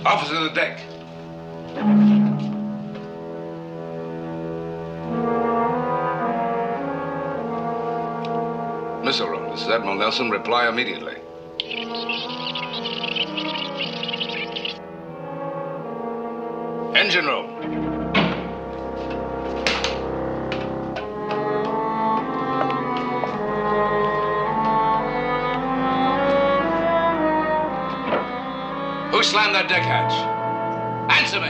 Officer on the deck. Missile room. This is Admiral Nelson. Reply immediately. Engine room. Who slammed that deck hatch? Answer me!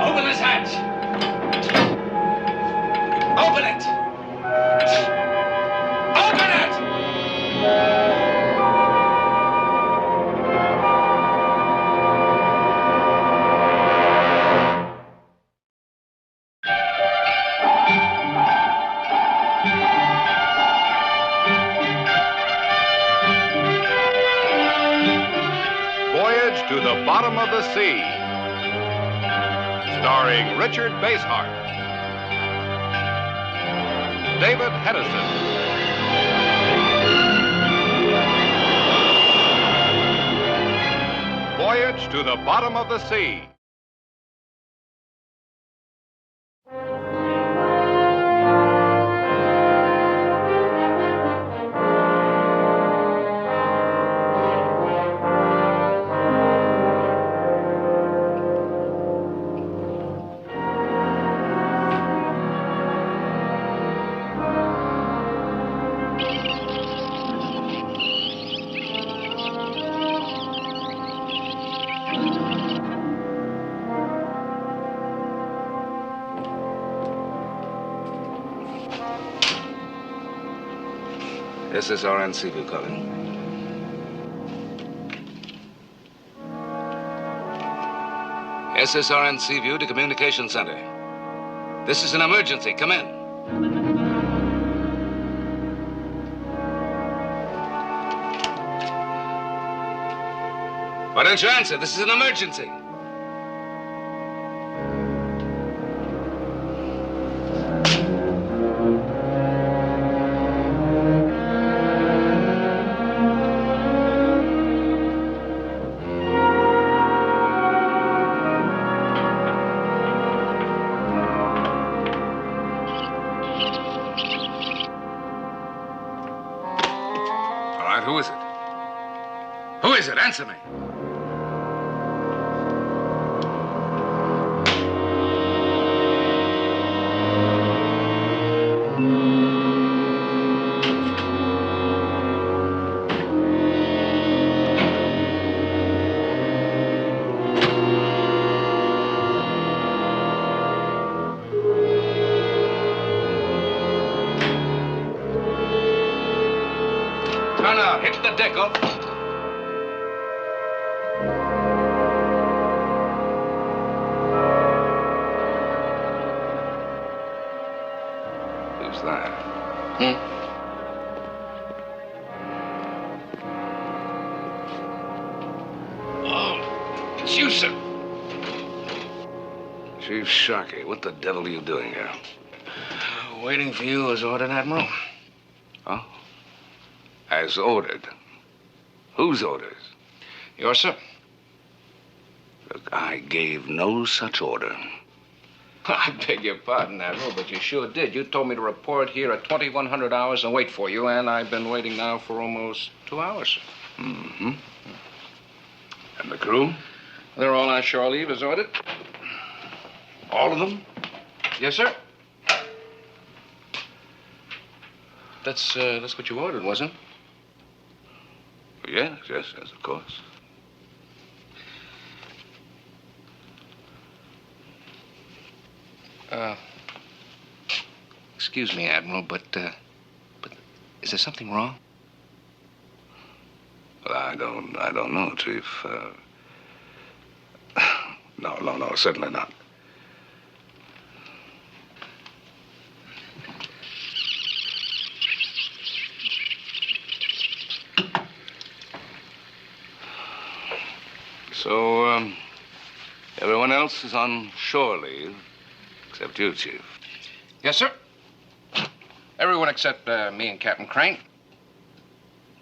Open this hatch! Open it! Open it! Voyage to the Bottom of the Sea, starring Richard Basehart, David Hedison, Voyage to the Bottom of the Sea. SSRN Seaview calling. SSRN Seaview to Communication Center. This is an emergency. Come in. Why don't you answer? This is an emergency. Who is it? Who is it? Answer me. Turn out. Hit the deck up. Who's that? Oh, it's you, sir. Chief Sharkey, what the devil are you doing here? Waiting for you as ordered, Admiral. Huh? As ordered. Whose orders? Yours, sir. Look, I gave no such order. I beg your pardon, Admiral, but you sure did. You told me to report here at 2100 hours and wait for you, and I've been waiting now for almost 2 hours, sir. Mm-hmm. And the crew? They're all on shore leave as ordered. All of them? Yes, sir. That's what you ordered, wasn't it? Yes, of course. Excuse me, Admiral, but is there something wrong? Well, I don't know, Chief. No, certainly not. So, everyone else is on shore leave, except you, Chief. Yes, sir. Everyone except me and Captain Crane.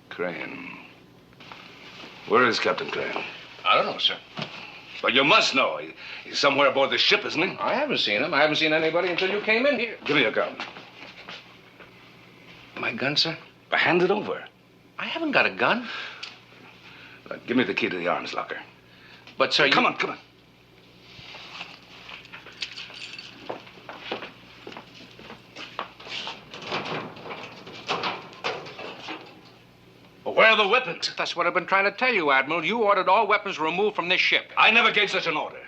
Crane. Where is Captain Crane? I don't know, sir. But you must know. He's somewhere aboard the ship, isn't he? I haven't seen him. I haven't seen anybody until you came in here. Give me your gun. My gun, sir? Hand it over. I haven't got a gun. Give me the key to the arms locker. But, sir, Come on. Well, where are the weapons? That's what I've been trying to tell you, Admiral. You ordered all weapons removed from this ship. I never gave such an order.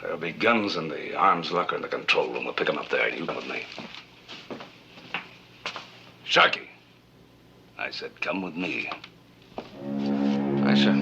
There'll be guns in the arms locker in the control room. We'll pick them up there. You come with me. Sharky. I said, come with me. Aye, sir.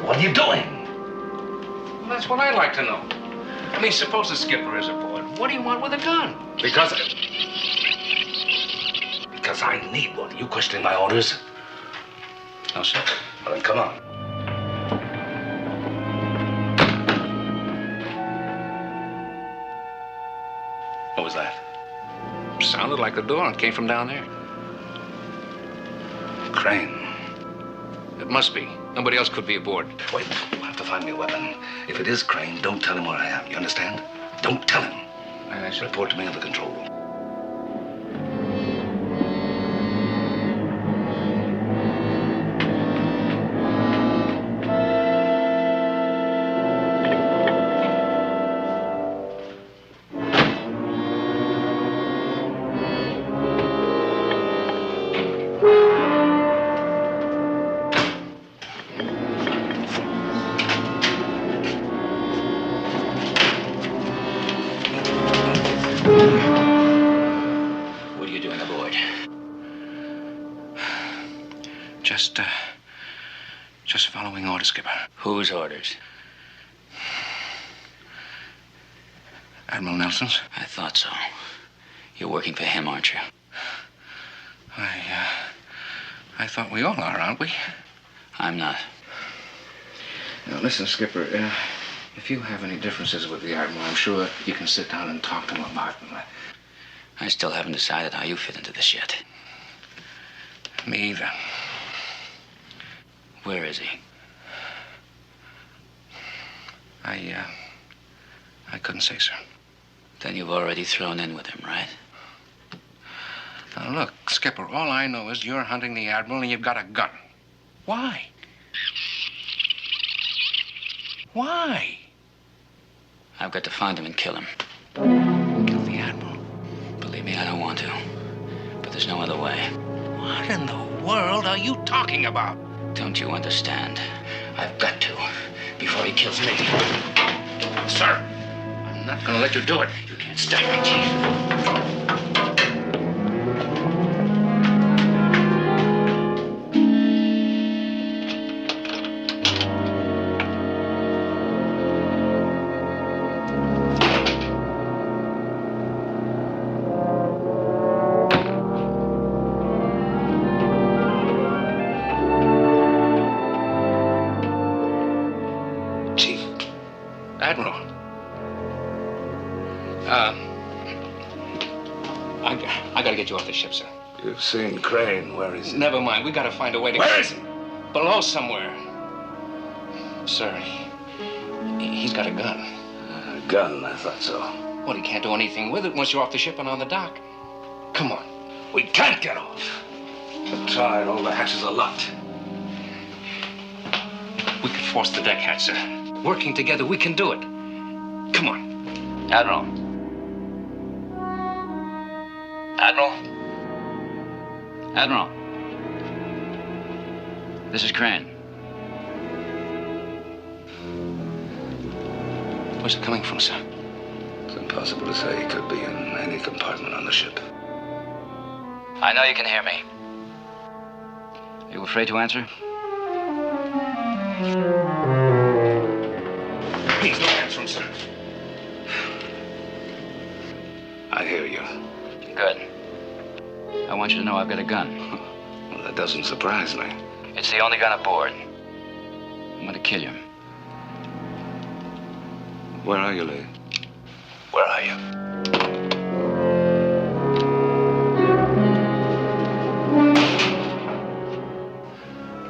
What are you doing? Well, that's what I'd like to know. I mean, suppose the skipper is aboard. What do you want with a gun? Because I need one. You questioning my orders? No, sir. Well, then come on. What was that? Sounded like the door and came from down there. Crane. It must be. Nobody else could be aboard. Wait, you'll have to find me a weapon. If it is Crane, don't tell him where I am. You understand? Don't tell him. Aye, sir. Report to me in the control room. What are you doing aboard? Just following orders, Skipper. Whose orders? Admiral Nelson's? I thought so. You're working for him, aren't you? I thought we all are, aren't we? I'm not. Now, listen, Skipper, if you have any differences with the Admiral, I'm sure you can sit down and talk to him about them. I still haven't decided how you fit into this yet. Me either. Where is he? I couldn't say, sir. Then you've already thrown in with him, right? Now, look, Skipper, all I know is you're hunting the Admiral and you've got a gun. Why? Why? I've got to find him and kill him. Kill the Admiral? Believe me, I don't want to. But there's no other way. What in the world are you talking about? Don't you understand? I've got to, before he kills me. Sir, I'm not gonna let you do it. You can't stop me, Chief. Admiral. I gotta get you off the ship, sir. You've seen Crane. Where is he? Never mind. We gotta find a way to... Where is he? Below somewhere. Sir, he's got a gun. A gun, I thought so. Well, he can't do anything with it once you're off the ship and on the dock. Come on. We can't get off. I tried. All the hatches are locked. We could force the deck hatch, sir. Working together, we can do it. Come on. Admiral. Admiral? Admiral. This is Crane. Where's it coming from, sir? It's impossible to say. He could be in any compartment on the ship. I know you can hear me. Are you afraid to answer? Please don't answer him, sir. I hear you. Good. I want you to know I've got a gun. Well, that doesn't surprise me. It's the only gun aboard. I'm going to kill you. Where are you, Lee? Where are you?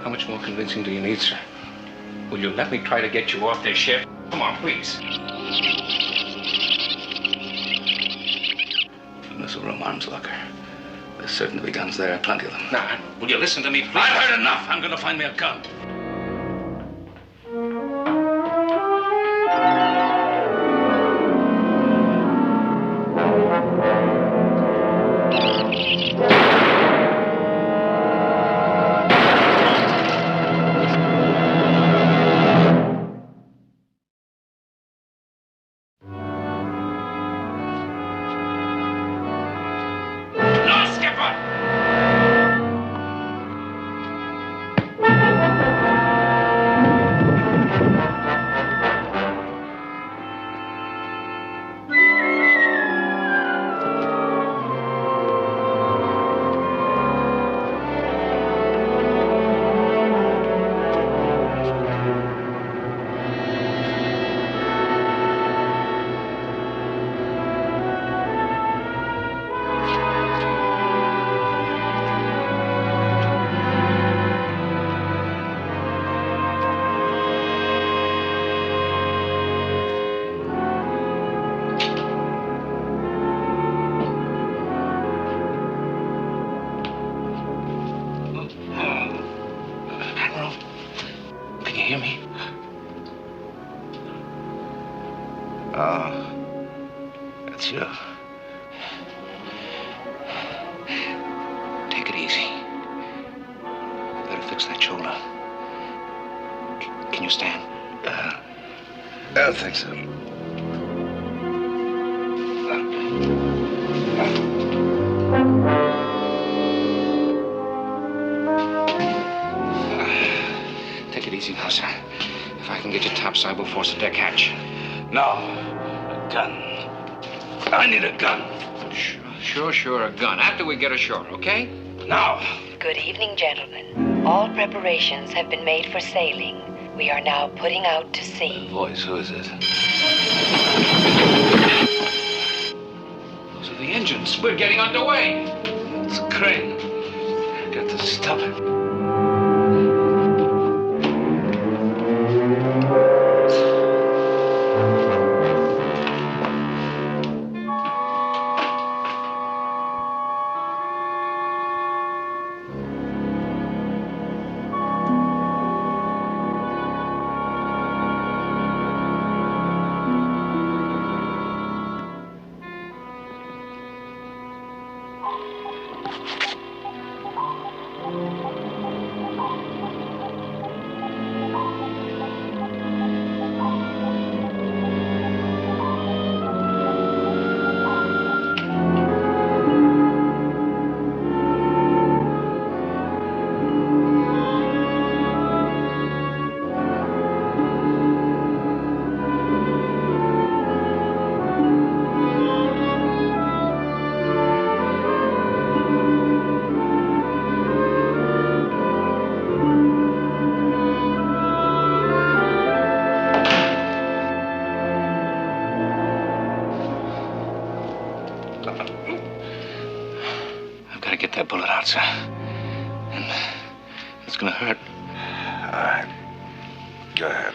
How much more convincing do you need, sir? Will you let me try to get you off this ship? Come on, please. Missile room arms locker. There's certain to be guns there. Plenty of them. Now, will you listen to me, please? I've heard enough. I'm going to find me a gun. That's you. Take it easy. Better fix that shoulder. Can you stand? I don't think so. Take it easy now, sir. If I can get you topside, we'll force the deck hatch. No. A gun. I need a gun. Sure, a gun. After we get ashore, okay? Now. Good evening, gentlemen. All preparations have been made for sailing. We are now putting out to sea. Voice, who is it? Those are the engines. We're getting underway. It's a crane. Got to stop it. I've got to get that bullet out, sir. And it's going to hurt. All right. Go ahead.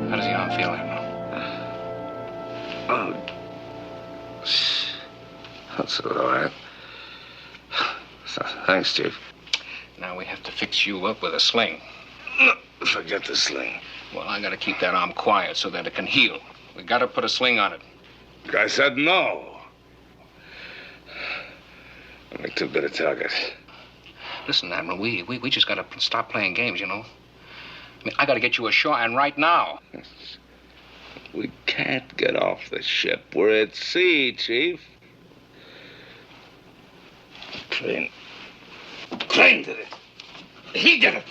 How does the arm feel, Admiral? Oh. That's all right. Thanks, Chief. Now we have to fix you up with a sling. No, forget the sling. Well, I got to keep that arm quiet so that it can heal. We got to put a sling on it. I said no. I'm too big a target. Listen, Admiral, we just got to stop playing games, you know? I mean, I got to get you ashore, and right now. We can't get off the ship. We're at sea, Chief. Crane did it. He did it.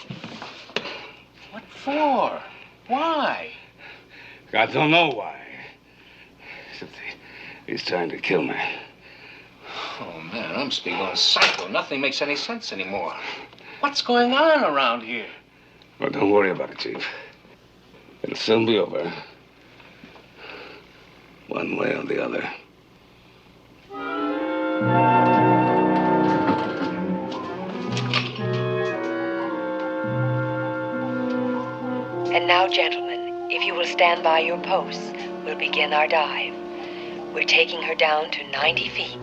What for? Why? I don't know why. Except he's trying to kill me. Oh, man, I'm speaking on psycho. Nothing makes any sense anymore. What's going on around here? Well, don't worry about it, Chief. It'll soon be over. One way or the other. And now, gentlemen, if you will stand by your posts, we'll begin our dive. We're taking her down to 90 feet.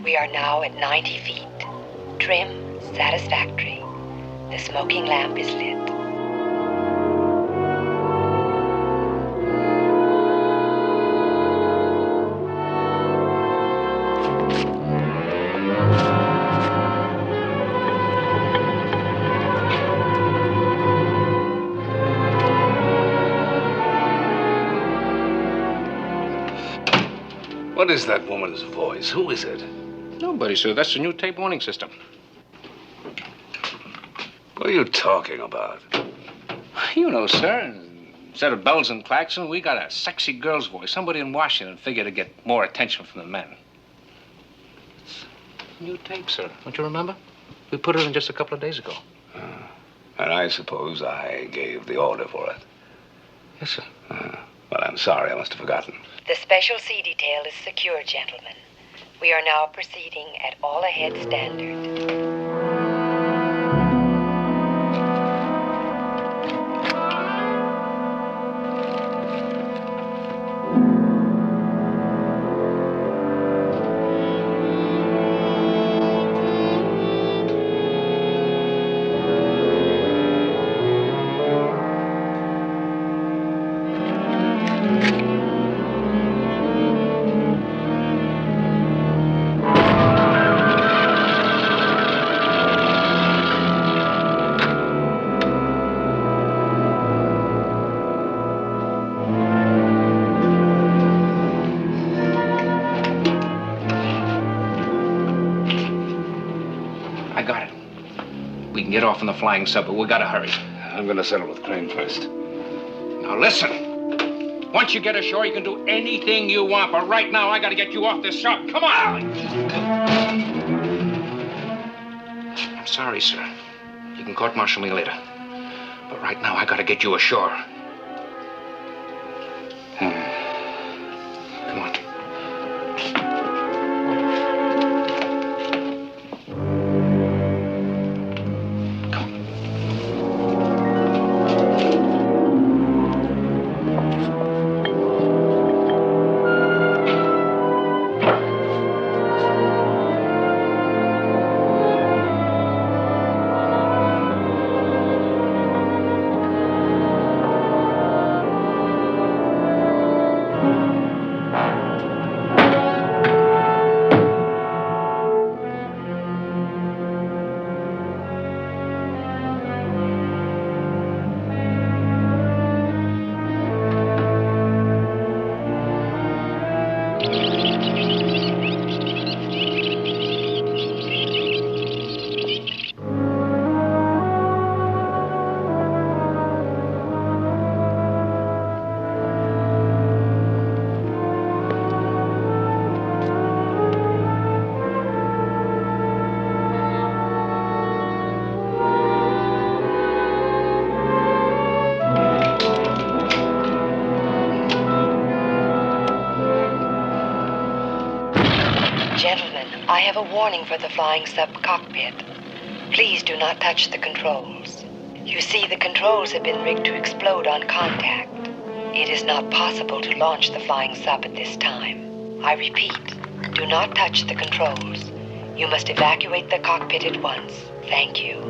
We are now at 90 feet. Trim, satisfactory. The smoking lamp is lit. What is that woman's voice? Who is it? Nobody, sir. That's the new tape warning system. What are you talking about? You know, sir, instead of bells and klaxon, we got a sexy girl's voice. Somebody in Washington figured to get more attention from the men. New tape, sir. Don't you remember? We put it in just a couple of days ago. And I suppose I gave the order for it. Yes, sir. Well, I'm sorry. I must have forgotten. The special sea detail is secure, gentlemen. We are now proceeding at all-ahead standard. I got it. We can get off in the flying sub, but we gotta hurry. I'm going to settle with Crane first. Now listen. Once you get ashore, you can do anything you want, but right now I gotta get you off this sub. Come on! I'm sorry, sir. You can court-martial me later. But right now I gotta get you ashore. Come on. Gentlemen, I have a warning for the flying sub cockpit. Please do not touch the controls. You see, the controls have been rigged to explode on contact. It is not possible to launch the flying sub at this time. I repeat, do not touch the controls. You must evacuate the cockpit at once. Thank you.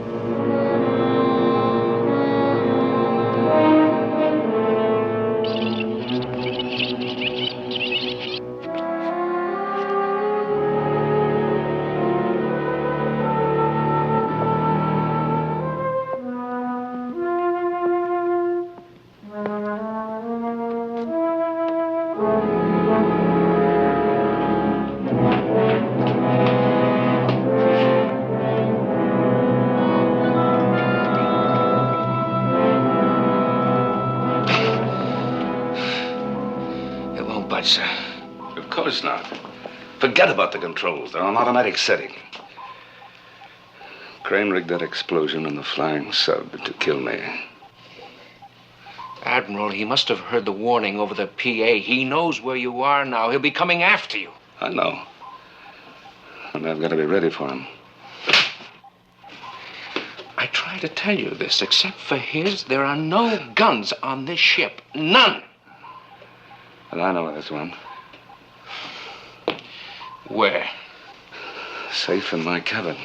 Sir. Of course not. Forget about the controls. They're on automatic setting. Crane rigged that explosion in the flying sub to kill me. Admiral, he must have heard the warning over the PA. He knows where you are now. He'll be coming after you. I know. And I've got to be ready for him. I tried to tell you this. Except for his, there are no guns on this ship. None. And I know where there's one. Where? Safe in my cabin.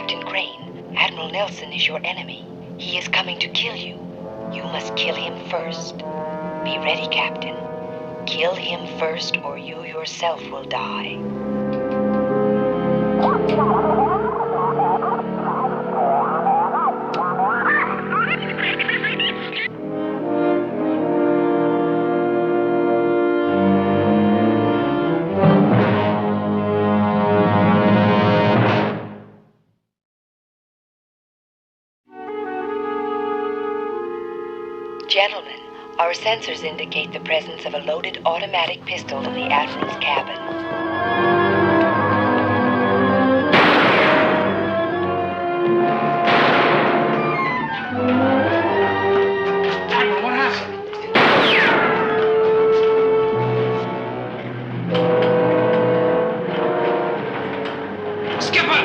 Captain Crane, Admiral Nelson is your enemy. He is coming to kill you. You must kill him first. Be ready, Captain. Kill him first, or you yourself will die. Gentlemen, our sensors indicate the presence of a loaded automatic pistol in the Admiral's cabin. Admiral, what happened? Skipper!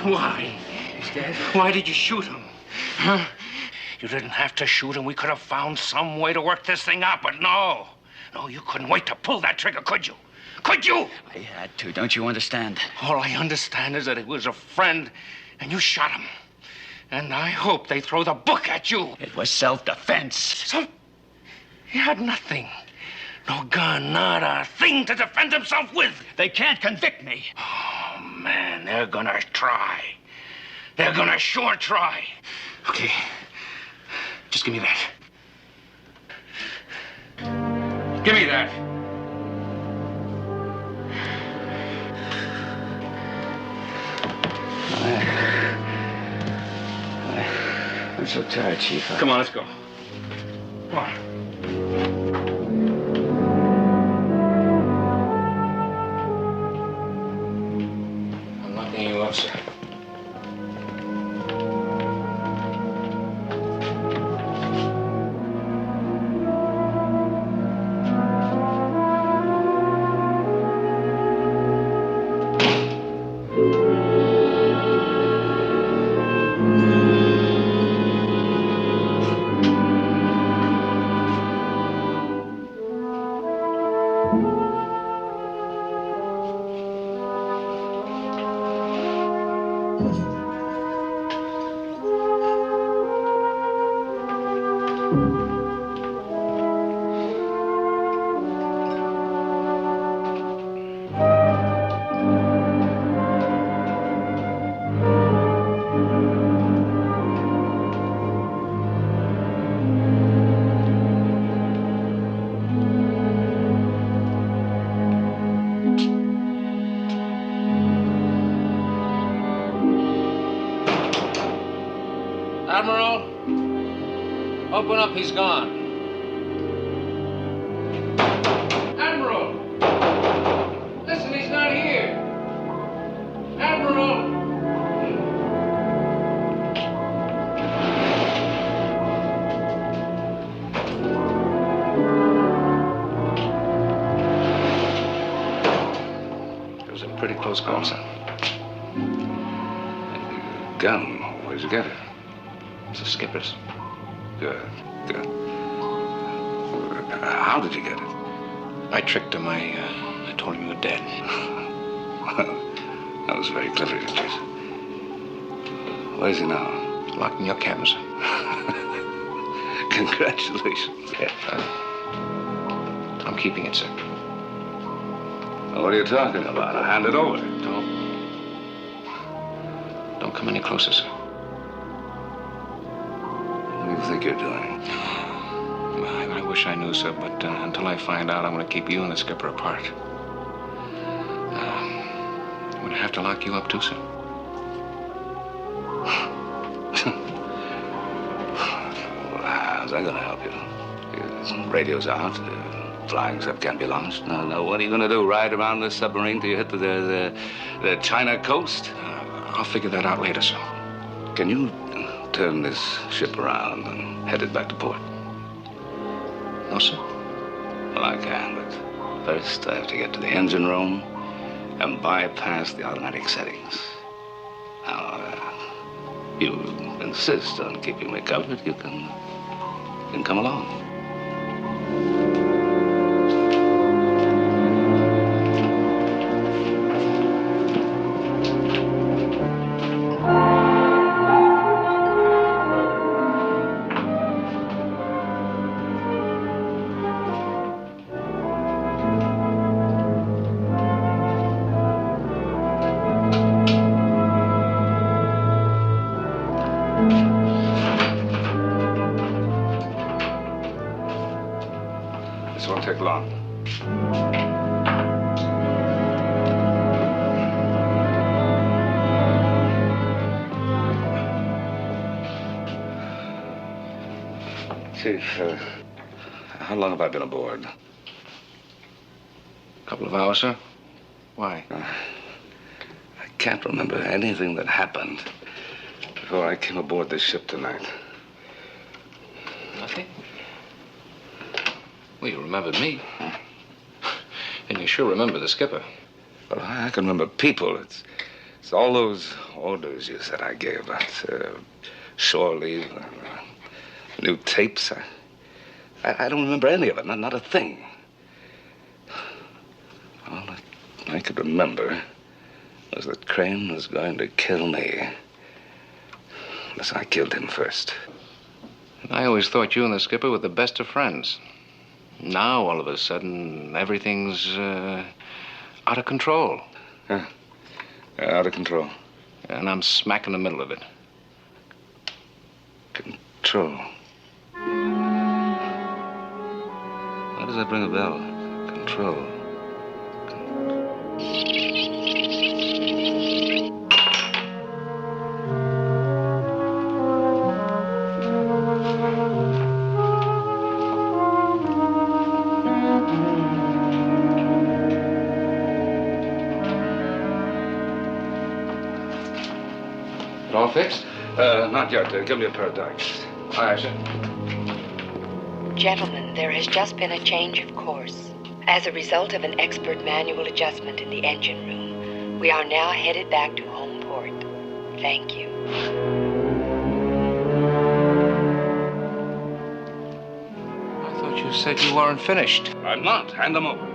Why? He's dead. Why did you shoot him? Huh? You didn't have to shoot him. We could have found some way to work this thing out, but no. No, you couldn't wait to pull that trigger, could you? Could you? I had to. Don't you understand? All I understand is that it was a friend, and you shot him. And I hope they throw the book at you. It was self-defense. So, he had nothing. No gun, not a thing to defend himself with. They can't convict me. Oh, man, they're gonna try. They're gonna sure try. Okay, just give me that. Give me that. I'm so tired, Chief. Come on, let's go. Come on. I'm locking you up, sir. Admiral, open up, he's gone. Admiral! Listen, he's not here. Admiral! It was a pretty close call, son. Gun, where'd you get it? It's the skipper's. Good, good. How did you get it? I tricked him. I told him you were dead. Well, that was very clever of you, Chief. Where is he now? Locked in your cabin, sir. Congratulations. Yeah, I'm keeping it, sir. Well, what are you talking about? I'll hand it over. Don't come any closer, sir. What do you think you're doing? I wish I knew, sir, but until I find out, I'm going to keep you and the skipper apart. I'm going to have to lock you up, too, sir. Well, how's that going to help you? Radio's out. flying sub can't be launched. No. What are you going to do? Ride around this submarine till you hit the China coast? I'll figure that out later, sir. Can you turn this ship around and head it back to port? No, sir. Well, I can, but first I have to get to the engine room and bypass the automatic settings. Now, you insist on keeping me covered, you can come along. This won't take long. Chief, how long have I been aboard? A couple of hours, sir. Why? I can't remember anything that happened before I came aboard this ship tonight. Nothing? Well, you remembered me. And you sure remember the skipper. Well, I can remember people. It's all those orders you said I gave about shore leave, new tapes. I don't remember any of it, not a thing. All I could remember was that Crane was going to kill me. Unless I killed him first. I always thought you and the skipper were the best of friends. Now, all of a sudden, everything's out of control. Yeah, out of control. And I'm smack in the middle of it. Control. Why does that ring a bell? Control. All fixed? Not yet. Give me a pair of dice. Aye, sir. Gentlemen, there has just been a change of course. As a result of an expert manual adjustment in the engine room, we are now headed back to home port. Thank you. I thought you said you weren't finished. I'm not. Hand them over.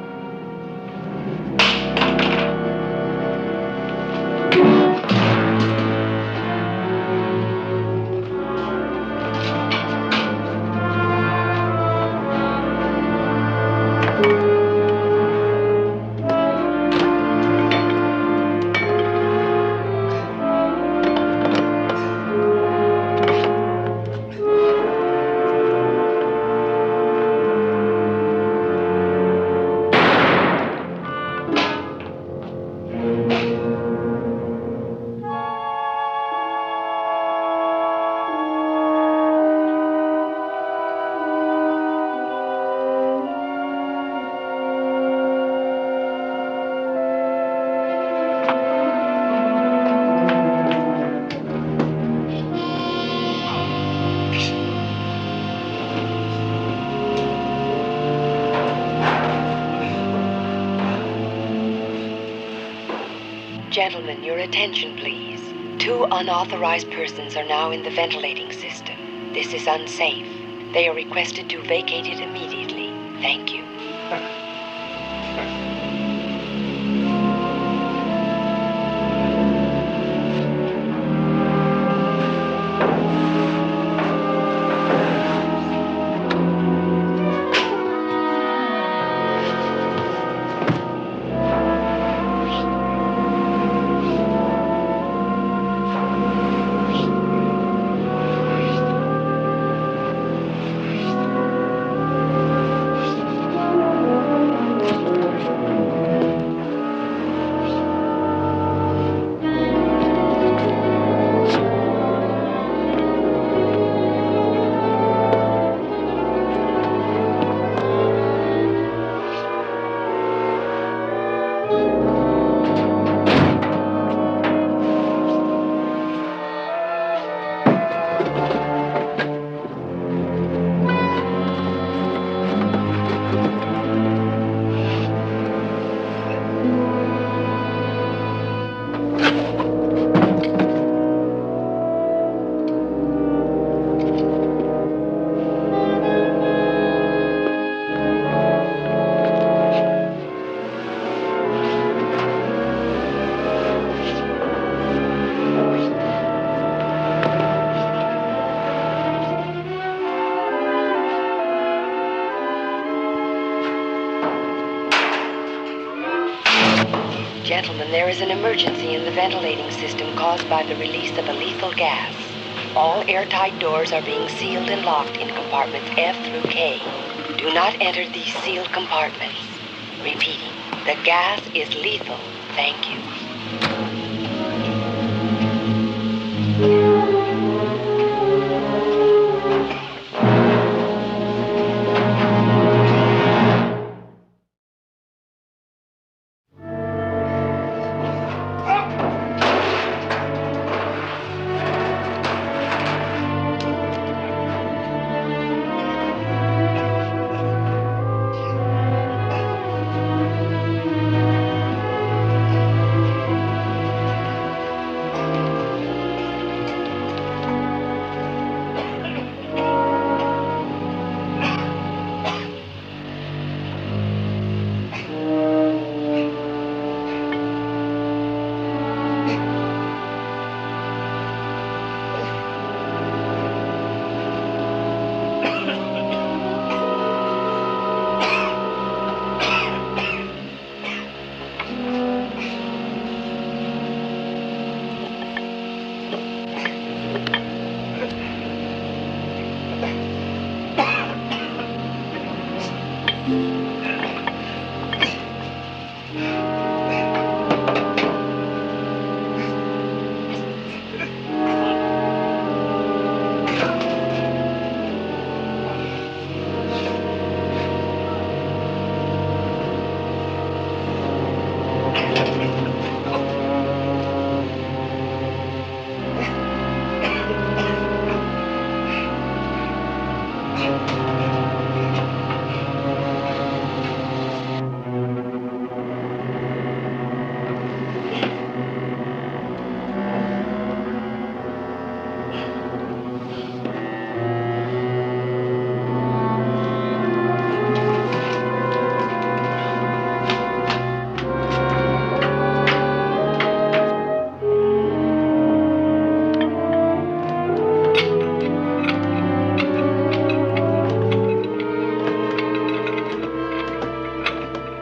Gentlemen, your attention, please. 2 unauthorized persons are now in the ventilating system. This is unsafe. They are requested to vacate it immediately. Thank you. Gentlemen, there is an emergency in the ventilating system caused by the release of a lethal gas. All airtight doors are being sealed and locked in compartments F through K. Do not enter these sealed compartments. Repeating, the gas is lethal. Thank you.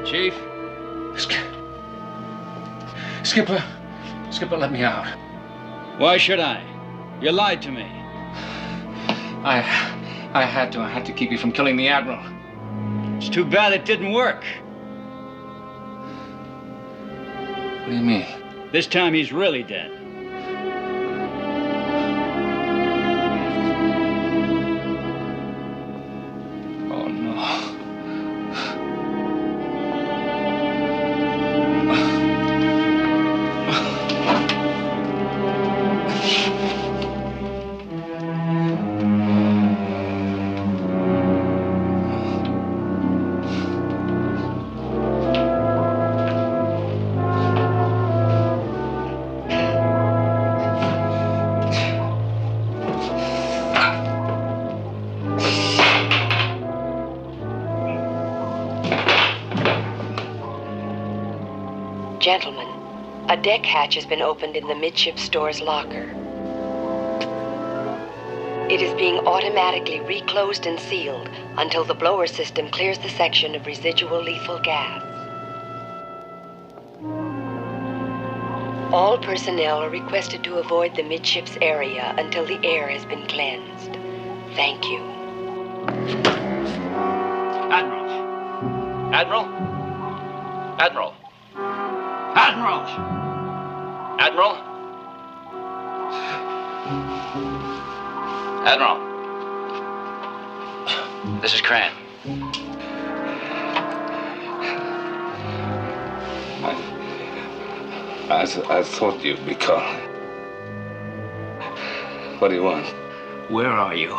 Chief? Skipper, let me out. Why should I? You lied to me. I had to keep you from killing the Admiral. It's too bad it didn't work. What do you mean? This time he's really dead. Oh, no. Gentlemen, a deck hatch has been opened in the midship store's locker. It is being automatically reclosed and sealed until the blower system clears the section of residual lethal gas. All personnel are requested to avoid the midships area until the air has been cleansed. Thank you. Admiral! Admiral! Admiral! Admiral! Admiral! Admiral! This is Cran. I thought you'd be calling. What do you want? Where are you?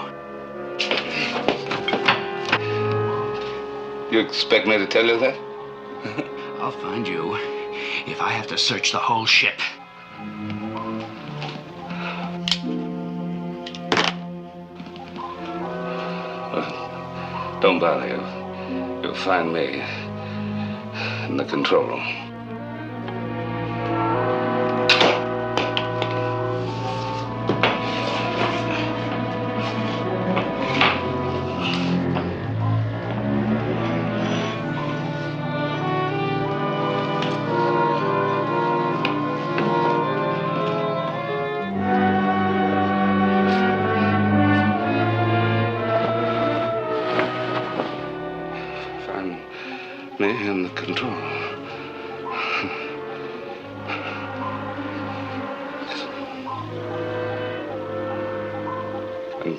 You expect me to tell you that? I'll find you if I have to search the whole ship. Don't bother you. You'll find me in the control room.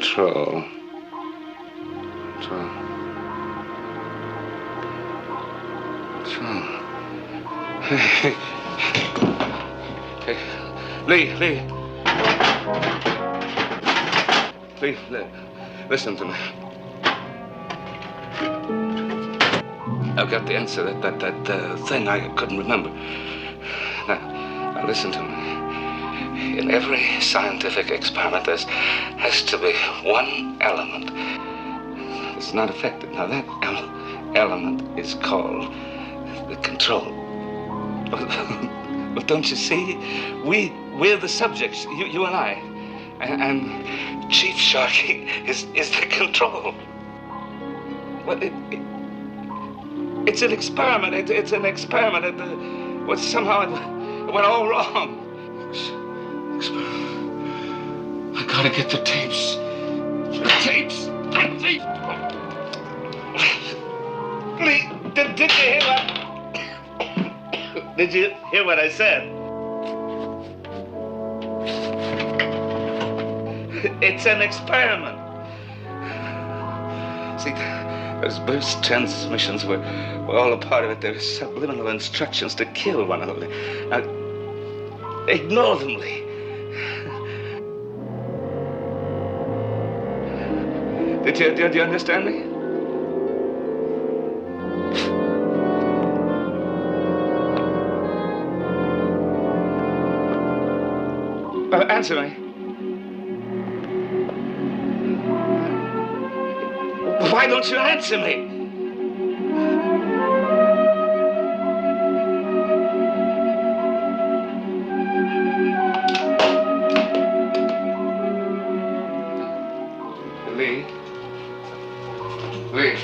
Control. Hey, Lee. Lee, listen to me. I've got the answer to that thing I couldn't remember. Now, listen to me. In every scientific experiment, there has to be one element that's not affected. Now, that element is called the control. But don't you see? We're the subjects, you and I. And Chief Sharky is the control. Well, it's an experiment. It's an experiment. Somehow it went all wrong. I gotta get the tapes. Lee, did you hear what? Did you hear what I said? It's an experiment. See, those burst transmissions were all a part of it. They were subliminal instructions to kill one another. Now, ignore them, Lee. Did you understand me? Answer me. Why don't you answer me? Lee. Lee.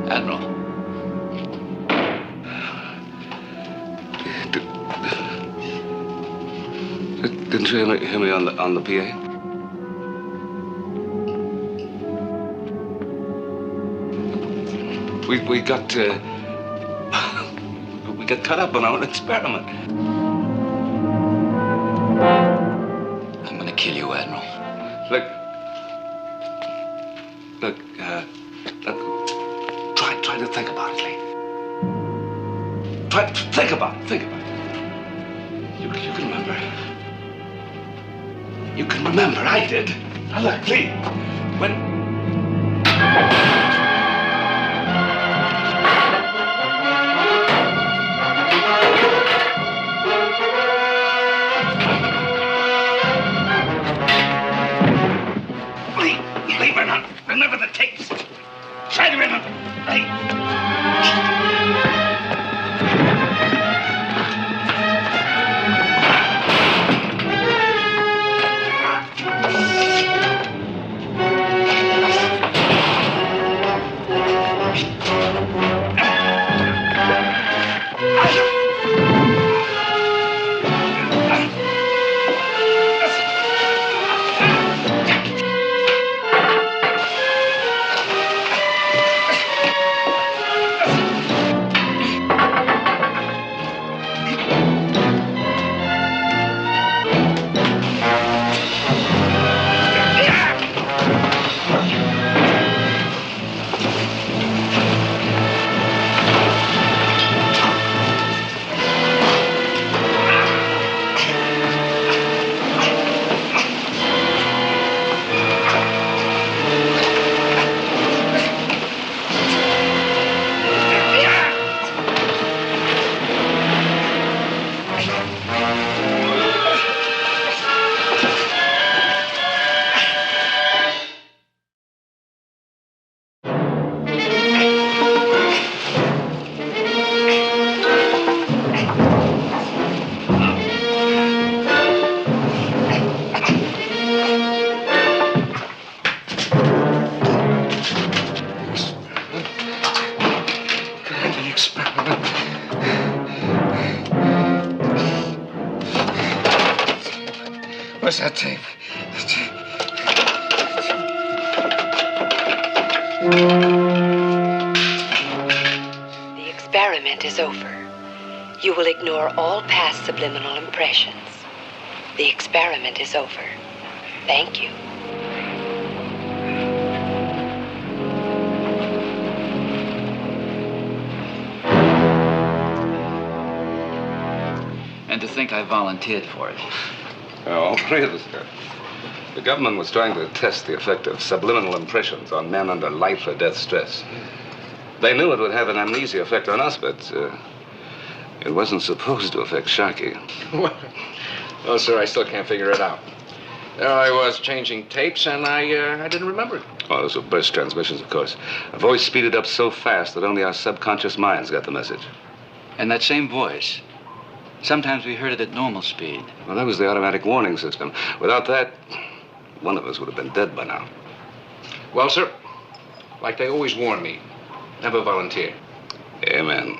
Admiral. Didn't you hear me on the PA? We got cut up on our experiment. Look. Look, try to think about it, Lee. Try to think about it. Think about it. You can remember. You can remember. I did. Now look, Lee. When... Lee, remember the tapes. Try to remember. Lee. What's that tape? The experiment is over. You will ignore all past subliminal impressions. The experiment is over. Thank you. And to think I volunteered for it. All three of us did. The government was trying to test the effect of subliminal impressions on men under life or death stress. They knew it would have an amnesia effect on us, but it wasn't supposed to affect Sharkey. What? Oh, sir, I still can't figure it out. There I was changing tapes, and I didn't remember it. Oh, those were burst transmissions, of course. A voice speeded up so fast that only our subconscious minds got the message. And that same voice, sometimes we heard it at normal speed. Well, that was the automatic warning system. Without that, one of us would have been dead by now. Well, sir, like they always warn me, never volunteer. Amen.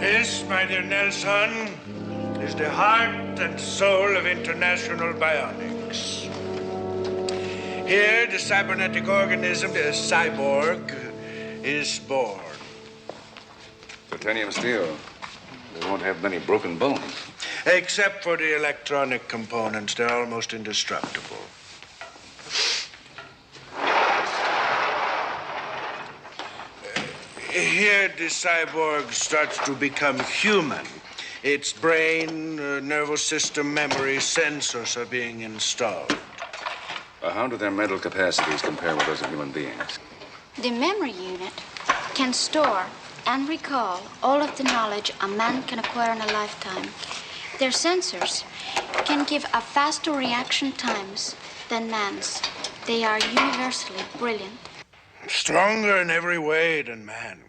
This, my dear Nelson, is the heart and soul of international bionics. Here, the cybernetic organism, the Cyborg, is born. Titanium steel. They won't have many broken bones. Except for the electronic components, they're almost indestructible. Here, the cyborg starts to become human. Its brain, nervous system, memory, sensors are being installed. How do their mental capacities compare with those of human beings? The memory unit can store and recall all of the knowledge a man can acquire in a lifetime. Their sensors can give a faster reaction times than man's. They are universally brilliant. Stronger in every way than man.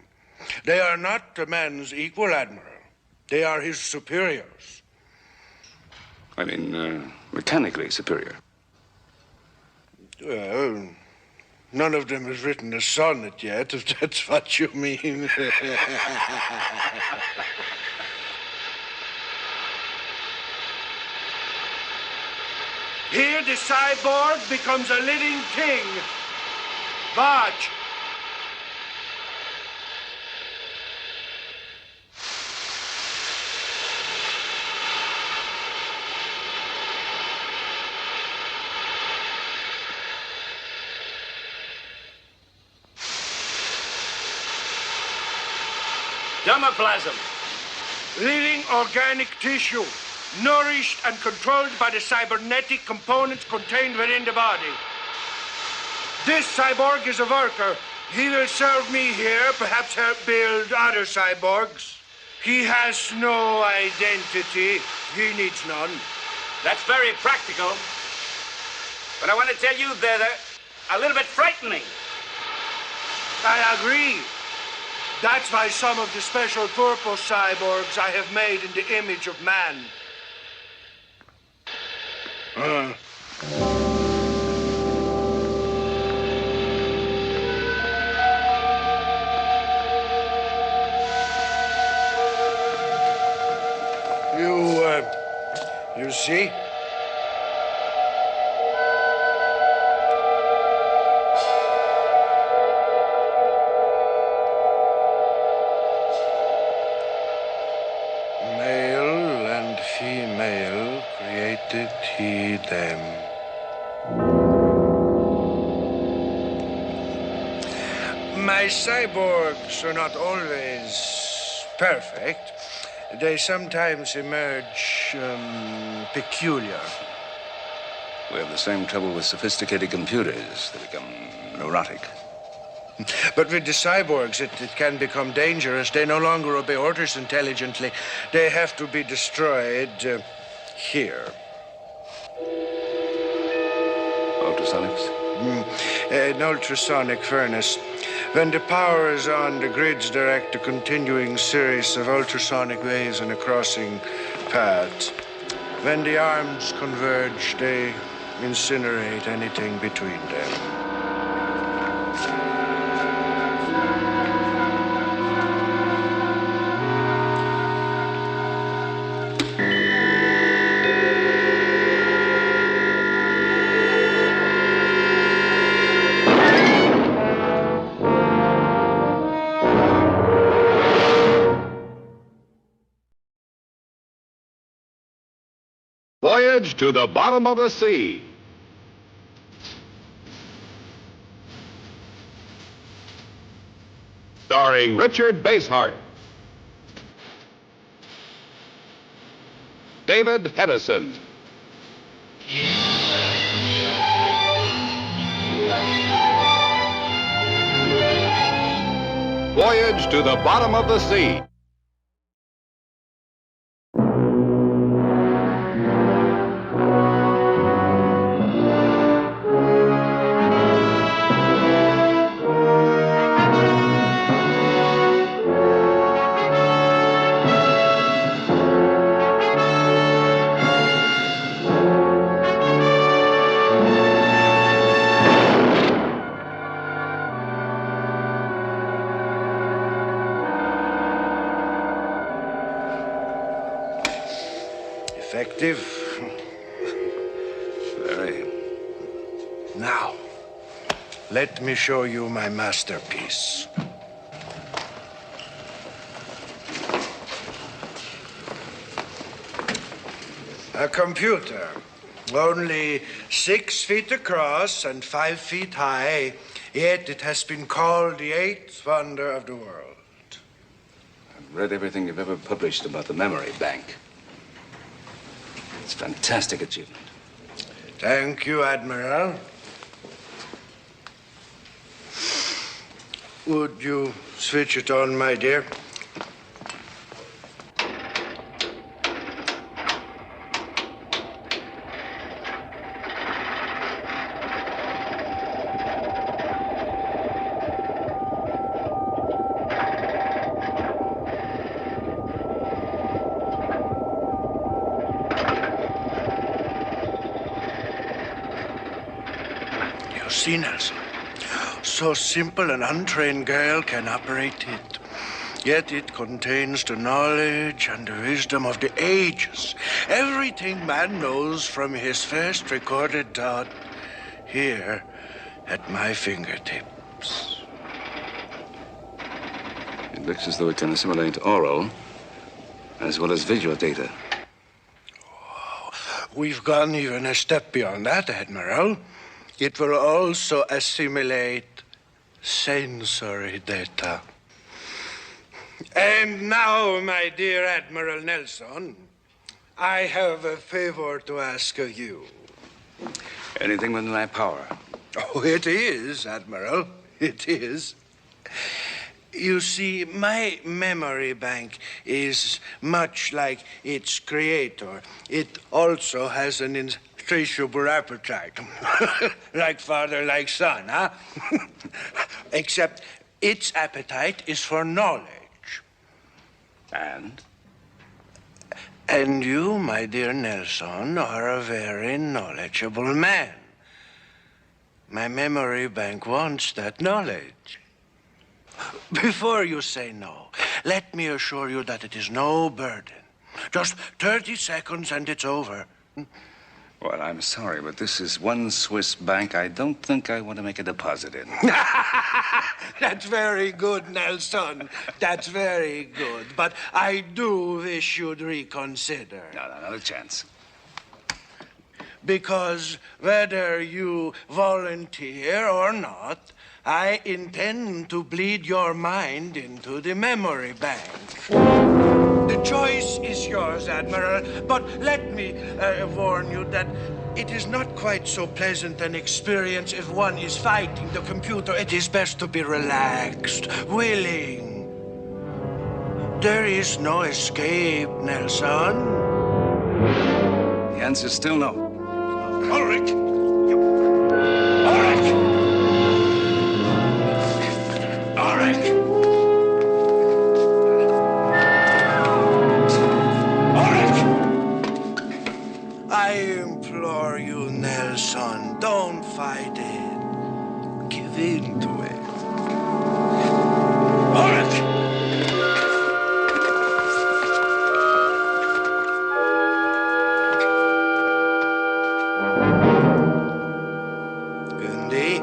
They are not the man's equal, Admiral. They are his superiors. I mean, mechanically superior. Well, none of them has written a sonnet yet, if that's what you mean. Here, the cyborg becomes a living thing. Watch. Dermoplasm. Living organic tissue, nourished and controlled by the cybernetic components contained within the body. This cyborg is a worker. He will serve me here, perhaps help build other cyborgs. He has no identity. He needs none. That's very practical. But I want to tell you they're a little bit frightening. I agree. That's why some of the special purpose cyborgs I have made in the image of man. You see? Male and female created he them. My cyborgs are not always perfect. They sometimes emerge peculiar. We have the same trouble with sophisticated computers. They become neurotic. But with the cyborgs, it can become dangerous. They no longer obey orders intelligently. They have to be destroyed here. Ultrasonics? An ultrasonic furnace. When the power is on, the grids direct a continuing series of ultrasonic waves in a crossing path. When the arms converge, they incinerate anything between them. Voyage to the bottom of the sea. Starring Richard Basehart, David Hedison, Voyage to the bottom of the sea. Effective. Very. Now, let me show you my masterpiece. A computer. Only 6 feet across and 5 feet high, yet it has been called the 8th wonder of the world. I've read everything you've ever published about the memory bank. It's a fantastic achievement. Thank you, Admiral. Would you switch it on, my dear? You see, Nelson? So simple an untrained girl can operate it. Yet it contains the knowledge and the wisdom of the ages. Everything man knows from his first recorded thought here at my fingertips. It looks as though it can assimilate oral as well as visual data. We've gone even a step beyond that, Admiral. It will also assimilate sensory data. And now, my dear Admiral Nelson, I have a favor to ask of you. Anything within my power. Oh, it is, Admiral. It is. You see, my memory bank is much like its creator. It also has an insatiable appetite. Like father, like son, huh? Except its appetite is for knowledge. And? And you, my dear Nelson, are a very knowledgeable man. My memory bank wants that knowledge. Before you say no, let me assure you that it is no burden. Just 30 seconds and it's over. Well, I'm sorry, but this is one Swiss bank I don't think I want to make a deposit in. That's very good, Nelson. That's very good. But I do wish you'd reconsider. No, not a chance. Because whether you volunteer or not, I intend to bleed your mind into the memory bank. The choice is yours, Admiral, but let me warn you that it is not quite so pleasant an experience if one is fighting the computer. It is best to be relaxed, willing. There is no escape, Nelson. The answer's still no. Ulrich! Ulrich! Ulrich! Ulrich! I implore you, Nelson, don't fight it. Give in to it. Ulrich! Gundi?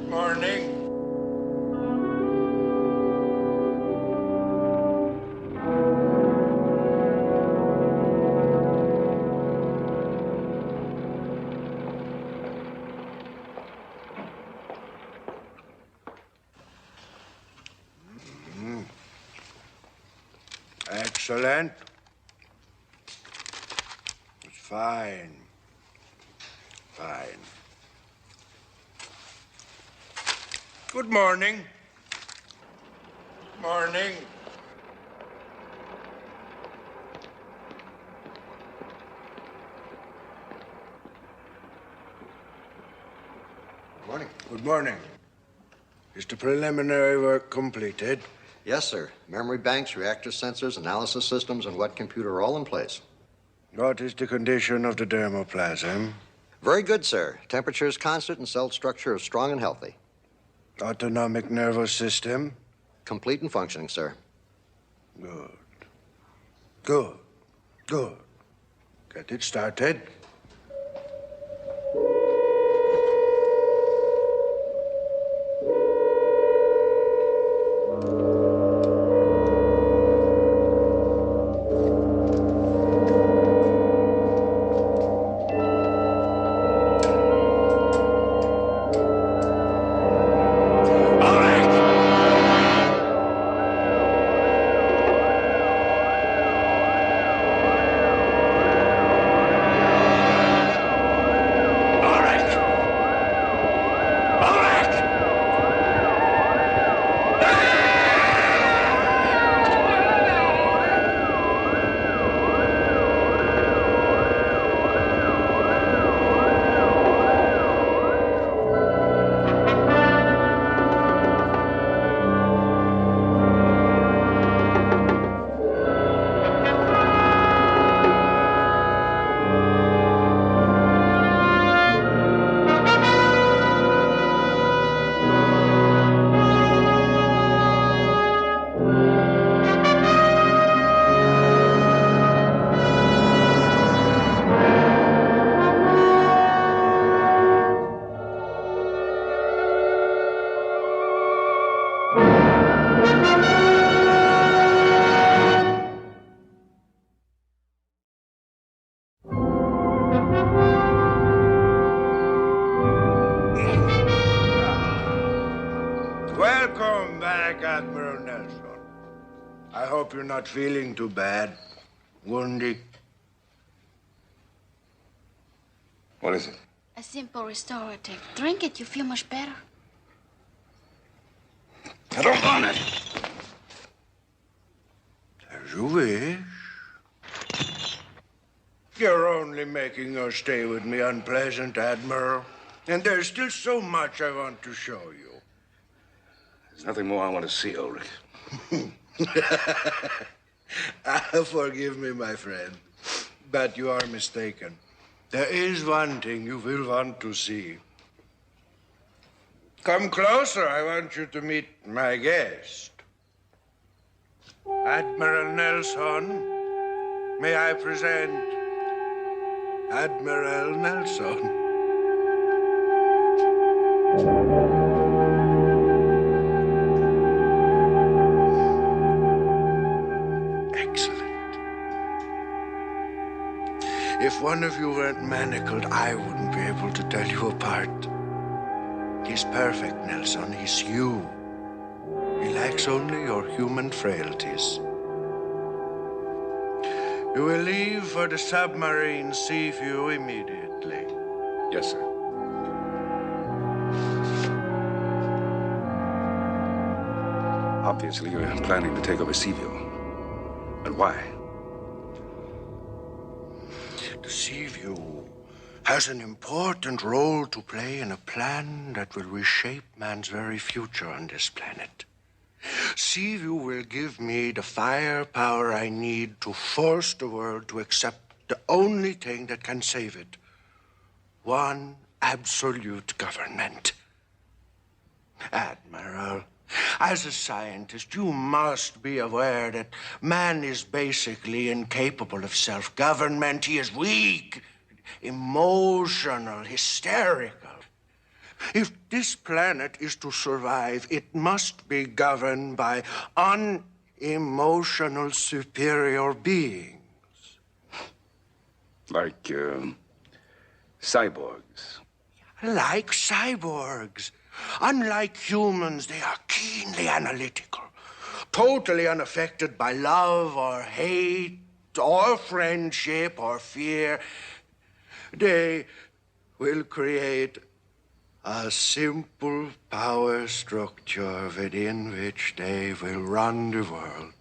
Morning. Excellent. It's fine. Fine. Good morning. Morning. Morning. Good morning. Is the preliminary work completed? Yes, sir. Memory banks, reactor sensors, analysis systems, and wet computer are all in place. What is the condition of the dermoplasm? Very good, sir. Temperature is constant and cell structure is strong and healthy. Autonomic nervous system? Complete and functioning, sir. Good. Good. Good. Get it started. Welcome back, Admiral Nelson. I hope you're not feeling too bad. Wounded. What is it? A simple restorative. Drink it, you feel much better. I don't want it. As you wish. You're only making your stay with me unpleasant, Admiral. And there's still so much I want to show you. There's nothing more I want to see, Ulrich. Forgive me, my friend, but you are mistaken. There is one thing you will want to see. Come closer. I want you to meet my guest. Admiral Nelson, may I present Admiral Nelson? If one of you weren't manacled, I wouldn't be able to tell you apart. He's perfect, Nelson. He's you. He lacks only your human frailties. You will leave for the submarine Seaview immediately. Yes, sir. Obviously, you're planning to take over Seaview. And why? The Seaview has an important role to play in a plan that will reshape man's very future on this planet. Seaview will give me the firepower I need to force the world to accept the only thing that can save it. One absolute government. Admiral, as a scientist, you must be aware that man is basically incapable of self-government. He is weak, emotional, hysterical. If this planet is to survive, it must be governed by unemotional superior beings. Like, cyborgs. Like cyborgs. Unlike humans, they are keenly analytical, totally unaffected by love or hate or friendship or fear. They will create A simple power structure within which they will run the world.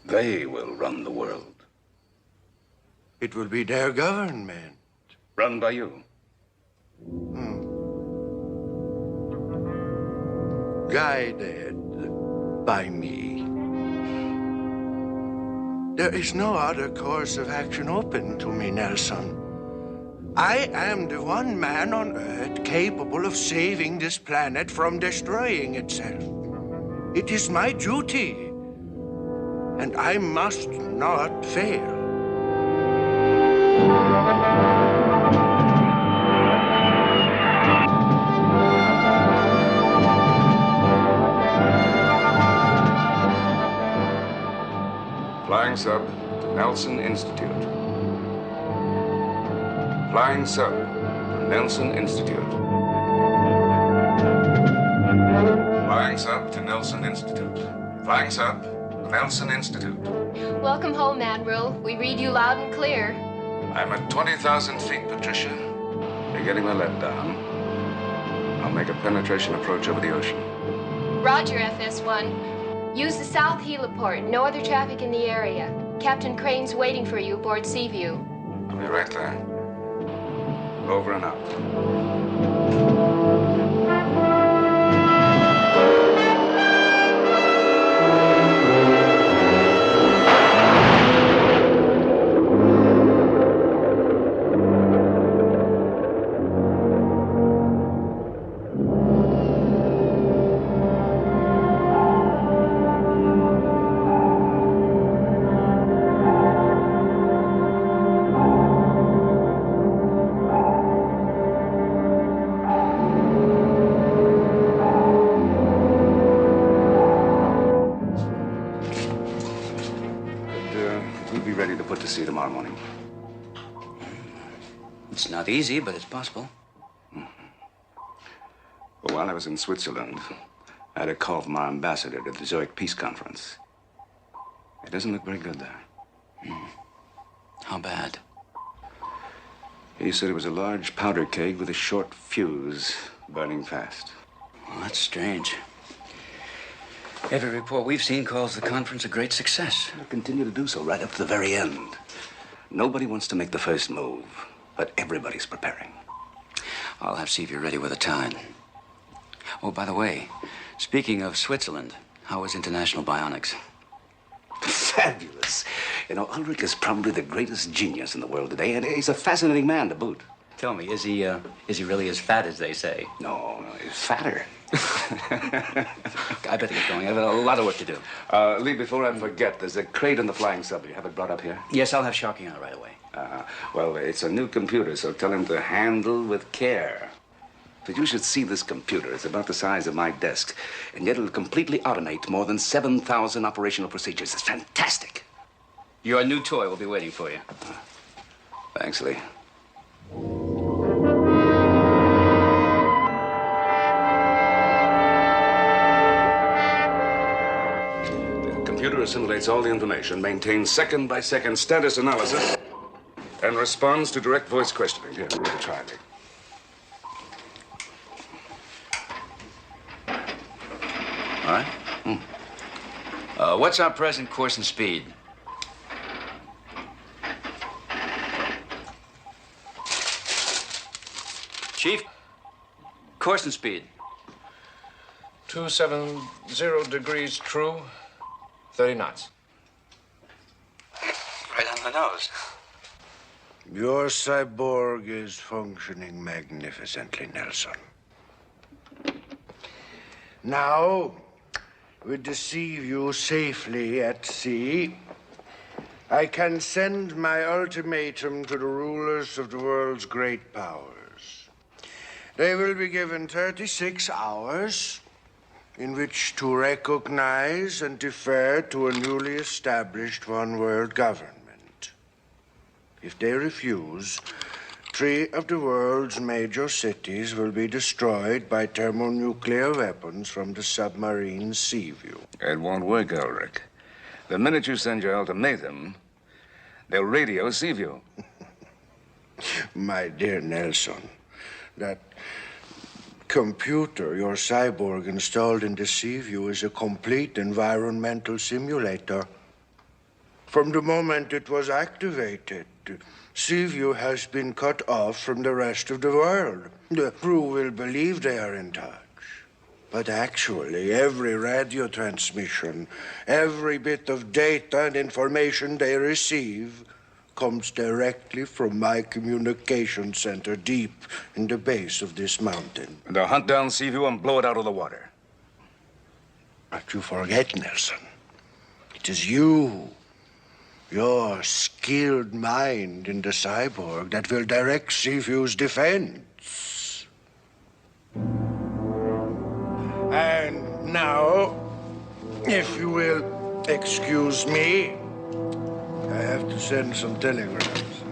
They will run the world. It will be their government. Run by you. Guided by me. There is no other course of action open to me, Nelson. I am the one man on Earth capable of saving this planet from destroying itself. It is my duty, and I must not fail. Flying sub to Nelson Institute. Flying sub to Nelson Institute. Flying sub to Nelson Institute. Flying sub to Nelson Institute. Welcome home, Admiral. We read you loud and clear. I'm at 20,000 feet, Patricia. You're getting the lead down. I'll make a penetration approach over the ocean. Roger, FS1. Use the south heliport. No other traffic in the area. Captain Crane's waiting for you aboard Seaview. I'll be right there. Over and out. Tomorrow morning. It's not easy, but it's possible. Well, while I was in Switzerland, I had a call from our ambassador to the Zurich Peace Conference. It doesn't look very good there. How bad? He said it was a large powder keg with a short fuse burning fast. Well, that's strange. Every report we've seen calls the conference a great success. They'll continue to do so right up to the very end. Nobody wants to make the first move, but everybody's preparing. I'll have Seaview ready with a time. Oh, by the way, speaking of Switzerland, how is international bionics? Fabulous. You know, Ulrich is probably the greatest genius in the world today, and he's a fascinating man to boot. Tell me, is he really as fat as they say? No, he's fatter. I better get going. I have a lot of work to do. Lee, before I forget, there's a crate on the flying sub. You have it brought up here? Yes, I'll have Sharky on it right away. Well, it's a new computer, so tell him to handle with care. But you should see this computer. It's about the size of my desk, and yet it'll completely automate more than 7,000 operational procedures. It's fantastic. Your new toy will be waiting for you. Thanks, Lee. Computer assimilates all the information, maintains second-by-second status analysis, and responds to direct voice questioning. Here, give it a try, Lee. All right. What's our present course and speed? Chief, course and speed. 270 degrees true, 30 knots. Right on the nose. Your cyborg is functioning magnificently, Nelson. Now, with the Seaview safely at sea, I can send my ultimatum to the rulers of the world's great powers. They will be given 36 hours in which to recognize and defer to a newly established one-world government. If they refuse, 3 of the world's major cities will be destroyed by thermonuclear weapons from the submarine Seaview. It won't work, Ulrich. The minute you send your ultimatum, they'll radio Seaview. My dear Nelson, that computer your cyborg installed in the Seaview is a complete environmental simulator. From the moment it was activated, Seaview has been cut off from the rest of the world. The crew will believe they are in touch. But actually, every radio transmission, every bit of data and information they receive comes directly from my communication center deep in the base of this mountain. And they'll hunt down Seaview and blow it out of the water. But you forget, Nelson. It is you, your skilled mind in the cyborg, that will direct Seaview's defense. And now, if you will excuse me, I have to send some telegrams.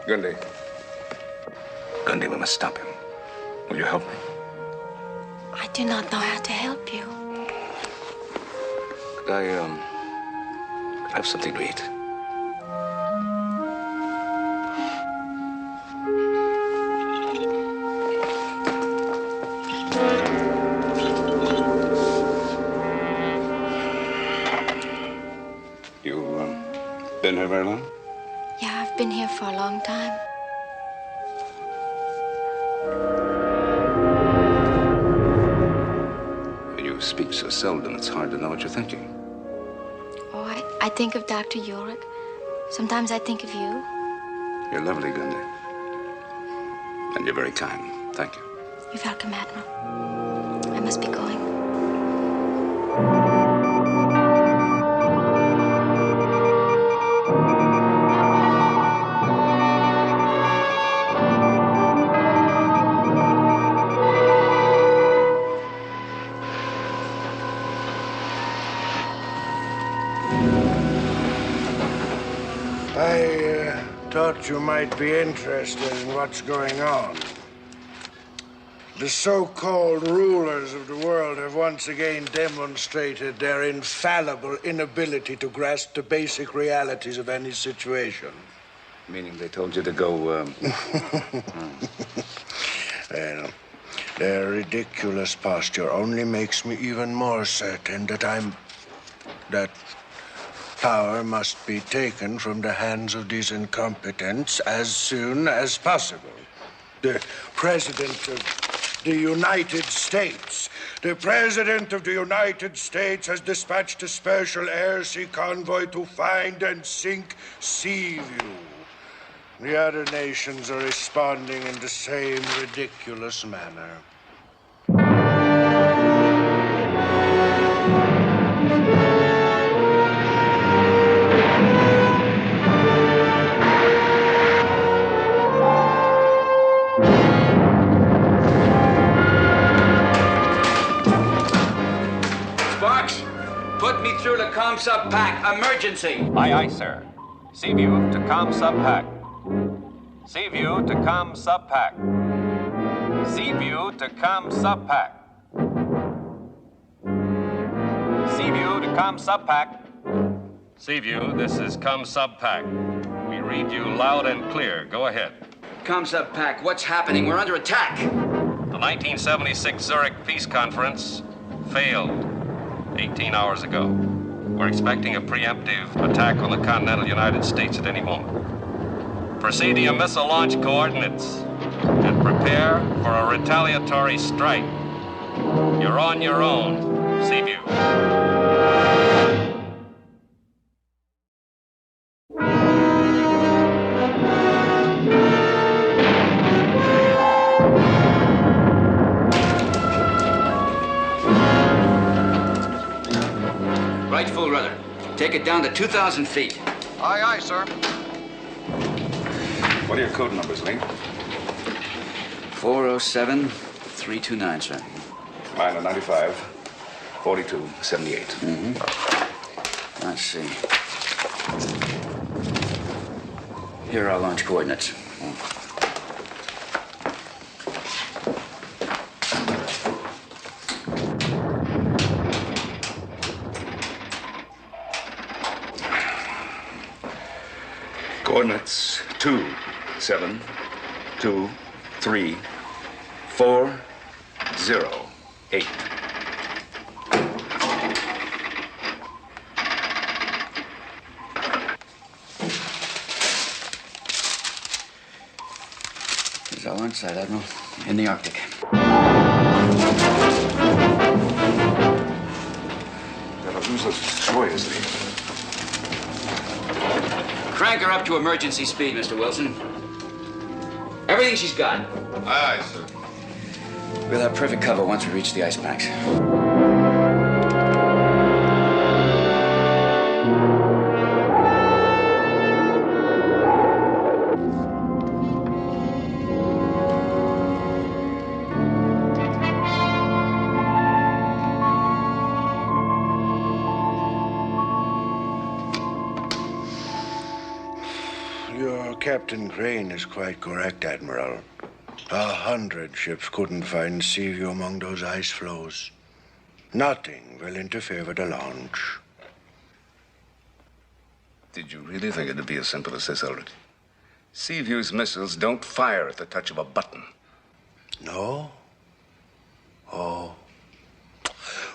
Gundy. Gundy, we must stop him. Will you help me? I do not know how to help you. Could I have something to eat? Been here very long? Yeah, I've been here for a long time. You speak so seldom, it's hard to know what you're thinking. Oh, I think of Dr. Ulrich. Sometimes I think of you. You're lovely, Gundy. And you're very kind. Thank you. You're welcome, Admiral. I must be going. Thought you might be interested in what's going on. The so-called rulers of the world have once again demonstrated their infallible inability to grasp the basic realities of any situation. Meaning they told you to go, Well, their ridiculous posture only makes me even more certain that power must be taken from the hands of these incompetents as soon as possible. The President of the United States. The President of the United States has dispatched a special air-sea convoy to find and sink Seaview. The other nations are responding in the same ridiculous manner. Put me through to comm sub pack. Emergency. Aye, aye, sir. Seaview to comm sub pack. Seaview to comm sub pack. Seaview to comm sub pack. Seaview to comm sub pack. Seaview, this is comm sub pack. We read you loud and clear. Go ahead. Comm sub pack, what's happening? We're under attack. The 1976 Zurich Peace Conference failed 18 hours ago. We're expecting a preemptive attack on the continental United States at any moment. Proceed to your missile launch coordinates and prepare for a retaliatory strike. You're on your own, Seaview. Right full rudder. Take it down to 2,000 feet. Aye, aye, sir. What are your code numbers, Lee? 407-329, sir. Mine are 95, 42, 78. Mm-hmm. Let's see. Here are our launch coordinates. Units 2, 7, 2, 3, 4, 0, 8. He's all inside, Admiral. In the Arctic. That'll use us joyously. Crank her up to emergency speed, Mr. Wilson. Everything she's got. Aye, aye, sir. We'll have perfect cover once we reach the ice packs. Captain Crane is quite correct, Admiral. 100 ships couldn't find sea view among those ice floes. Nothing will interfere with the launch. Did you really think it'd be as simple as this, Ulrich? Seaview's missiles don't fire at the touch of a button. No? Oh.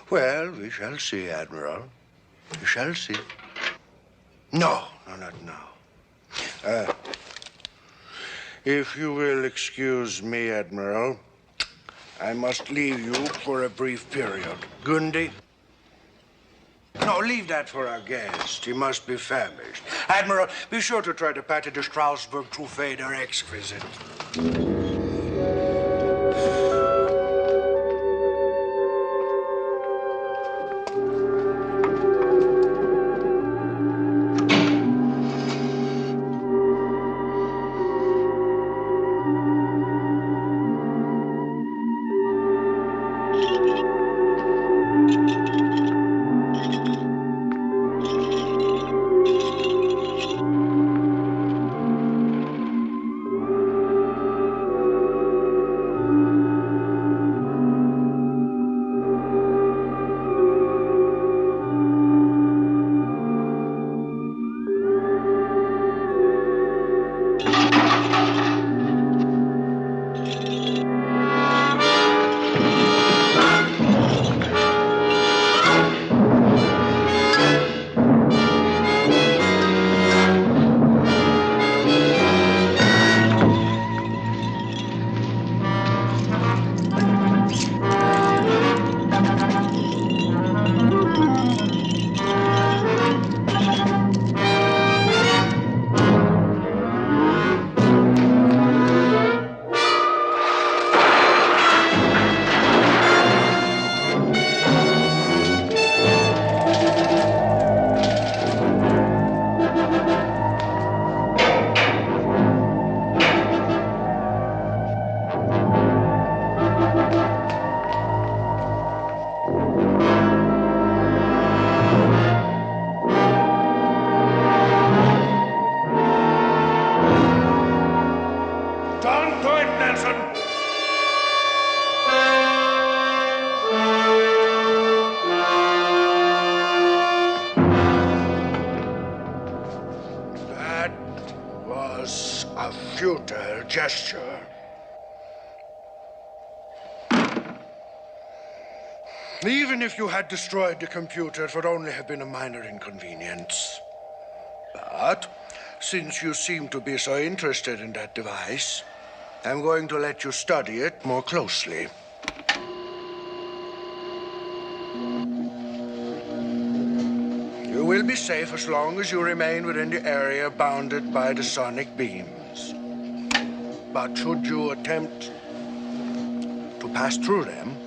Well, we shall see, Admiral. We shall see. No, not now. If you will excuse me, Admiral, I must leave you for a brief period. Gundy? No, leave that for our guest. He must be famished. Admiral, be sure to try to patty the Strasbourg Trophée their exquisite. Gesture. Even if you had destroyed the computer, it would only have been a minor inconvenience. But since you seem to be so interested in that device, I'm going to let you study it more closely. You will be safe as long as you remain within the area bounded by the sonic beams. But should you attempt to pass through them,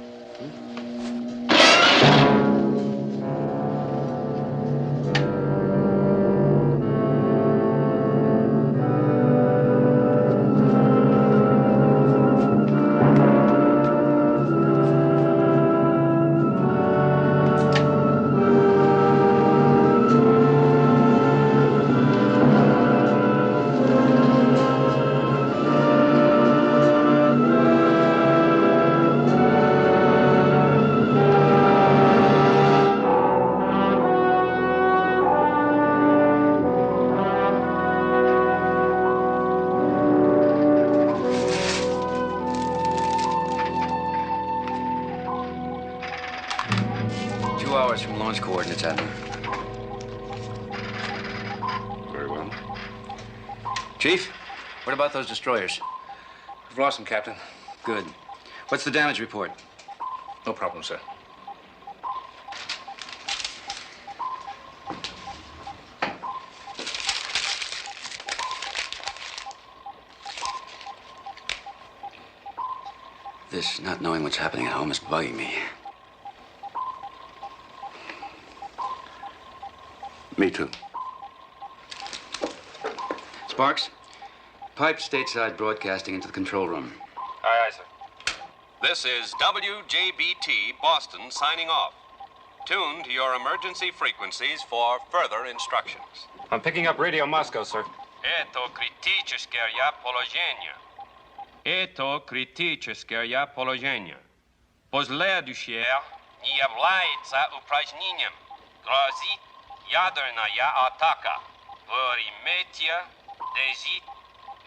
launch coordinates, Admiral. Very well. Chief, what about those destroyers? We've lost them, Captain. Good. What's the damage report? No problem, sir. This not knowing what's happening at home is bugging me. Me too. Sparks, pipe stateside broadcasting into the control room. Aye, aye, sir. This is WJBT Boston signing off. Tune to your emergency frequencies for further instructions. I'm picking up Radio Moscow, sir. Это критическое положение. Это критическое положение. Последующее не является упражнением. Грозит ядерная атака. Вы имеете 10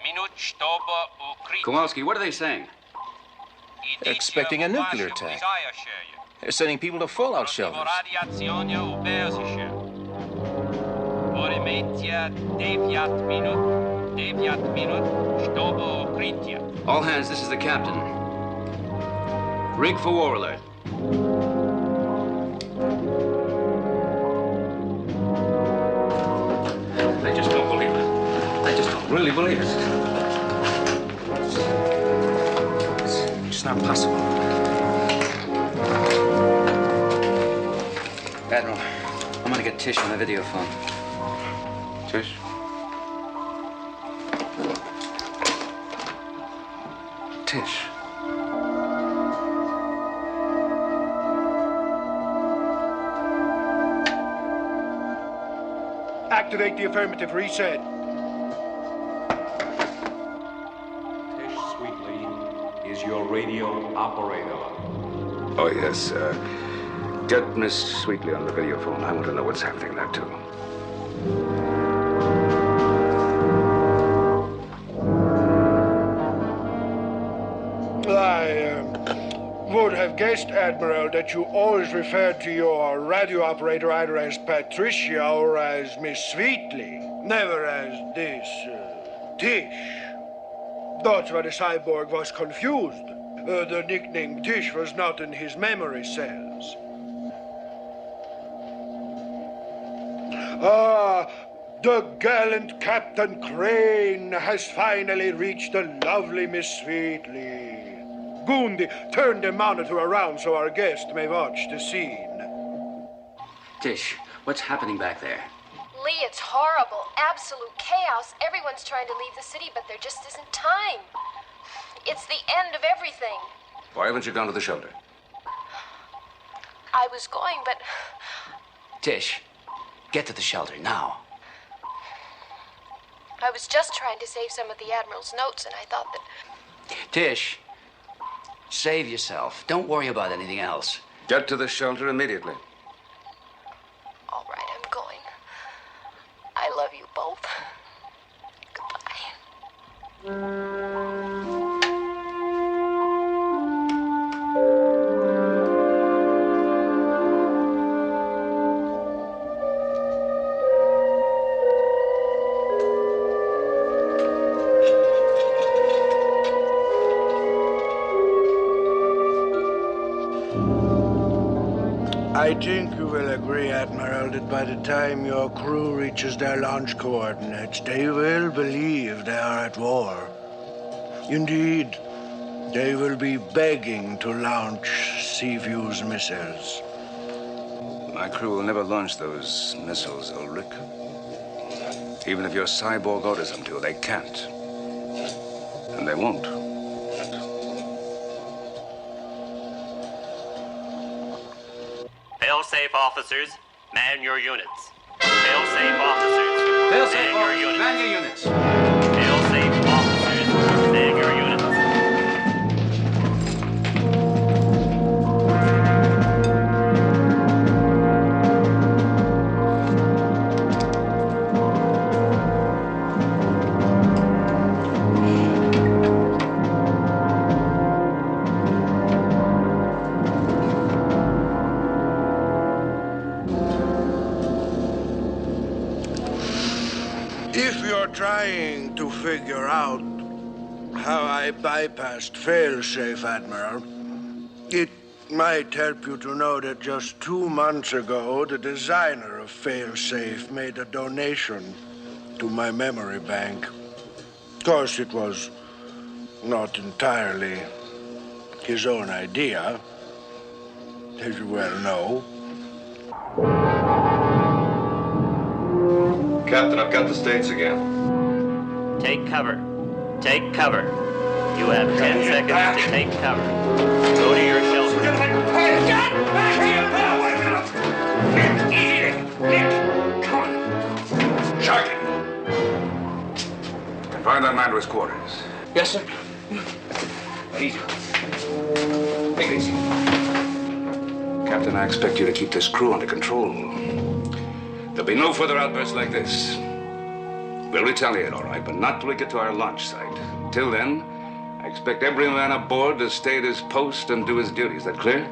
минут, чтобы укрыть. Kowalski, what are they saying? They're expecting a nuclear attack. They're sending people to fallout shelters. Радиационное убежище. Вы имеете 9 минут, чтобы укрытие. All hands, this is the captain. Rig for war alert. I just don't believe it. I just don't really believe it. It's not possible. Admiral, I'm gonna get Tish on the video phone. Tish? Tish. Activate the affirmative reset. Tish Sweetly is your radio operator. Oh, yes. Get Miss Sweetly on the video phone. I want to know what's happening there, too. I would have guessed, Admiral, that you always referred to your radio operator either as Patricia or as Miss Sweetly, never as this Tish. That's why the cyborg was confused. The nickname Tish was not in his memory cells. Ah, the gallant Captain Crane has finally reached the lovely Miss Sweetly. Gundi, turn the monitor around so our guest may watch the scene. Tish, what's happening back there? Lee, it's horrible. Absolute chaos. Everyone's trying to leave the city, but there just isn't time. It's the end of everything. Why haven't you gone to the shelter? I was going, but Tish, get to the shelter now. I was just trying to save some of the Admiral's notes, and I thought that... Tish, save yourself. Don't worry about anything else. Get to the shelter immediately. All right, I'm going. I love you both. Goodbye. I think you will agree, Admiral, that by the time your crew reaches their launch coordinates, they will believe they are at war. Indeed, they will be begging to launch Seaview's missiles. My crew will never launch those missiles, Ulrich. Even if your cyborg orders them to, they can't. And they won't. Fail-safe officers, man your units. Fail-safe officers, Fail-safe man your units. Man your units. Fail-safe officers, man your units. figure out how I bypassed failsafe, Admiral. It might help you to know that just 2 months ago, the designer of failsafe made a donation to my memory bank. Of course, it was not entirely his own idea, as you well know. Captain, I've got the States again. Take cover. Take cover. You have 10 seconds to take cover. Go to your shelter. Hey, get back here, Bill! Nick, come on. Sharky! Find that man to his quarters. Yes, sir. Easy. Take it easy. Captain, I expect you to keep this crew under control. There'll be no further outbursts like this. We'll retaliate, all right, but not till we get to our launch site. Till then, I expect every man aboard to stay at his post and do his duty. Is that clear?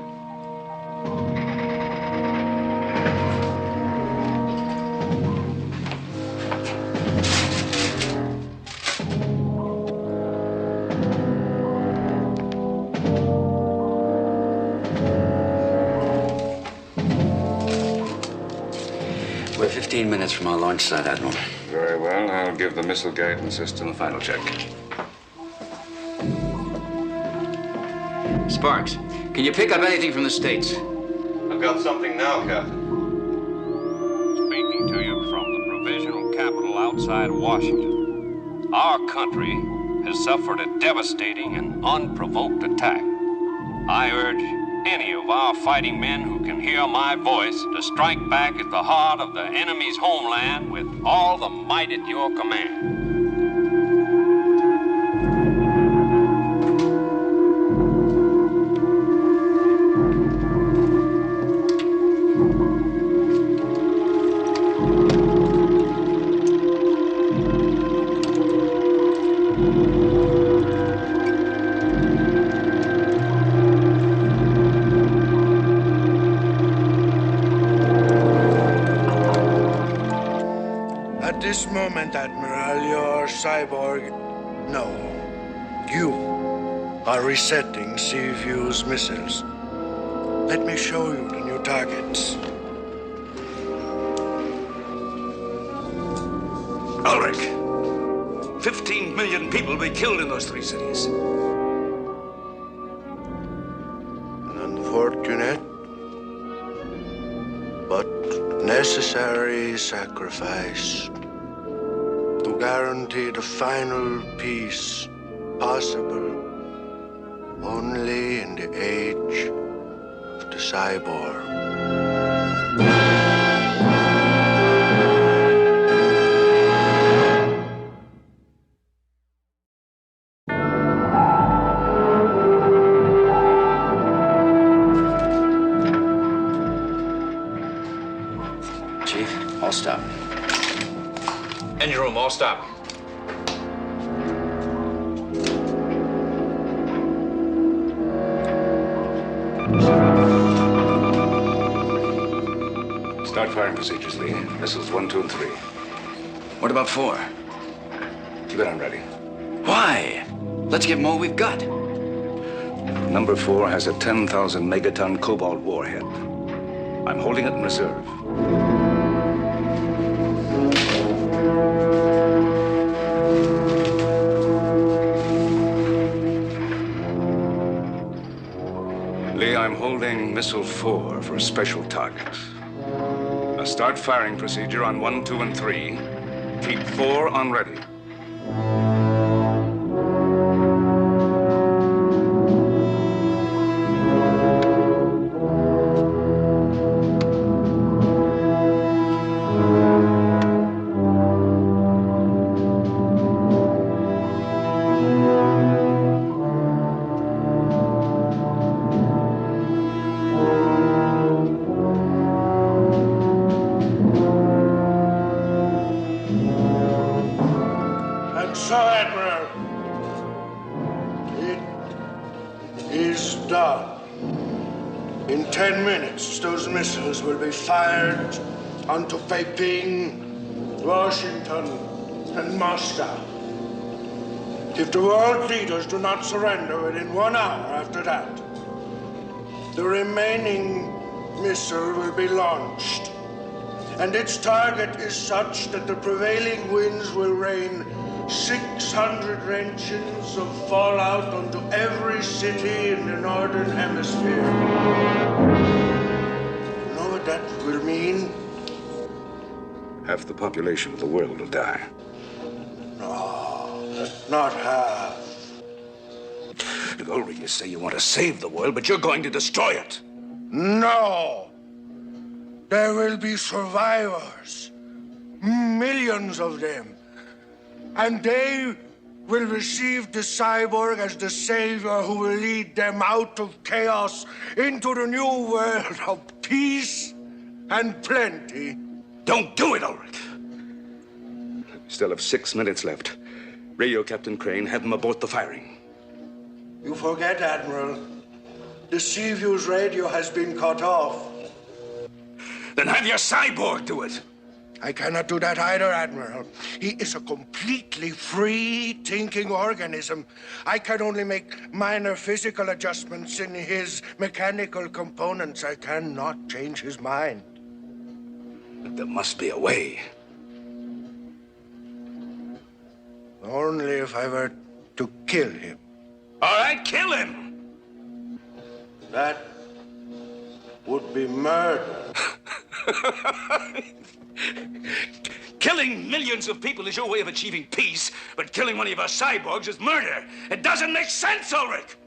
We're 15 minutes from our launch site, Admiral. Very well. I'll give the missile guidance system a final check. Sparks, can you pick up anything from the States? I've got something now, Captain. Speaking to you from the provisional capital outside Washington. Our country has suffered a devastating and unprovoked attack. I urge any of our fighting men who can hear my voice to strike back at the heart of the enemy's homeland with all the might at your command. At this moment, Admiral, your cyborg... No. You are resetting Seaview's missiles. Let me show you the new targets. Ulrich! 15 million people will be killed in those 3 cities. An unfortunate but necessary sacrifice to guarantee the final peace possible only in the age of the cyborg. Chief, all stop. Engine room, all stop. Start firing procedures, Lee. Missiles 1, 2, and 3. What about 4? Keep it on ready. Why? Let's give them all we've got. Number 4 has a 10,000 megaton cobalt warhead. I'm holding it in reserve. Lee, I'm holding Missile 4 for a special target. Now start firing procedure on 1, 2, and 3. Keep 4 on ready. And so, Admiral, it is done. In 10 minutes, those missiles will be fired onto Peking, Washington, and Moscow. If the world leaders do not surrender within 1 hour after that, the remaining missile will be launched. And its target is such that the prevailing winds will rain 600 wrenches of fallout onto every city in the northern hemisphere. You know what that will mean? Half the population of the world will die. No, not half. Ulrich, you say you want to save the world, but you're going to destroy it. No! There will be survivors. Millions of them. And they will receive the cyborg as the savior who will lead them out of chaos into the new world of peace and plenty. Don't do it, Ulrich. We still have 6 minutes left. Radio Captain Crane, have him abort the firing. You forget, Admiral. The Seaview's radio has been cut off. Then have your cyborg do it. I cannot do that either, Admiral. He is a completely free thinking organism. I can only make minor physical adjustments in his mechanical components. I cannot change his mind. But there must be a way. Only if I were to kill him. All right, kill him. That would be murder. Killing millions of people is your way of achieving peace, but killing one of your cyborgs is murder. It doesn't make sense, Ulrich.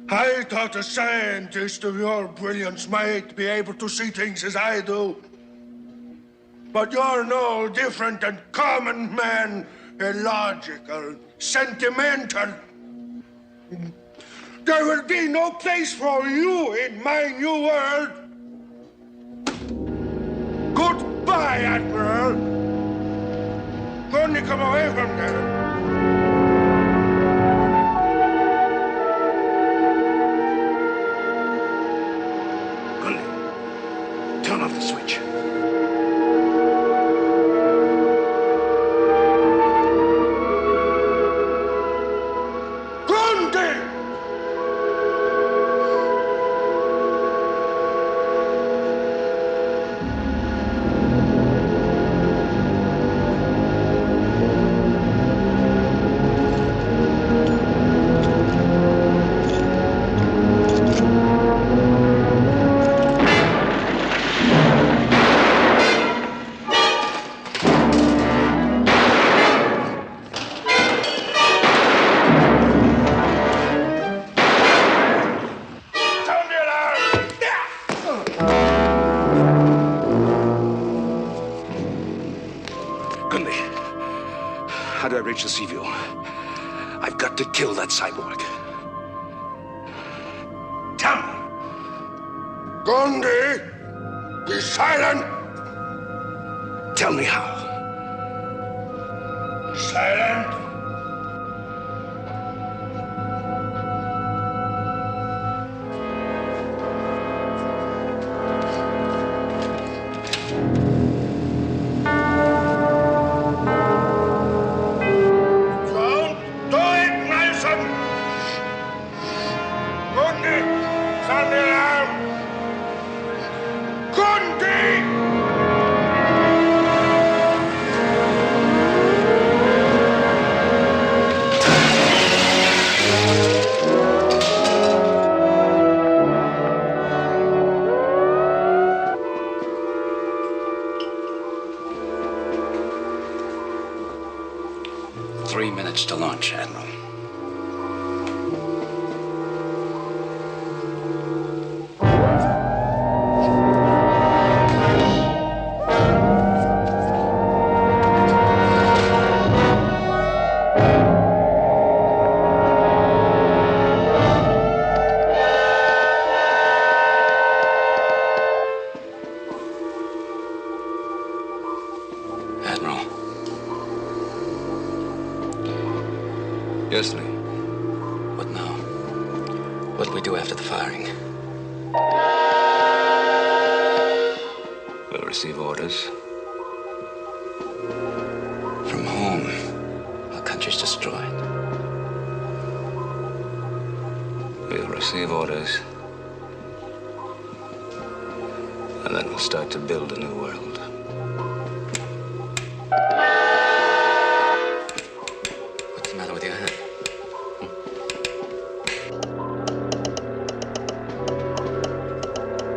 I thought a scientist of your brilliance might be able to see things as I do. But you're no different than common man, illogical, sentimental. There will be no place for you in my new world. Goodbye, Admiral. Only come away from there. Turn off the switch. How do I reach the Seaview? I've got to kill that cyborg. Tell me. Gandhi, be silent. Tell me how. Silent. To launch, Admiral. Yes, Lee. What now? What do we do after the firing? We'll receive orders. From home. Our country's destroyed. We'll receive orders. And then we'll start to build a new world. What's the matter with your hand?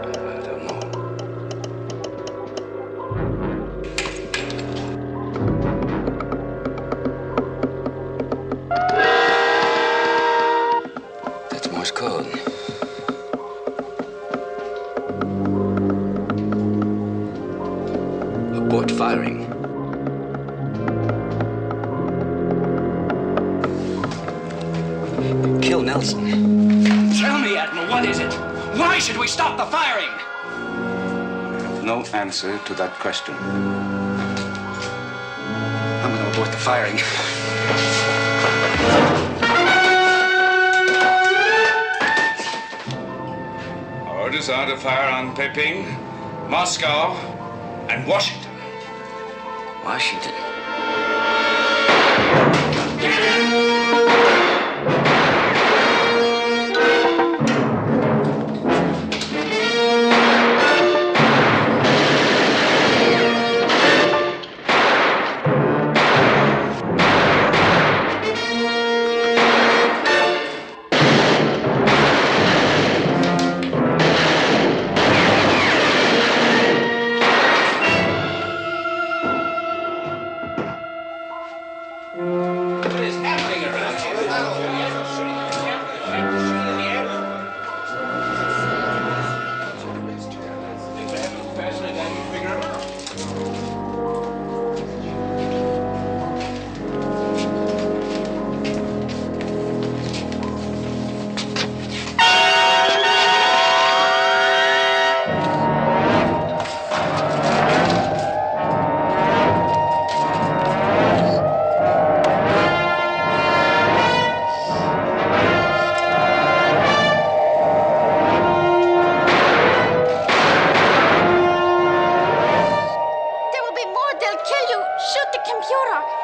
I don't know. That's Morse code. Abort firing. Kill Nelson. Tell me, Admiral, what is it? Why should we stop the firing? I have no answer to that question. I'm going to abort the firing. Orders are to fire on Peiping, Moscow, and Washington. Washington?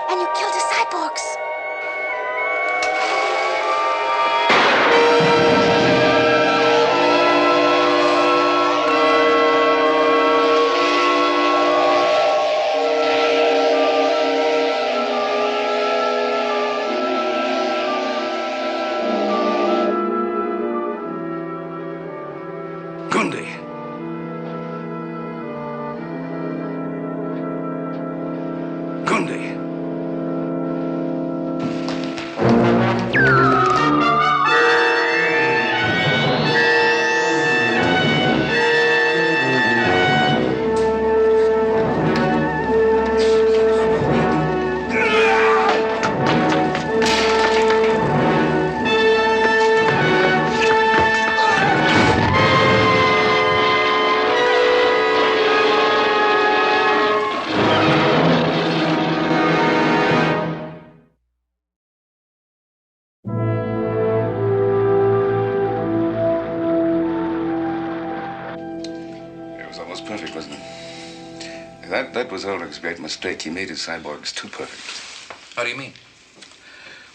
And you killed the cyborgs. Gundy. Gundy. It was almost perfect, wasn't it? That was Ulrich's great mistake. He made his cyborgs too perfect. How do you mean?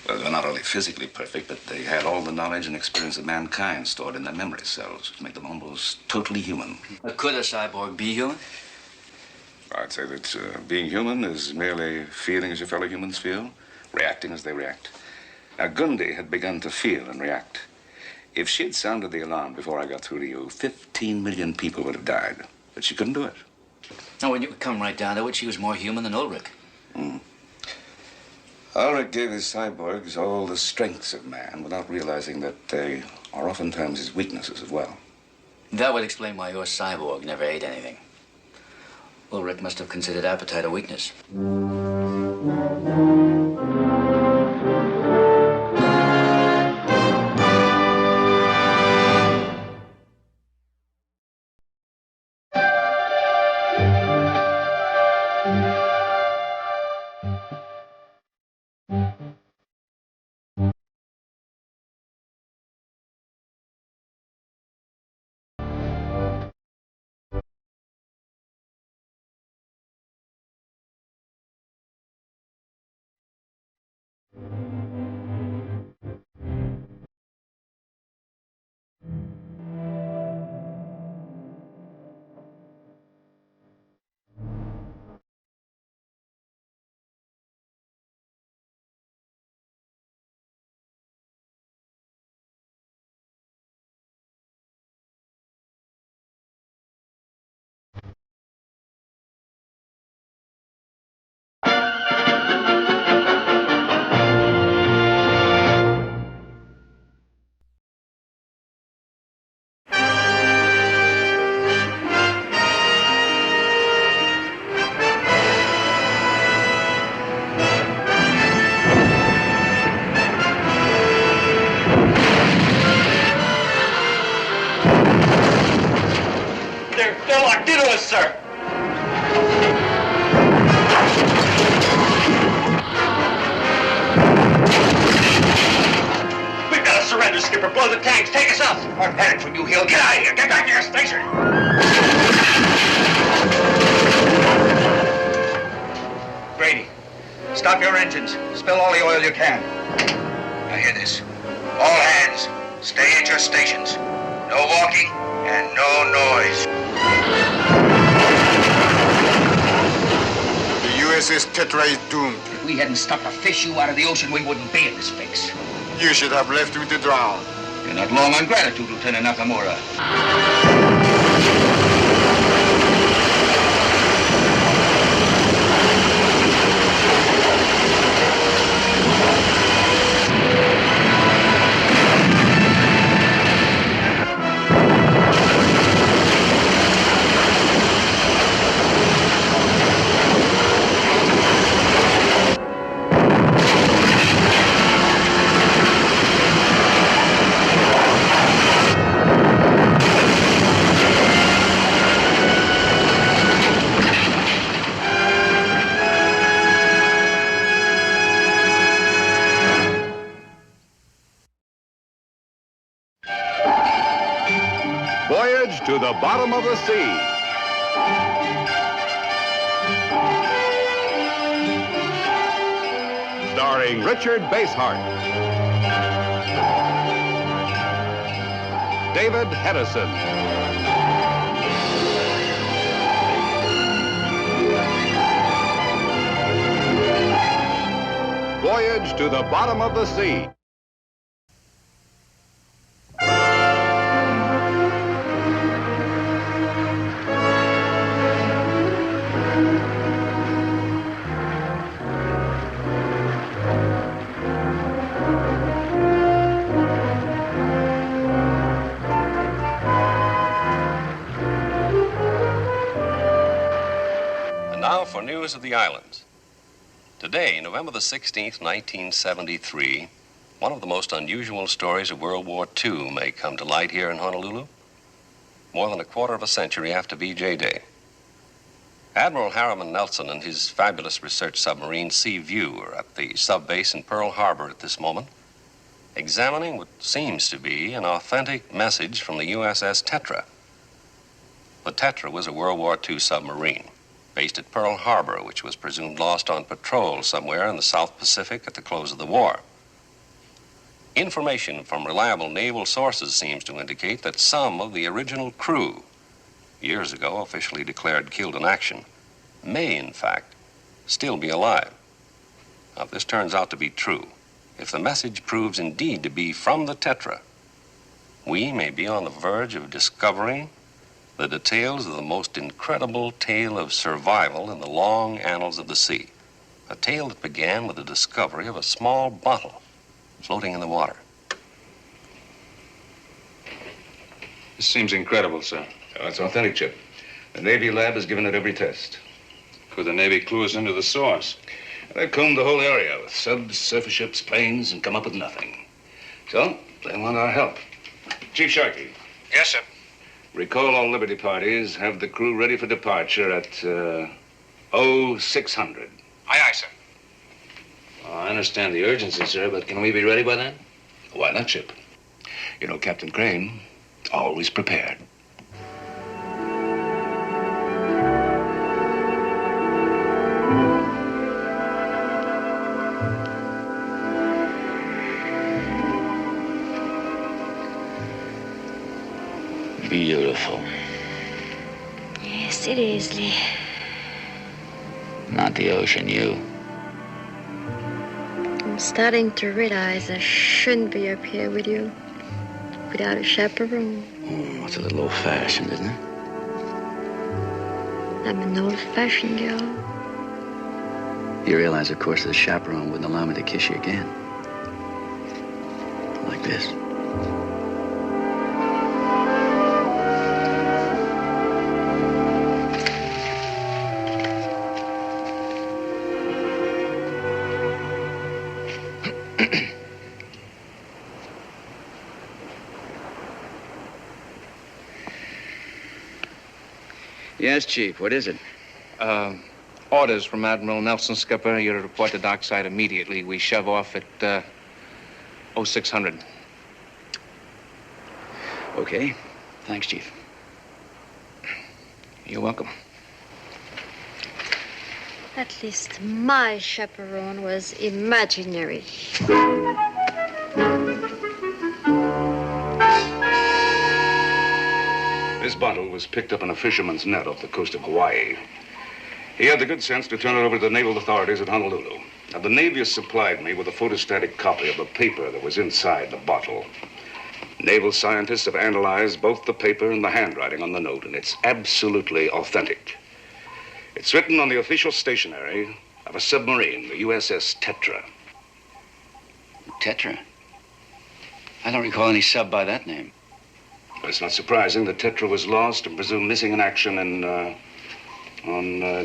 Well, they were not only physically perfect, but they had all the knowledge and experience of mankind stored in their memory cells, which made them almost totally human. Could a cyborg be human? I'd say that being human is merely feeling as your fellow humans feel, reacting as they react. Now, Gundy had begun to feel and react. If she'd sounded the alarm before I got through to you, 15 million people would have died. But she couldn't do it. No, when you come right down to it, she was more human than Ulrich. Ulrich gave his cyborgs all the strengths of man without realizing that they are oftentimes his weaknesses as well. That would explain why your cyborg never ate anything. Ulrich must have considered appetite a weakness. tanks. Take us up. More panic from you, Hill. Get out of here. Get back to your station. Grady, stop your engines. Spill all the oil you can. Now hear this. All hands, stay at your stations. No walking and no noise. The USS Tetra is doomed. If we hadn't stopped to fish you out of the ocean, we wouldn't be in this fix. You should have left me to drown. You're not long on gratitude, Lieutenant Nakamura. Voyage to the bottom of the sea. Starring Richard Basehart, David Hedison, Voyage to the bottom of the sea. Now for news of the islands. Today, November the 16th, 1973, one of the most unusual stories of World War II may come to light here in Honolulu, more than a quarter of a century after VJ Day. Admiral Harriman Nelson and his fabulous research submarine Sea View are at the subbase in Pearl Harbor at this moment, examining what seems to be an authentic message from the USS Tetra. The Tetra was a World War II submarine based at Pearl Harbor, which was presumed lost on patrol somewhere in the South Pacific at the close of the war. Information from reliable naval sources seems to indicate that some of the original crew, years ago officially declared killed in action, may, in fact, still be alive. Now, if this turns out to be true, if the message proves indeed to be from the Tetra, we may be on the verge of discovering the details of the most incredible tale of survival in the long annals of the sea. A tale that began with the discovery of a small bottle floating in the water. This seems incredible, sir. Oh, it's authentic, Chip. The Navy lab has given it every test. Could the Navy clue us into the source? They've combed the whole area with subs, surface ships, planes, and come up with nothing. So, they want our help. Chief Sharkey. Yes, sir. Recall all Liberty parties. Have the crew ready for departure at 0600. Aye, aye, sir. I understand the urgency, sir, but can we be ready by then? Why not, Chip? You know, Captain Crane, always prepared. Beautiful. Yes, it is, Lee. Not the ocean, you. I'm starting to realize I shouldn't be up here with you without a chaperone. Oh, it's a little old-fashioned, isn't it? I'm an old-fashioned girl. You realize, of course, the chaperone wouldn't allow me to kiss you again. Like this. Yes, Chief. What is it? Orders from Admiral Nelson, skipper. You're to report to dockside immediately. We shove off at 0600. Okay. Thanks, Chief. You're welcome. At least my chaperone was imaginary. This bottle was picked up in a fisherman's net off the coast of Hawaii. He had the good sense to turn it over to the naval authorities at Honolulu. Now, the Navy has supplied me with a photostatic copy of the paper that was inside the bottle. Naval scientists have analyzed both the paper and the handwriting on the note, and it's absolutely authentic. It's written on the official stationery of a submarine, the USS Tetra. Tetra? I don't recall any sub by that name. But it's not surprising the Tetra was lost and presumed missing in action on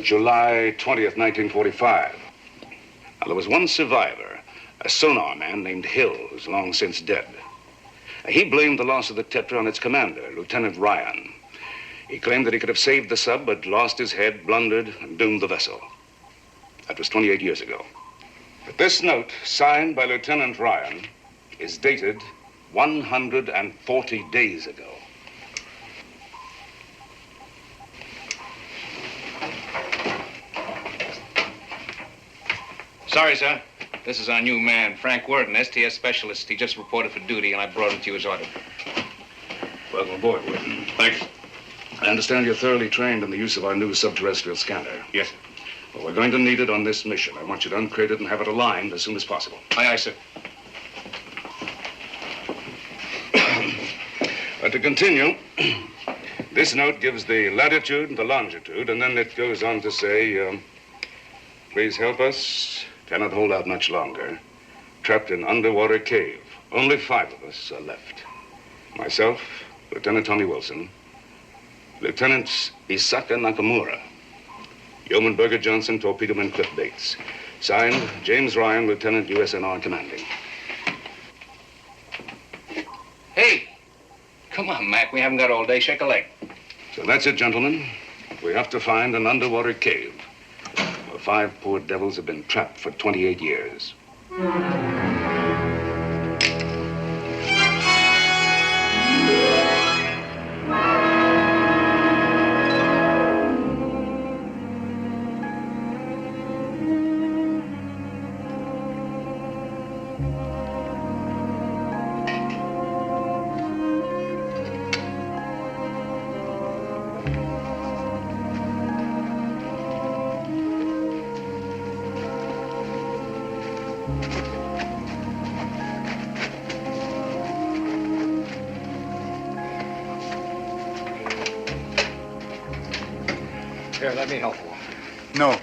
July 20th, 1945. Now, there was one survivor, a sonar man named Hill, who's long since dead. He blamed the loss of the Tetra on its commander, Lieutenant Ryan. He claimed that he could have saved the sub, but lost his head, blundered, and doomed the vessel. That was 28 years ago. But this note, signed by Lieutenant Ryan, is dated 140 days ago. Sorry, sir. This is our new man, Frank Worden, STS specialist. He just reported for duty, and I brought him to you as ordered. Welcome aboard, Worden. Thanks. I understand you're thoroughly trained in the use of our new subterrestrial scanner. Yes, sir. Well, we're going to need it on this mission. I want you to uncrate it and have it aligned as soon as possible. Aye, aye, sir. To continue, this note gives the latitude and the longitude, and then it goes on to say, please help us. Cannot hold out much longer. Trapped in underwater cave. Only 5 of us are left. Myself, Lieutenant Tommy Wilson, Lieutenants Isaka Nakamura, Yeoman Burger Johnson, Torpedoman Cliff Bates. Signed, James Ryan, Lieutenant USNR Commanding. Hey! Come on, Mac. We haven't got all day. Shake a leg. So that's it, gentlemen. We have to find an underwater cave where 5 poor devils have been trapped for 28 years. Here, let me help you. No.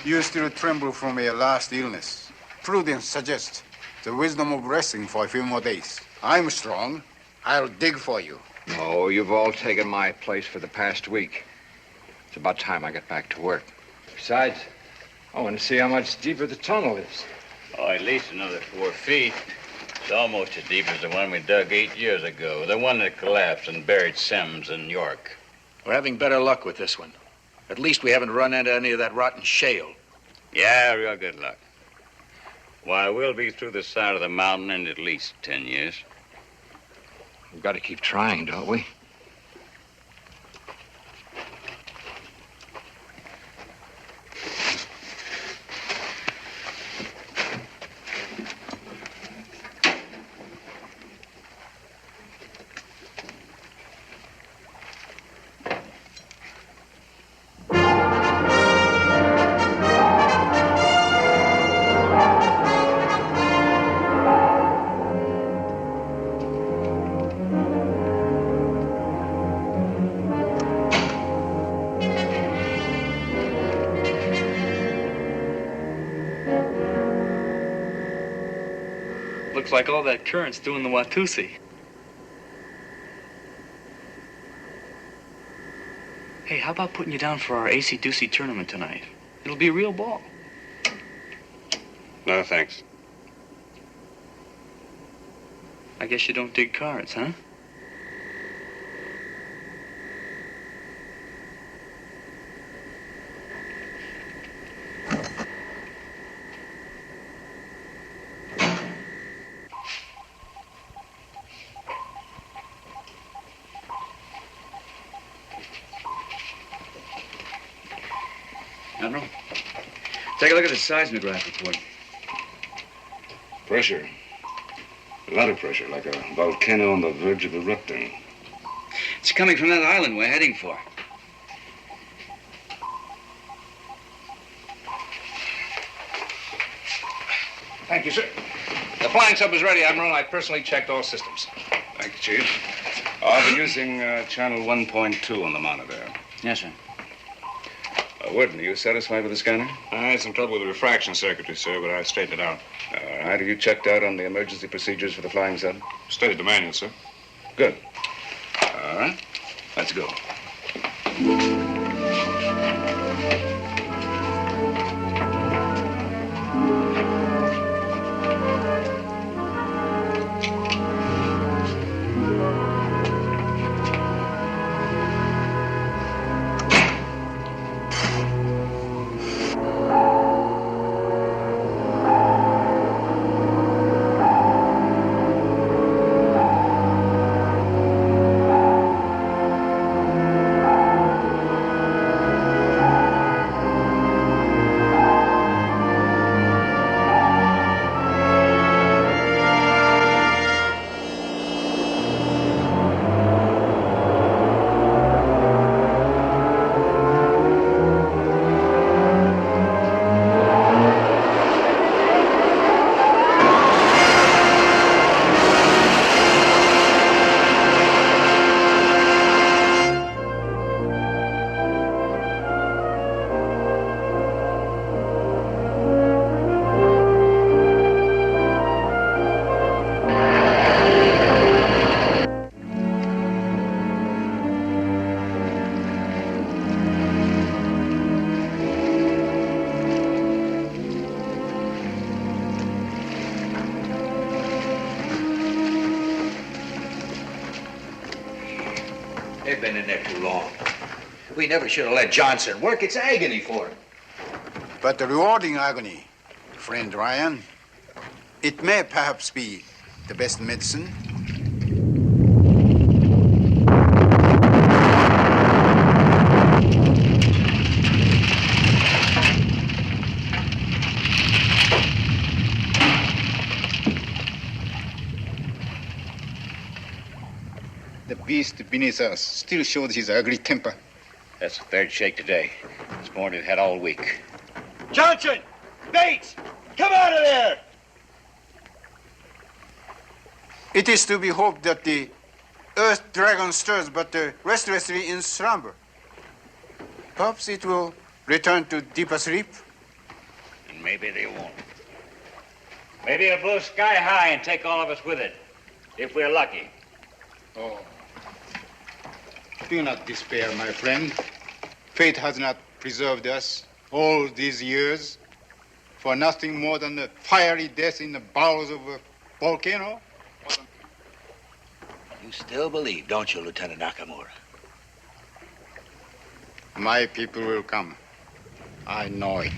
You still tremble from your last illness. Prudence suggests the wisdom of resting for a few more days. I'm strong. I'll dig for you. No, you've all taken my place for the past week. It's about time I get back to work. Besides, I want to see how much deeper the tunnel is. Oh, at least another 4 feet. It's almost as deep as the one we dug 8 years ago. The one that collapsed and buried Sims in York. We're having better luck with this one. At least we haven't run into any of that rotten shale. Yeah, real good luck. Why, we'll be through the side of the mountain in at least 10 years. We've got to keep trying, don't we? Looks like all that current's doing the Watusi. Hey, how about putting you down for our AC-Doocy tournament tonight? It'll be a real ball. No, thanks. I guess you don't dig cards, huh? Admiral. Take a look at the seismograph report. Pressure. A lot of pressure, like a volcano on the verge of erupting. It's coming from that island we're heading for. Thank you, sir. The flying sub is ready, Admiral. I personally checked all systems. Thank you, Chief. I'll be using channel 1.2 on the monitor. Yes, sir. Worden, are you satisfied with the scanner? I had some trouble with the refraction circuitry, sir, but I straightened it out. All right. Have you checked out on the emergency procedures for the flying sub? Studied the manual, sir. Good. All right. Let's go. They've been in there too long. We never should have let Johnson work. It's agony for him. But the rewarding agony, friend Ryan, it may perhaps be the best medicine. The beast beneath us still shows his ugly temper. That's the third shake today. This morning it had all week. Johnson! Bates! Come out of there! It is to be hoped that the earth dragon stirs but restlessly in slumber. Perhaps it will return to deeper sleep. And maybe they won't. Maybe it'll blow sky high and take all of us with it, if we're lucky. Oh. Do not despair, my friend. Fate has not preserved us all these years for nothing more than a fiery death in the bowels of a volcano. You still believe, don't you, Lieutenant Nakamura? My people will come. I know it.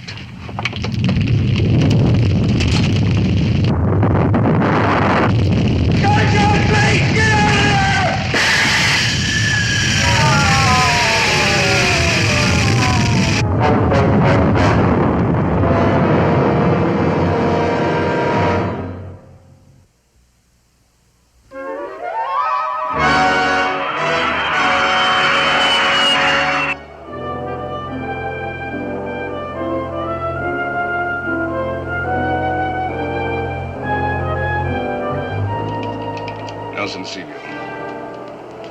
Nelson Seaview.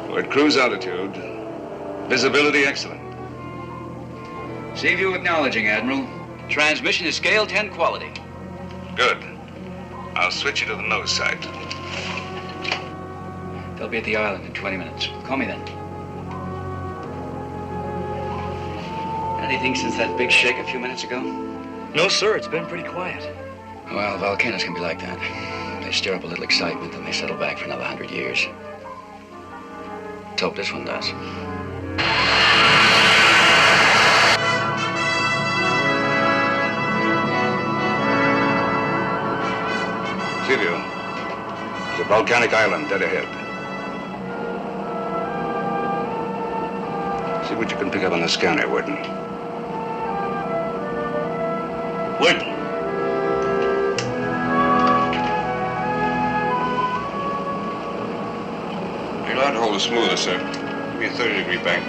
We're at cruise altitude. Visibility excellent. Seaview acknowledging, Admiral. Transmission is scale 10 quality. Good. I'll switch you to the nose side. They'll be at the island in 20 minutes. Call me then. Anything since that big shake a few minutes ago? No, sir. It's been pretty quiet. Well, volcanoes can be like that. They stir up a little excitement, and they settle back for another 100 years. Let's hope this one does. Seaview, there's a volcanic island dead ahead. See what you can pick up on the scanner, Worden. Worden. You're allowed to hold it smoother, sir. Give me a 30-degree bank.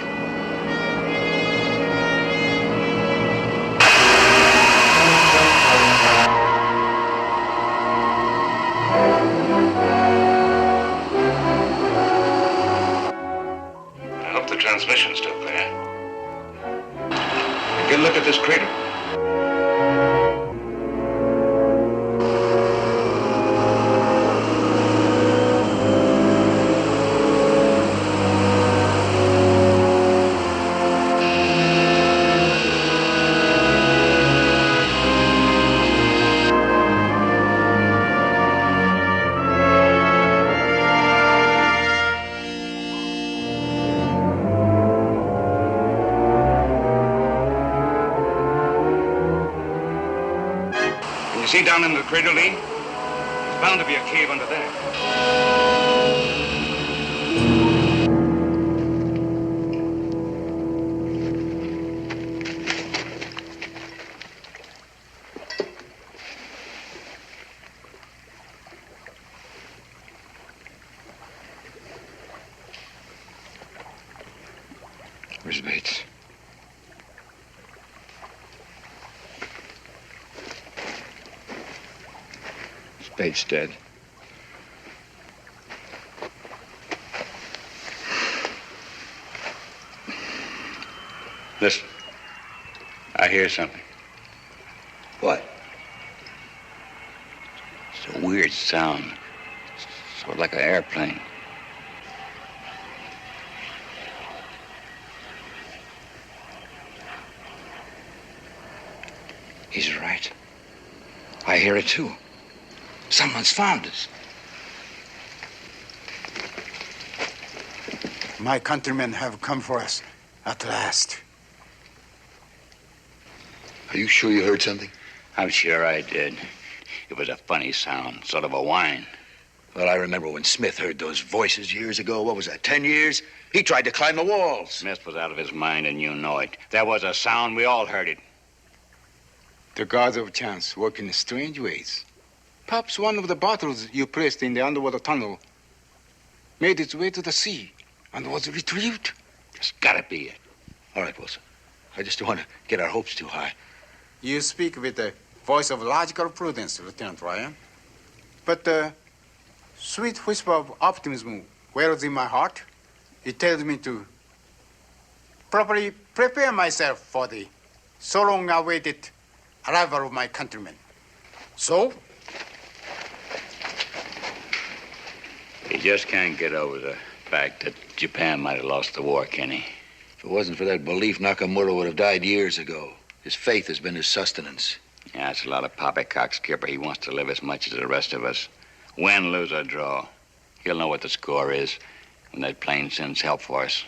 I hope the transmission's still clear. Get a look at this crater. See down in the crater, Lee? There's bound to be a cave under there. Where's Bates? Bates dead. Listen. I hear something. What? It's a weird sound. Sort of like an airplane. He's right. I hear it too. Someone's found us. My countrymen have come for us at last. Are you sure you heard something? I'm sure I did. It was a funny sound, sort of a whine. Well, I remember when Smith heard those voices years ago. What was that, 10 years? He tried to climb the walls. Smith was out of his mind, and you know it. There was a sound. We all heard it. The gods of chance work in strange ways. Perhaps one of the bottles you placed in the underwater tunnel made its way to the sea and was retrieved. It's gotta be it. All right, Wilson. I just don't want to get our hopes too high. You speak with the voice of logical prudence, Lieutenant Ryan. But the sweet whisper of optimism wells in my heart. It tells me to properly prepare myself for the so long awaited arrival of my countrymen. So, He just can't get over the fact that Japan might have lost the war, can he? If it wasn't for that belief, Nakamura would have died years ago. His faith has been his sustenance. Yeah, it's a lot of poppycock, Skipper. He wants to live as much as the rest of us. Win, lose, or draw. He'll know what the score is when that plane sends help for us.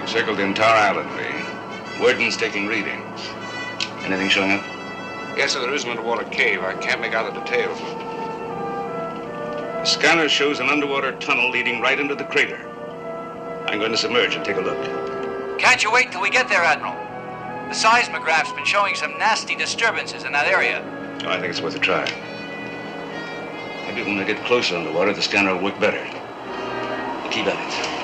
Circled the entire island, Lee. Worden's taking readings. Anything showing up? Yes, sir, there is an underwater cave. I can't make out the details. The scanner shows an underwater tunnel leading right into the crater. I'm going to submerge and take a look. Can't you wait till we get there, Admiral? The seismograph's been showing some nasty disturbances in that area. Oh, I think it's worth a try. Maybe when we get closer underwater, the scanner will work better. Keep at it.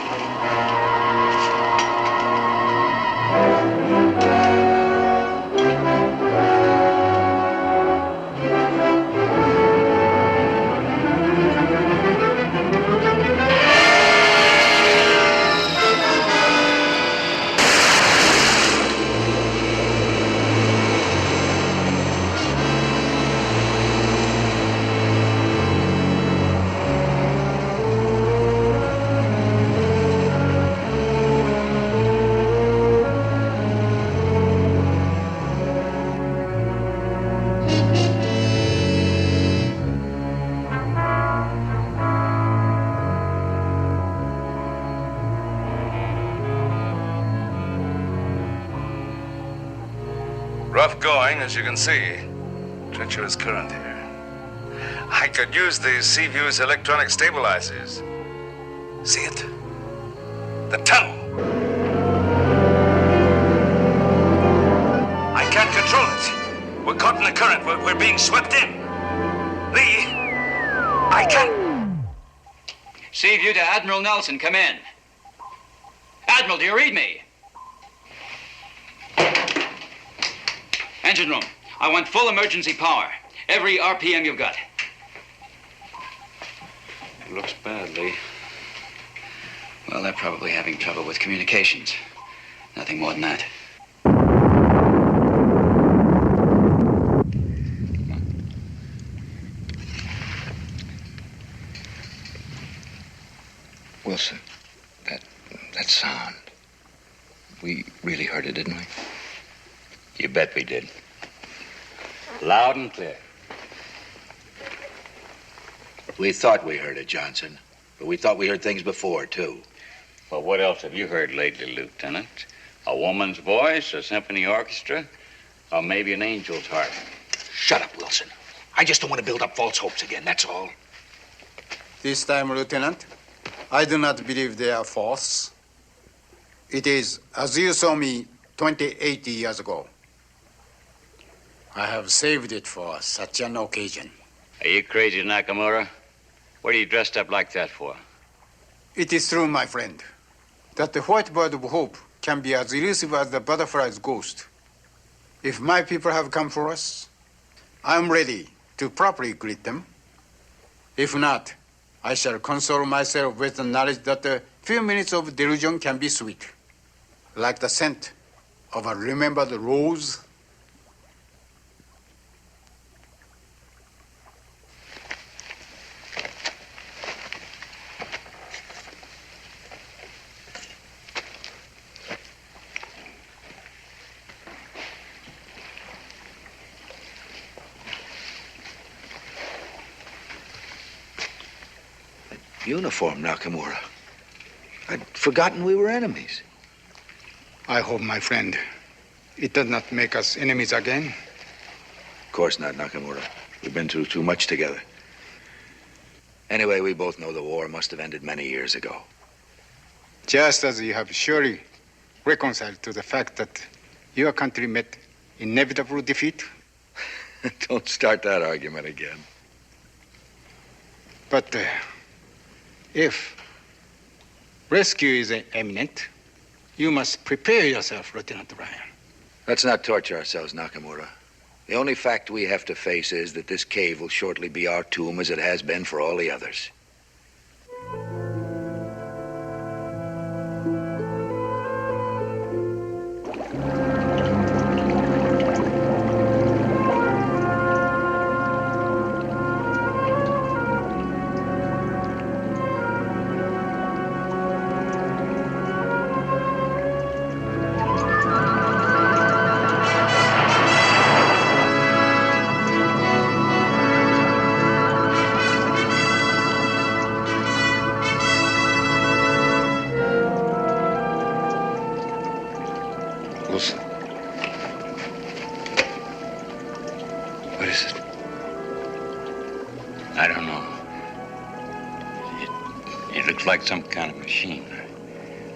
Rough going, as you can see. Treacherous current here. I could use these Seaview's electronic stabilizers. See it? The tunnel. I can't control it. We're caught in the current. We're being swept in. Lee, I can't. Seaview to Admiral Nelson, come in. Admiral, do you read me? Engine room, I want full emergency power. Every RPM you've got. It looks bad, Lee. Well, they're probably having trouble with communications. Nothing more than that. Wilson, that sound. We really heard it, didn't we? You bet we did. Loud and clear. We thought we heard it, Johnson. But we thought we heard things before, too. Well, what else have you heard lately, Lieutenant? A woman's voice, a symphony orchestra, or maybe an angel's heart? Shut up, Wilson. I just don't want to build up false hopes again, that's all. This time, Lieutenant, I do not believe they are false. It is as you saw me 28 years ago. I have saved it for such an occasion. Are you crazy, Nakamura? What are you dressed up like that for? It is true, my friend, that the white bird of hope can be as elusive as the butterfly's ghost. If my people have come for us, I'm ready to properly greet them. If not, I shall console myself with the knowledge that a few minutes of delusion can be sweet, like the scent of a remembered rose. Uniform, Nakamura. I'd forgotten we were enemies. I hope, my friend, it does not make us enemies again. Of course not, Nakamura. We've been through too much together. Anyway, we both know the war must have ended many years ago. Just as you have surely reconciled to the fact that your country met inevitable defeat. Don't start that argument again. But if rescue is imminent, you must prepare yourself, Lieutenant Ryan. Let's not torture ourselves, Nakamura. The only fact we have to face is that this cave will shortly be our tomb as it has been for all the others. Some kind of machine.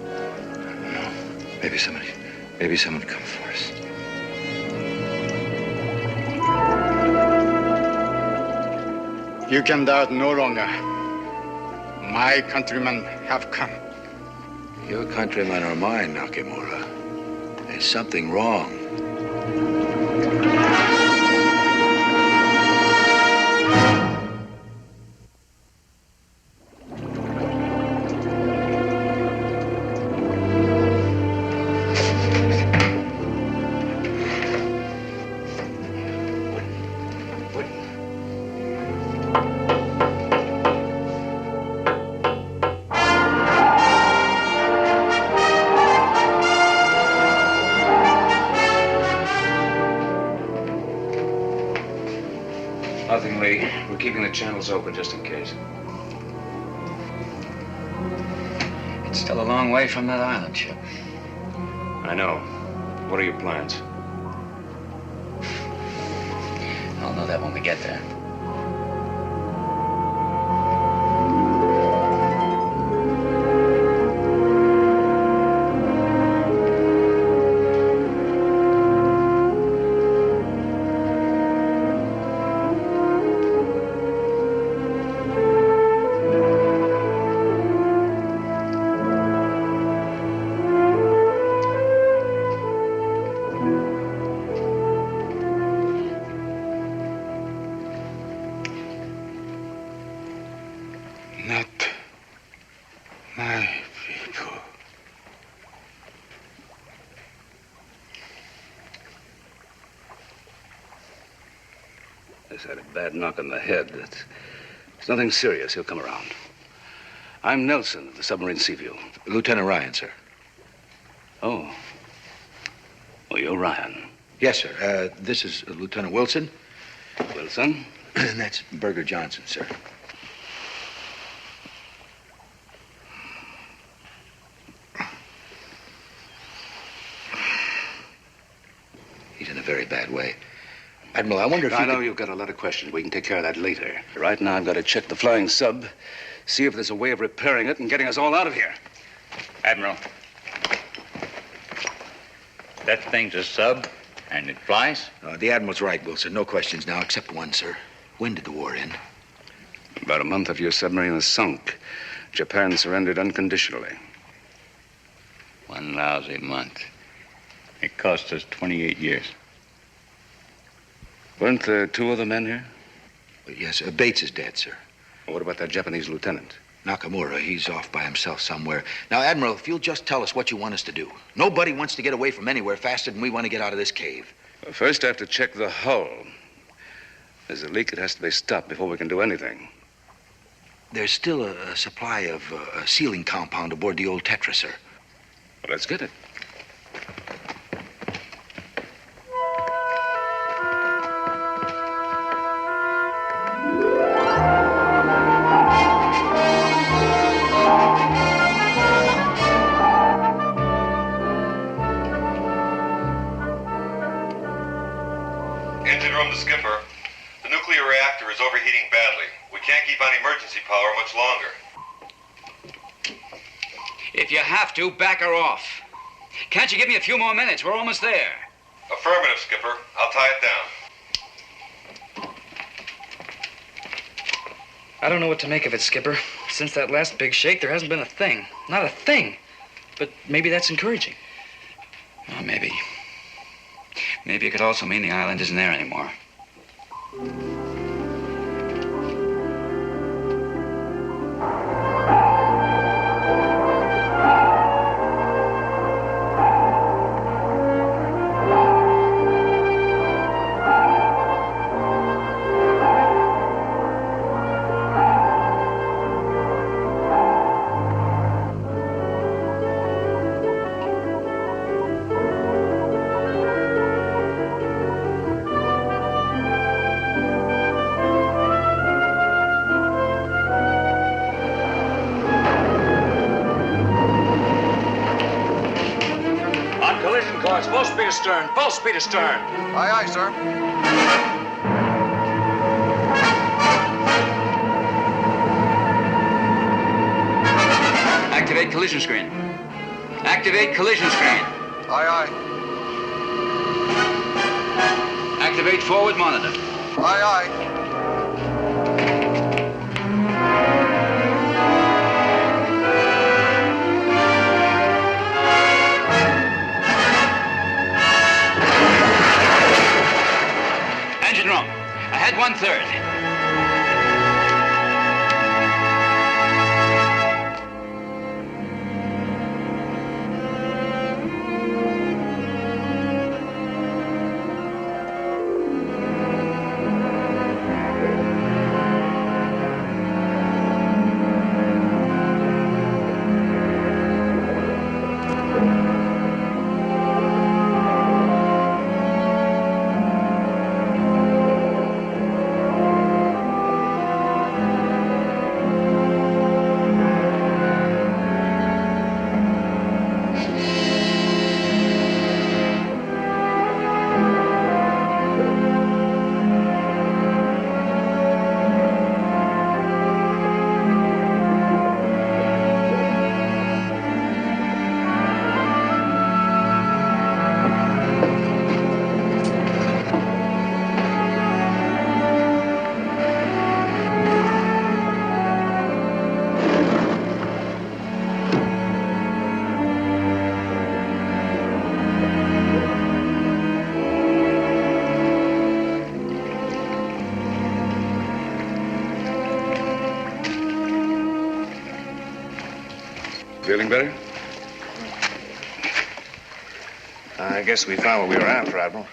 No. Maybe someone come for us. You can doubt no longer. My countrymen have come. Your countrymen are mine, Nakamura. There's something wrong. Nothing, Lee. We're keeping the channels open just in case. It's still a long way from that island ship. I know. What are your plans? I'll know that when we get there. Not my people. He's had a bad knock on the head. It's nothing serious. He'll come around. I'm Nelson of the Submarine Seaview. Lieutenant Ryan, sir. Oh. Oh, you're Ryan. Yes, sir. This is Lieutenant Wilson. Wilson? And that's Berger Johnson, sir. He's in a very bad way. Admiral, I wonder if I you know could... you've got a lot of questions. We can take care of that later. Right now, I've got to check the flying sub, see if there's a way of repairing it and getting us all out of here. Admiral. That thing's a sub, and it flies? The Admiral's right, Wilson. No questions now, except one, sir. When did the war end? About a month after your submarine was sunk, Japan surrendered unconditionally. 1 lousy month. It cost us 28 years. Weren't there 2 other men here? Yes, Bates is dead, sir. Well, what about that Japanese lieutenant? Nakamura, he's off by himself somewhere. Now, Admiral, if you'll just tell us what you want us to do. Nobody wants to get away from anywhere faster than we want to get out of this cave. Well, first, I have to check the hull. There's a leak that has to be stopped before we can do anything. There's still a supply of a sealing compound aboard the old Tetra, sir. Well, let's get it. Engine room to skipper. The nuclear reactor is overheating badly. We can't keep on emergency power much longer. If you have to, back her off. Can't you give me a few more minutes? We're almost there. Affirmative, skipper. I'll tie it down. I don't know what to make of it, Skipper. Since that last big shake, there hasn't been a thing. Not a thing. But maybe that's encouraging. Oh, maybe. Maybe it could also mean the island isn't there anymore. Full speed astern. Full speed astern. Aye, aye, sir. Activate collision screen. Activate collision screen. Aye, aye. Activate forward monitor. Aye, aye. Feeling better? I guess we found what we were after, Admiral.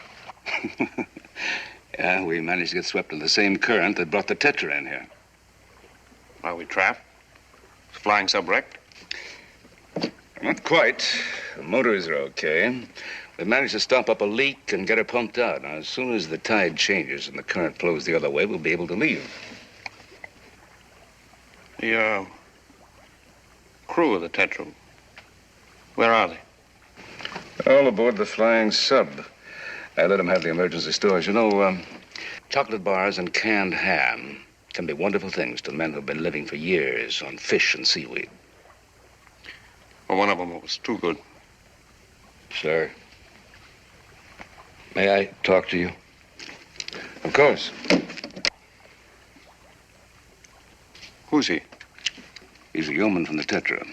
Yeah, we managed to get swept in the same current that brought the Tetra in here. Are we trapped? Is the flying sub wrecked? Not quite. The motors are okay. We managed to stop up a leak and get her pumped out. Now, as soon as the tide changes and the current flows the other way, we'll be able to leave. The, crew of the Tetra, where are they? All aboard the flying sub. I let them have the emergency stores. You know, chocolate bars and canned ham can be wonderful things to men who've been living for years on fish and seaweed. Well, one of them was too good. Sir, may I talk to you? Of course. Who's he? He's a yeoman from the Tetra,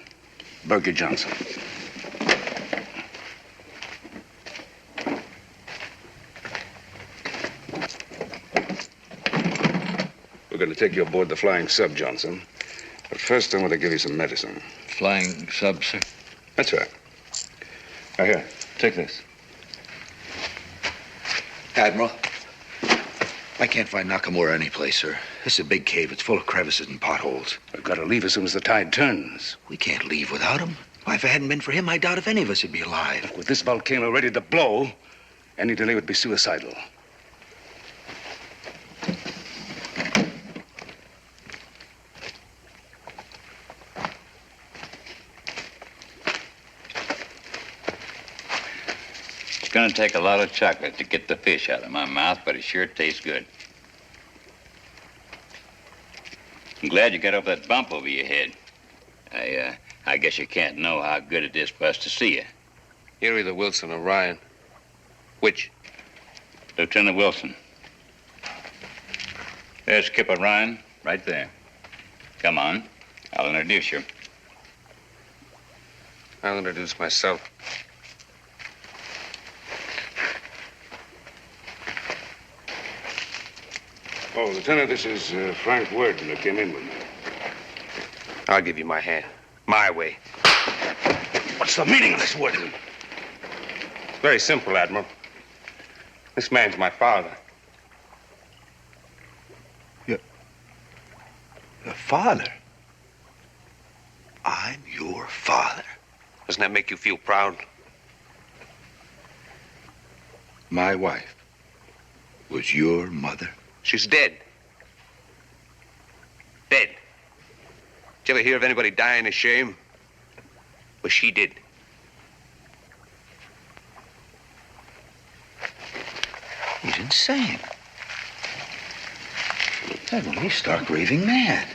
Burger Johnson. We're going to take you aboard the flying sub, Johnson. But first, I want to give you some medicine. Flying sub, sir? That's right. Now, here, take this. Admiral, I can't find Nakamura anyplace, sir. This is a big cave. It's full of crevices and potholes. We've got to leave as soon as the tide turns. We can't leave without him. Why, if it hadn't been for him, I doubt if any of us would be alive. With this volcano ready to blow, any delay would be suicidal. It's gonna take a lot of chocolate to get the fish out of my mouth, but it sure tastes good. I'm glad you got over that bump over your head. I guess you can't know how good it is for us to see you. You're either Wilson or Ryan. Which? Lieutenant Wilson. There's Skipper Ryan, right there. Come on, I'll introduce you. I'll introduce myself. Oh, Lieutenant, this is Frank Worden who came in with me. I'll give you my hand. My way. What's the meaning of this, Worden? Very simple, Admiral. This man's my father. Your father? I'm your father. Doesn't that make you feel proud? My wife was your mother? She's dead. Dead. Did you ever hear of anybody dying of shame? Well, she did. He's insane. Admiral, he's stark raving mad.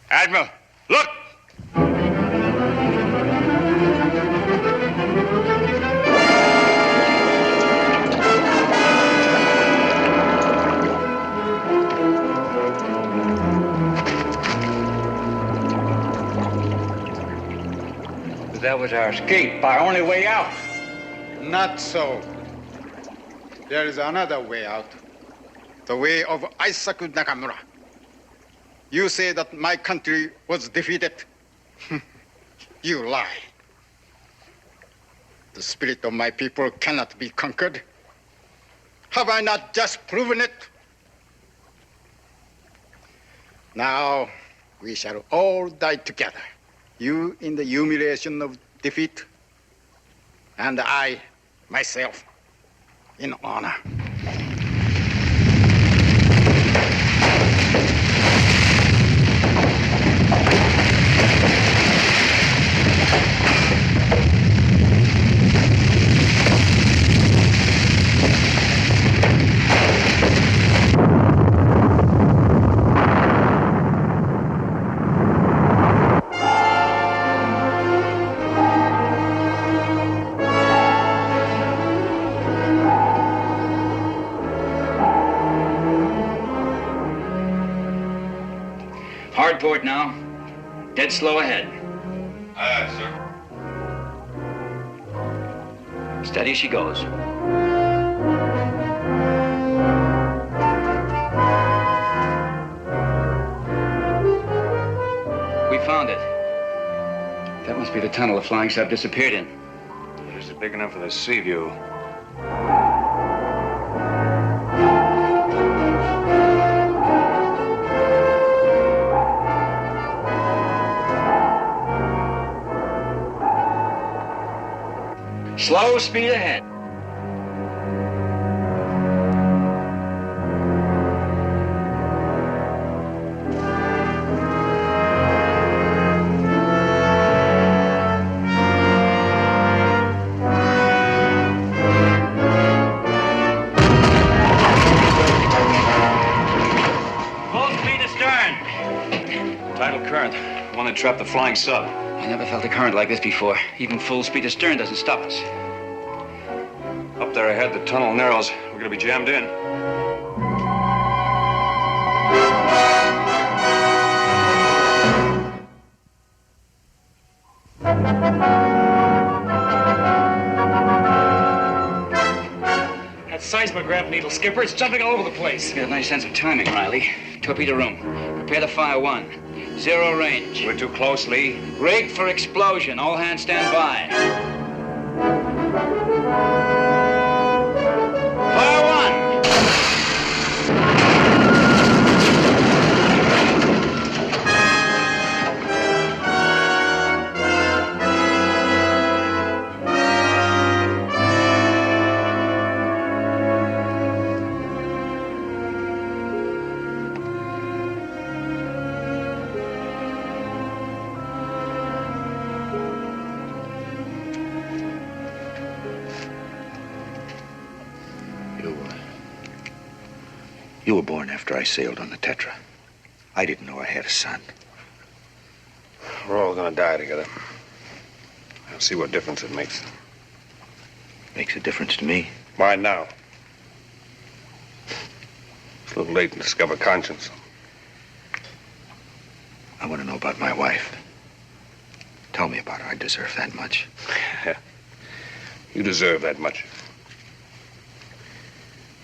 Admiral, look! That was our escape, our only way out. Not so. There is another way out. The way of Isaku Nakamura. You say that my country was defeated. You lie. The spirit of my people cannot be conquered. Have I not just proven it? Now we shall all die together. You in the humiliation of defeat, and I, myself, in honor. Hard port now. Dead slow ahead. Aye, sir. Steady she goes. Must be the tunnel the flying sub disappeared in. Is it big enough for the sea view? Slow speed ahead. One that trapped the flying sub. I never felt a current like this before. Even full speed astern doesn't stop us. Up there ahead, the tunnel narrows. We're gonna be jammed in. That seismograph needle, Skipper, it's jumping all over the place. You got a nice sense of timing, Riley. Torpedo room. Prepare to fire one. Zero range. We're too close, Lee. Rig for explosion. All hands stand by. Fire one. You were born after I sailed on the Tetra. I didn't know I had a son. We're all gonna die together. I'll see what difference it makes. Makes a difference to me. Why now? It's a little late to discover conscience. I want to know about my wife. Tell me about her. I deserve that much. You deserve that much.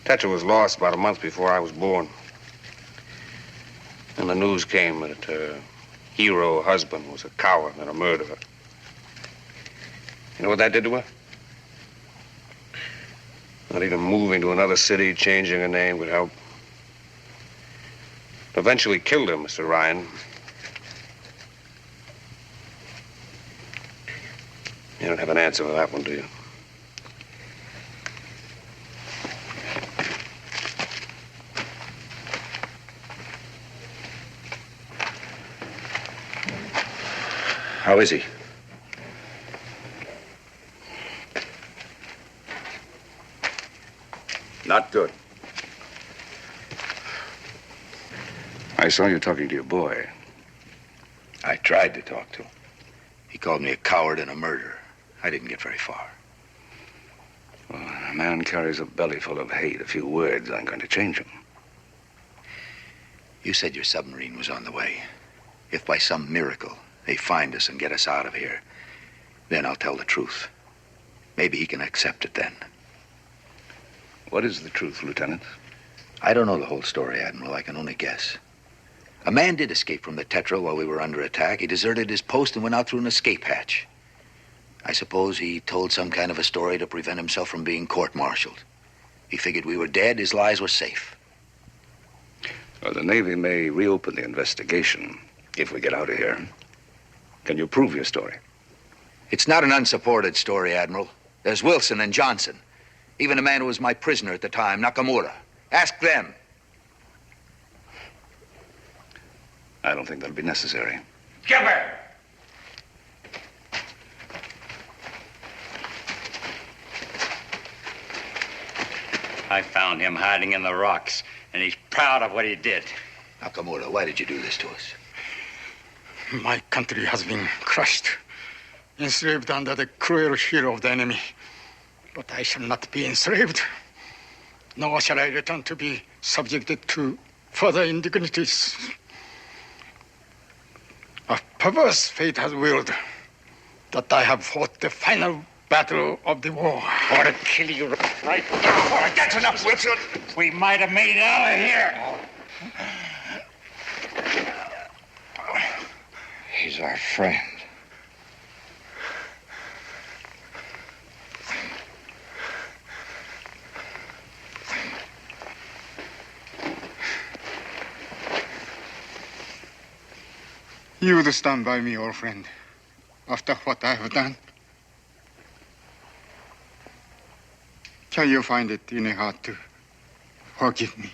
Tetra was lost about a month before I was born. And the news came that her hero husband was a coward and a murderer. You know what that did to her? Not even moving to another city, changing her name would help. It eventually killed her, Mr. Ryan. You don't have an answer for that one, do you? How is he? Not good. I saw you talking to your boy. I tried to talk to him. He called me a coward and a murderer. I didn't get very far. Well, a man carries a belly full of hate. A few words aren't going to change him. You said your submarine was on the way. If by some miracle they find us and get us out of here, then I'll tell the truth. Maybe he can accept it then. What is the truth, Lieutenant? I don't know the whole story, Admiral. I can only guess. A man did escape from the Tetra while we were under attack. He deserted his post and went out through an escape hatch. I suppose he told some kind of a story to prevent himself from being court-martialed. He figured we were dead, his lies were safe. Well, the Navy may reopen the investigation if we get out of here. Can you prove your story? It's not an unsupported story, Admiral. There's Wilson and Johnson. Even a man who was my prisoner at the time, Nakamura. Ask them. I don't think that'll be necessary. Skipper! I found him hiding in the rocks, and he's proud of what he did. Nakamura, why did you do this to us? My country has been crushed, enslaved under the cruel heel of the enemy. But I shall not be enslaved, nor shall I return to be subjected to further indignities. A perverse fate has willed that I have fought the final battle of the war. I want to kill you right now. All right, that's enough, Wilson. We might have made it out of here. He's our friend. You would stand by me, old friend, after what I have done. Can you find it in your heart to forgive me?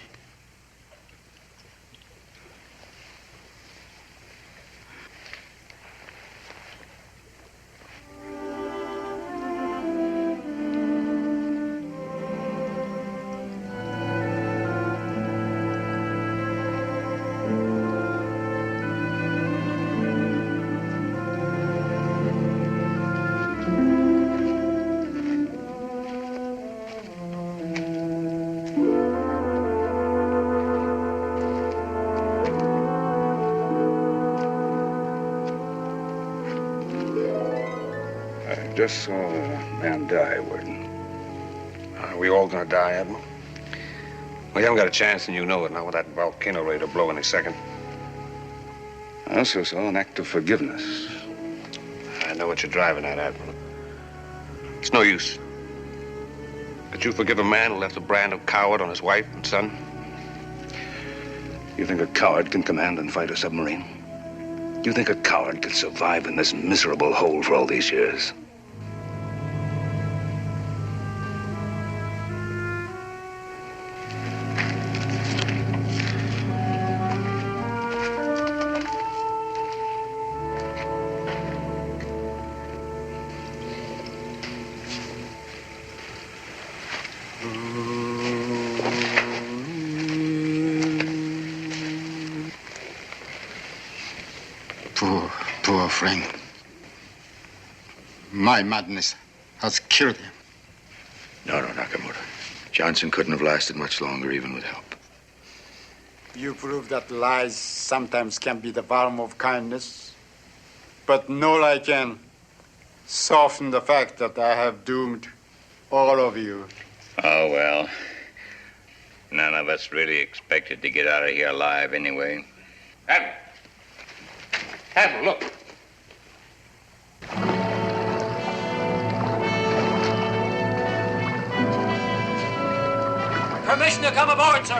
Just saw a man die, Warden. Are we all gonna die, Admiral? Well, you haven't got a chance, and you know it, not with that volcano ready to blow any second. I also saw an act of forgiveness. I know what you're driving at, Admiral. It's no use. Did you forgive a man who left a brand of coward on his wife and son? You think a coward can command and fight a submarine? You think a coward could survive in this miserable hole for all these years? Poor friend. My madness has killed him. No, Nakamura. Johnson couldn't have lasted much longer, even with help. You prove that lies sometimes can be the balm of kindness, but no lie can soften the fact that I have doomed all of you. Oh, well. None of us really expected to get out of here alive anyway. Admiral, look. Permission to come aboard, sir.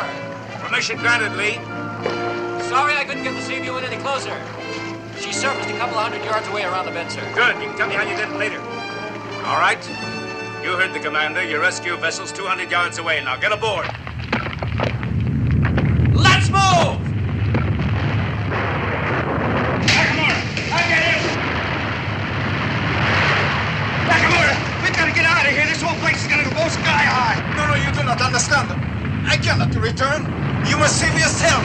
Permission granted, Lee. Sorry I couldn't get the sea view in any closer. She surfaced a couple of 100 yards away around the bend, sir. Good. You can tell me how you did it later. All right. You heard the commander. Your rescue vessel's 200 yards away. Now get aboard. Let's move! We've got to get out of here. This whole place is going to go sky high. No, you do not understand. I cannot return. You must save yourself.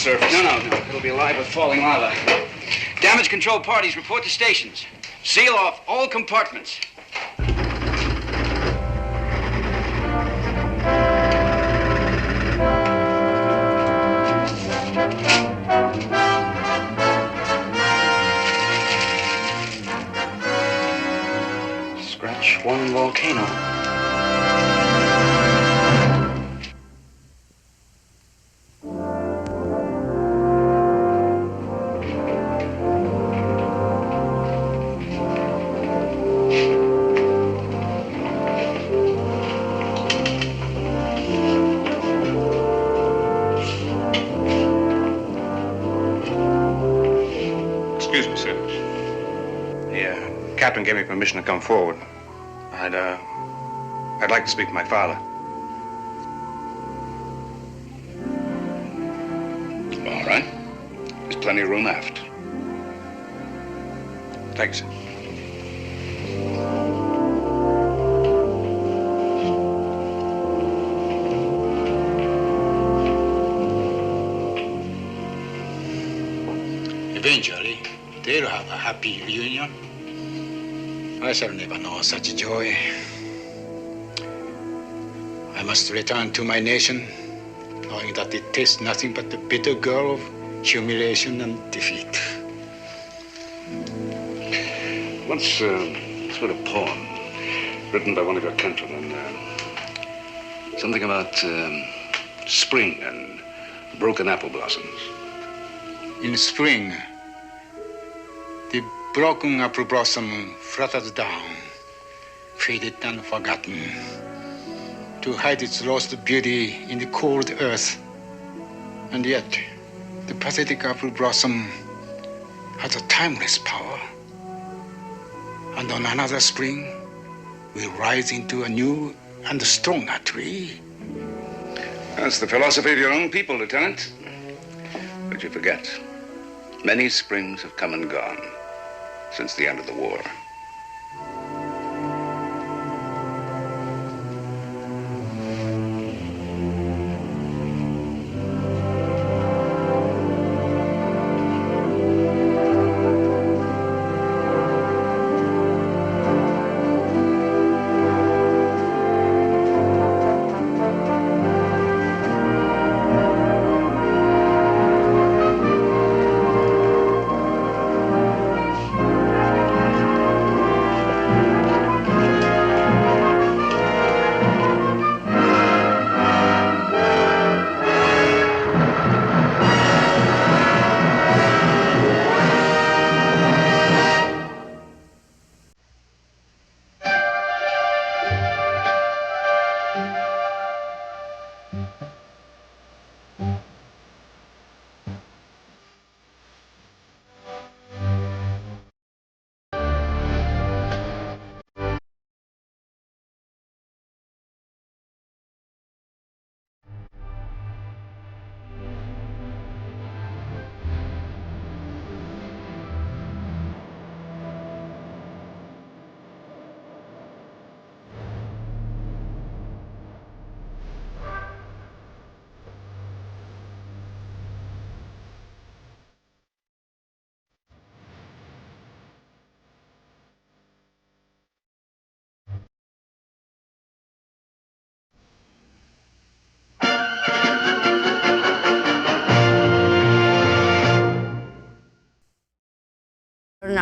No. It'll be alive with falling lava. Damage control parties, report to stations. Seal off all compartments. Scratch. volcano. Excuse me, sir. The captain gave me permission to come forward. I'd like to speak to my father. All right. There's plenty of room aft. Thanks, sir. Eventually, they'll have a happy reunion. I shall never know such joy. I must return to my nation, knowing that it tastes nothing but the bitter gall of humiliation and defeat. Once read a poem written by one of your countrymen. Something about spring and broken apple blossoms. In spring, the broken apple blossom flutters down, faded and forgotten, to hide its lost beauty in the cold earth. And yet, the pathetic apple blossom has a timeless power. And on another spring, will rise into a new and stronger tree. That's the philosophy of your own people, Lieutenant. But you forget, many springs have come and gone since the end of the war.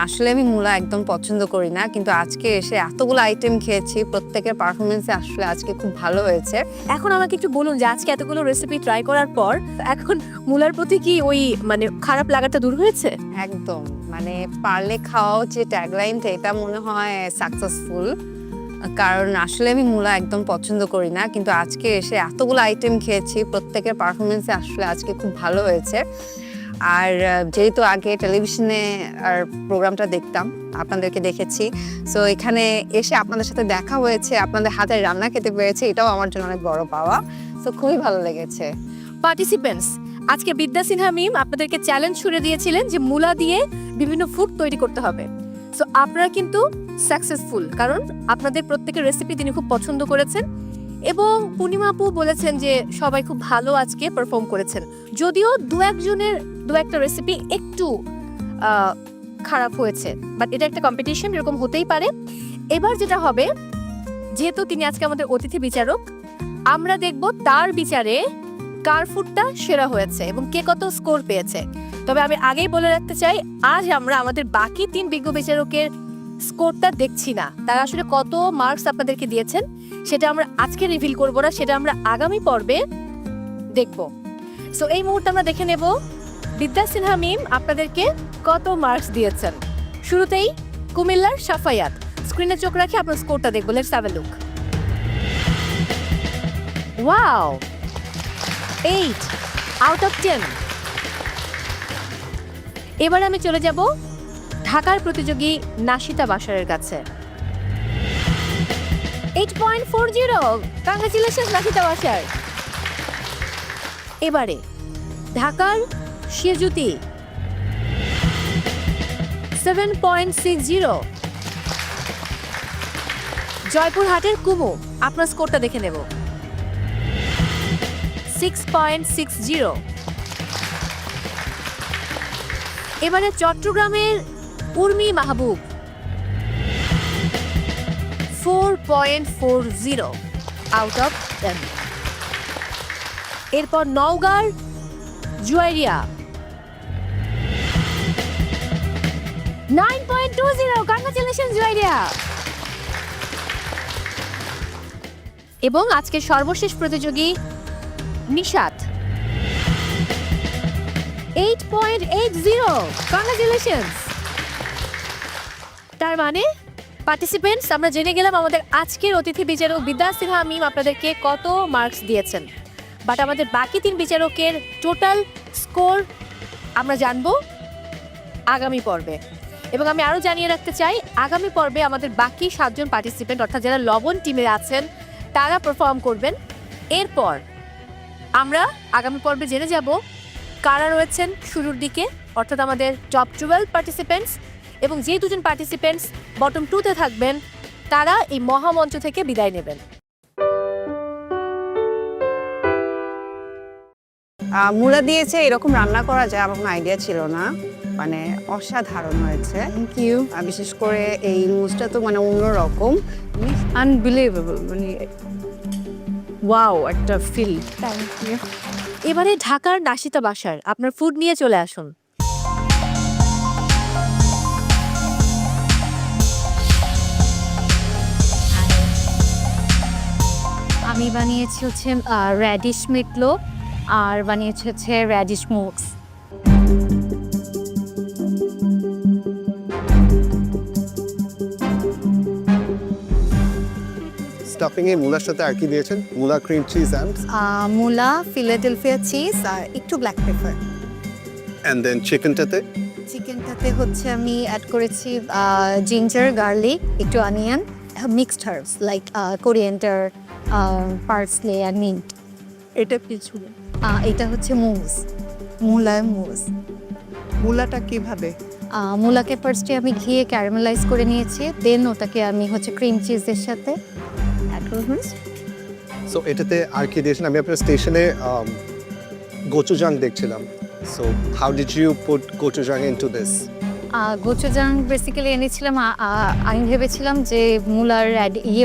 আসলে আমি মূলা একদম পছন্দ করি না, কিন্তু আজকে এসে এতগুলো আইটেম খেয়েছি, প্রত্যেকের পারফরমেন্স আসলে আজকে খুব ভালো হয়েছে। এখন আমাকে একটু বলুন যে আজকে এতগুলো রেসিপি ট্রাই করার পর এখন মূলার প্রতি কি ওই মানে খারাপ লাগাটা দূর হয়েছে? একদম, মানে পারলে খাওয়াও যে ট্যাগলাইনটা, এটা মনে হয় সাকসেসফুল। কারণ আসলে আমি মূলা একদম পছন্দ করি না, কিন্তু আজকে এসে এতগুলো আইটেম খেয়েছি, প্রত্যেকের পারফরমেন্স আসলে আজকে খুব ভালো হয়েছে। আর যেহেতু আগে টেলিভিশনে আর প্রোগ্রামটা দেখতাম, আপনাদেরকে দেখেছি, সো এখানে এসে আপনাদের সাথে দেখা হয়েছে, আপনাদের হাতের রান্না খেতে পেরেছি, এটাও আমার জন্য অনেক বড় পাওয়া। সো খুবই ভালো লেগেছে। পার্টিসিপেন্টস, আজকে বিদ্যা সিনহা মিম আপনাদেরকে চ্যালেঞ্জ ছুড়ে দিয়েছিলেন যে মূলা দিয়ে বিভিন্ন ফুড তৈরি করতে হবে। সো আপনারা কিন্তু সাকসেসফুল, কারণ আপনাদের প্রত্যেকের রেসিপি তিনি খুব পছন্দ করেছেন এবং পূর্ণিমা আপু বলেছেন যে সবাই খুব ভালো আজকে পারফর্ম করেছেন। যদিও দু একটা রেসিপি একটু খারাপ হয়েছে, বাট এটা একটা কম্পিটিশন, এরকম হতেই পারে। এবার যেটা হবে, যেহেতু তিনি আজকে আমাদের অতিথি বিচারক, আমরা দেখব তার বিচারে কার ফুডটা সেরা হয়েছে এবং কে কত স্কোর পেয়েছে। তবে আমি আগেই বলে রাখতে চাই, আজ আমরা আমাদের বাকি 3 বিজ্ঞ বিচারকের স্কোরটা দেখছি না, তারা আসলে কত মার্কস আপনাদেরকে দিয়েছেন সেটা আমরা আজকে রিভিল করব না, সেটা আমরা আগামী পর্বে দেখব। সো এই মুহূর্তে আমরা দেখে নেব বিদ্যা সিনহা মিম আপনাদেরকে কত মার্কস দিয়েছেন। শুরুতেই কুমিল্লার সাফায়াত, স্ক্রিনে চোখ রাখি আপনার স্কোরটা দেখবো। Let's have a look. Wow, 8 out of 10। এবার আমি চলে যাব ঢাকার প্রতিযোগী নাশিতা বাশারের কাছে। 8.40, কংগ্রেচুলেশনস নাশিতা বাশার। এবারে ঢাকার শিয়াজুতি 7.60। জয়পুরহাটের কুমু, আপনার স্কোরটা দেখে নেব। 6.60। এবারে চট্টগ্রামের উর্মি মাহবুব 4.40 আউট অফ 10। এরপর নওগাঁর জুয়াইরিয়া 9.20। কংগ্রেচুলেশন জুয়াইরিয়া। এবং আজকের সর্বশেষ প্রতিযোগী নিশাত 8.80। কংগ্রেচুলেশনস। তার মানে পার্টিসিপেন্টস, আমরা জেনে গেলাম আমাদের আজকের অতিথি বিচারক বিদ্যা সিনহা মিম আপনাদেরকে কত মার্কস দিয়েছেন, বাট আমাদের বাকি 3 বিচারকের টোটাল স্কোর আমরা জানবো আগামী পর্বে। এবং আমি আরও জানিয়ে রাখতে চাই, আগামী পর্বে আমাদের বাকি 7 জন পার্টিসিপেন্ট অর্থাৎ যারা লবণ টিমে আছেন তারা পারফর্ম করবেন। এরপর আমরা আগামী পর্বে জেনে যাব কারা রয়েছেন শুরুর দিকে, অর্থাৎ আমাদের টপ 12 পার্টিসিপেন্টস, এবং যে 2 জন পার্টিসিপেন্টস বটম 2-তে থাকবেন তারা এই মহামঞ্চ থেকে বিদায় নেবেন। মূলা দিয়েছে এরকম রান্না করা যায় আমার কোনো আইডিয়া ছিল না, মানে অসাধারণ হয়েছে। Thank you. বিশেষ করে এই মুজটা তো মানে অন্যরকম, আনবিলিভেবল, মানে ওয়াও একটা ফিল। Thank you. এবারে ঢাকার নাশিতা বাশার, আপনার ফুড নিয়ে চলে আসুন। আমি বানিয়েছি হচ্ছে র্যাডিশ মিটলো আর বানিয়েছি হচ্ছে র্যাডিশ মুগস। স্টাফিং এ মূলার সাথে আর কি দিয়েছেন? মূলা ক্রিম চিজ এন্ড মূলা, ফিলাডেলফিয়া চিজ আর একটু ব্ল্যাক পেপার। এন্ড দেন চিকেনটাতে চিকেনটাতে হচ্ছে আমি অ্যাড করেছি জিঞ্জার, গার্লিক, একটু onion, mixed herbs like coriander, parsley আর মিন্ট। এটা কিছু এটা হচ্ছে মুজ, মূলার মুজ। মূলাটা কিভাবে? মূলাকে ফার্স্টে আমি ঘিয়ে ক্যারামেলাইজ করে নিয়েছি, দেন ওটাকে আমি হচ্ছে ক্রিম চিজের সাথে অ্যাড করব। সো এটাতে আর কি দিয়েছেন? আমি আপনার স্টেশনে গোচুজাং দেখছিলাম। So how did you put gochujang into this? Gochujang basically এনেছিলাম, আমি ভেবেছিলাম যে মূলার